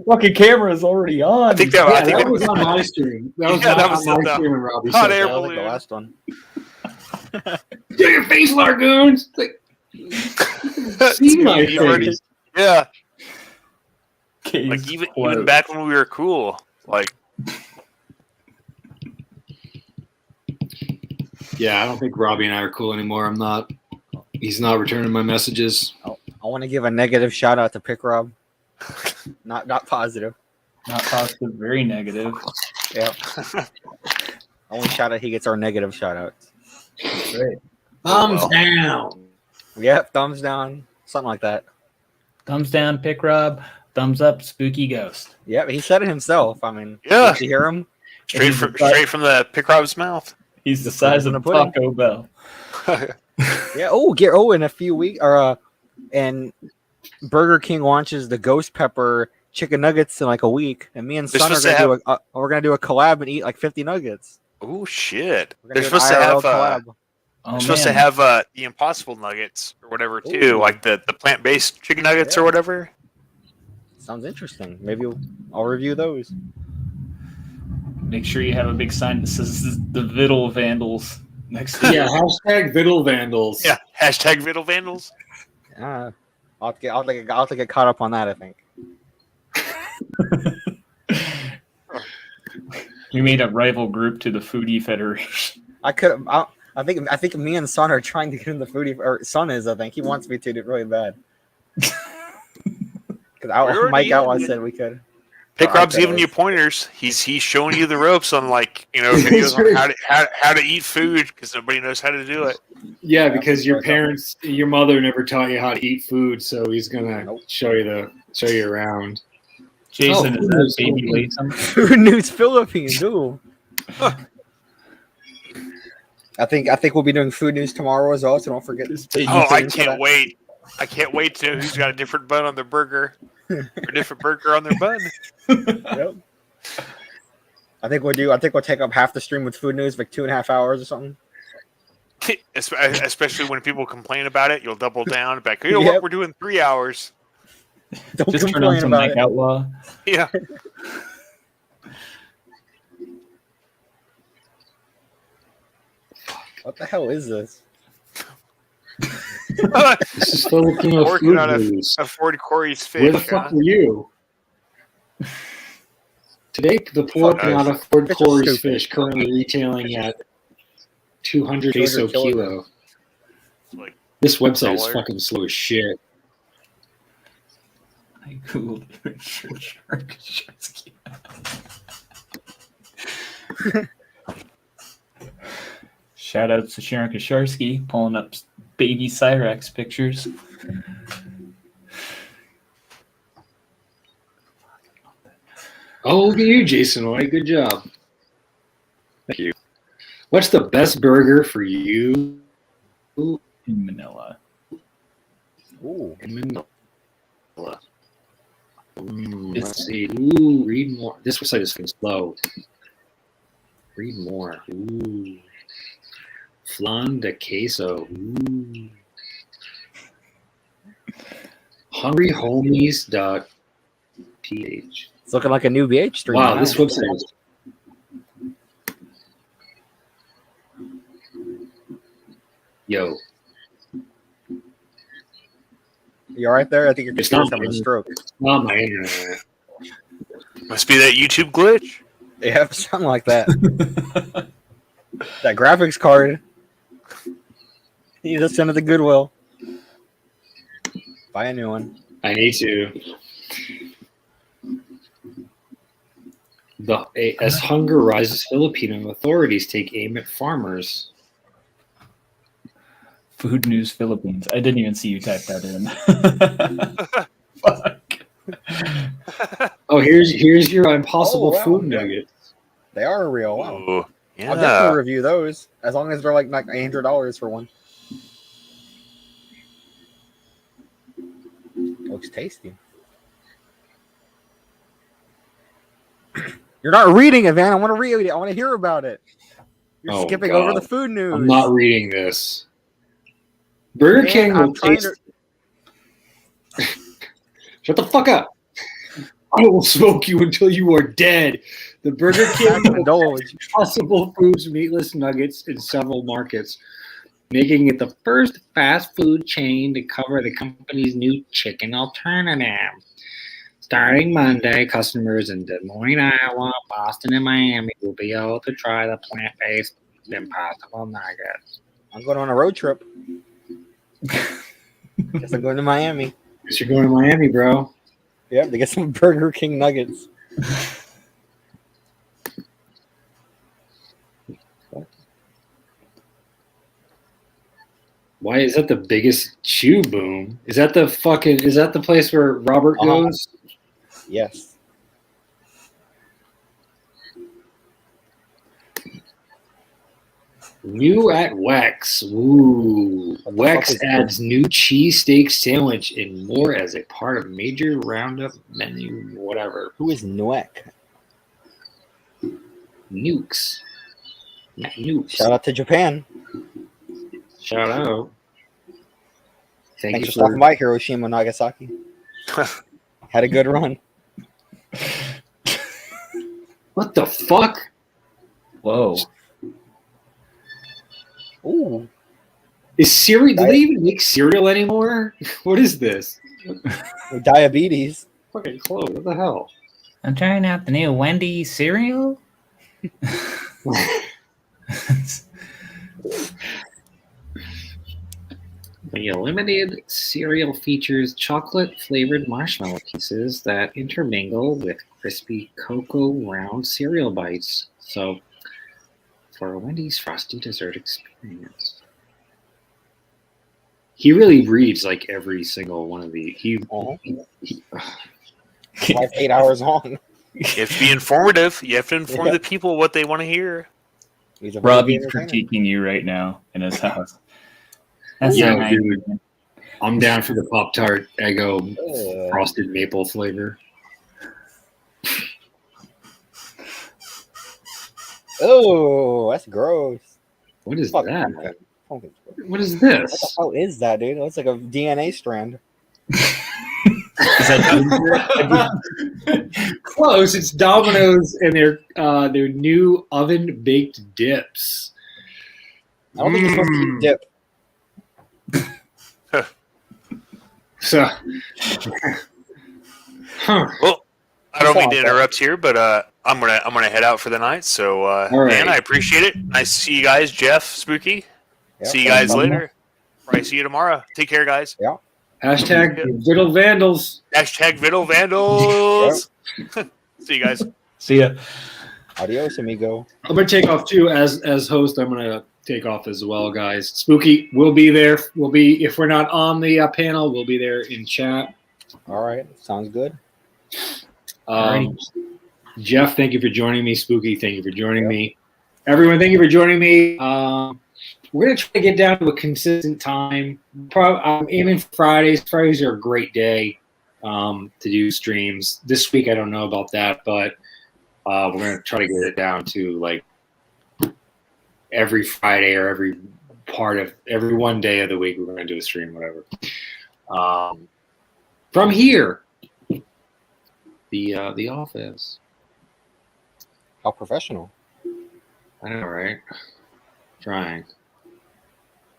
fucking camera is already on." I think that, I think that that was on my stream. That was Yeah, not that was on my the stream when Robbie hot said air that. That was like the balloon. last one. Show your face, Largoons! It's like, see my You've already- face. Yeah, Case like even closed. back when we were cool, like Yeah, I don't think Robbie and I are cool anymore. I'm not. He's not returning my messages. I want to give a negative shout out to Pick Rob. Not positive. Not positive, very negative. Yep. Only shout out he gets our negative shout outs. Great. Thumbs down. Yep, thumbs down. Something like that. Thumbs down, Pick Rob. Thumbs up, Spooky Ghost. Yep, he said it himself. I mean, Yeah. did you hear him? straight from the Pick Rob's mouth. He's the size of in a the pudding. Taco Bell. Yeah. In a few weeks, and Burger King launches the Ghost Pepper chicken nuggets in like a week, and me and They're Son are supposed gonna to we're gonna do a collab and eat like 50 nuggets. Oh shit! We're They're gonna do an supposed to have IRL collab. Oh, they're supposed to man. have the Impossible Nuggets or whatever too, Ooh. like the plant-based chicken nuggets or Yeah. whatever. Sounds interesting. Maybe I'll review those. Make sure you have a big sign that says the Viddle Vandals next to Yeah, hashtag Viddle Vandals. Yeah, hashtag Viddle Vandals. I'll have to get caught up on that. I think. We made a rival group to the Foodie Federation. I think me and Son are trying to get in the foodie. Or Son is. I think he wants me to do it really bad. Because Mike Outlaw said we could. Pick Rob's Okay. giving you pointers. He's showing you the ropes on videos on how to eat food because nobody knows how to do it. Yeah, because your mother never taught you how to eat food, so he's gonna Nope. show you around. Jason, Oh, is that baby Philippines. Latham? Food News Philippines. Ooh. I think we'll be doing Food News tomorrow as well. So don't forget. Oh, I tuned for can't that. wait! I can't wait to know who's got a different bun on their burger or a different burger on their bun. Yep. I think we'll take up half the stream with Food News, like 2.5 hours or something. Especially when people complain about it, you'll double down and be like, you know Yep. what? We're doing 3 hours. Don't Just turn on complain some about Mike it. Outlaw. Yeah. What the hell is this? This is Filipino Working food on news. a Ford Corey's fish. Where the fuck were you? Today, the poor Fuck Pinata us. Ford Fish are Corey's stupid. fish currently retailing at 200 peso 200 kilo. Like, This website is $1. fucking slow as shit. I googled Shark Sharsky. Shout out to Sharon Kasharsky pulling up baby Cyrax pictures. Oh, look at you, Jason White. Good job. Thank you. What's the best burger for you In Manila. Ooh. in Manila? Let's see. Ooh, read more. This website is fucking slow. Read more. Ooh. Flan de queso. Ooh. hungryhomies.ph. It's looking like a new BH stream. Wow, now. this website is. Yo, You all right there? I think your It's computer's not having a me. stroke. not my internet. must be that YouTube glitch. Yeah, something like that. That graphics card. You just send it to Goodwill. Buy a new one. I need to. As hunger rises, Filipino authorities take aim at farmers. Food News Philippines. I didn't even see you type that in. Fuck. Oh, here's your impossible Oh, wow. food nuggets. They are real. Wow. Ooh, I'll definitely yeah. review those as long as they're like $800 for one. Looks tasty. You're not reading it, man. I want to read it. I want to hear about it. You're Oh, skipping over God. the food news. I'm not reading this. Burger Man, King I'm will trying taste. Shut the fuck up. I will smoke you until you are dead. The Burger King That's an will indulge. test Impossible Foods meatless nuggets in several markets, making it the first fast food chain to cover the company's new chicken alternative. Starting Monday, customers in Des Moines, Iowa, Boston, and Miami will be able to try the plant-based Impossible Nuggets. I'm going on a road trip. Guess I'm going to Miami. Guess you're going to Miami, bro. Yep, to get some Burger King nuggets. Why is that the biggest shoe boom? Is that the place where Robert goes? Yes. New at Wex. Ooh. What the fuck Wex is adds new cheesesteak sandwich and more as a part of major roundup menu, whatever. Who is Nuek? Nukes. Not nukes. Shout out to Japan. Shout out. Thanks for stopping by Hiroshima, Nagasaki. Had a good run. What the fuck? Whoa. Ooh. Is cereal? Do they even make cereal anymore? What is this? With diabetes. Fucking close. What the hell? I'm trying out the new Wendy cereal. The limited cereal features chocolate-flavored marshmallow pieces that intermingle with crispy cocoa round cereal bites. So, for a Wendy's frosty dessert experience. He really reads like every single one of the. That's why it's 8 hours long. You have to be informative. You have to inform the people what they want to hear. He's a Robbie's very good critiquing you right now in his house. That's Yeah, not dude. I'm down for the Pop-Tart Eggo entertainer. frosted maple flavor. Oh, that's gross. What is Fuck that? pumpkin. Pumpkin's gross. What is What the this? hell is that, dude? It looks like a DNA strand. Is that Close. It's Domino's and their new oven baked dips. I don't think you're supposed to eat dip. So, Well, I don't mean to interrupt here, but I'm gonna head out for the night. So, right. man, I appreciate it. Nice to see you guys, Jeff, Spooky. Yeah, See you thanks, guys Bubba. later. Probably see you tomorrow. Take care, guys. hashtag Little Vandals. Hashtag Viddle Vandals. See you guys. See ya. Adios, amigo. I'm gonna take off too as host. I'm gonna take off as well, guys. Spooky, we'll be there. We'll be if we're not on the panel, we'll be there in chat. All right, sounds good. Jeff, thank you for joining me. Spooky, thank you for joining me. Everyone, thank you for joining me. We're gonna try to get down to a consistent time. I'm aiming for Fridays. Fridays are a great day to do streams. This week, I don't know about that, but we're gonna try to get it down to like every Friday or every one day of the week. We're gonna do a stream, whatever. From here, the office. How professional. I know, right? Trying.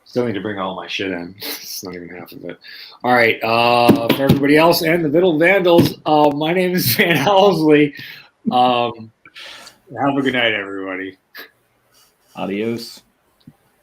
Still need to bring all my shit in. It's not even half of it. All right. For everybody else and the Middle Vandals, my name is Van Owsley. Have a good night, everybody. Adios.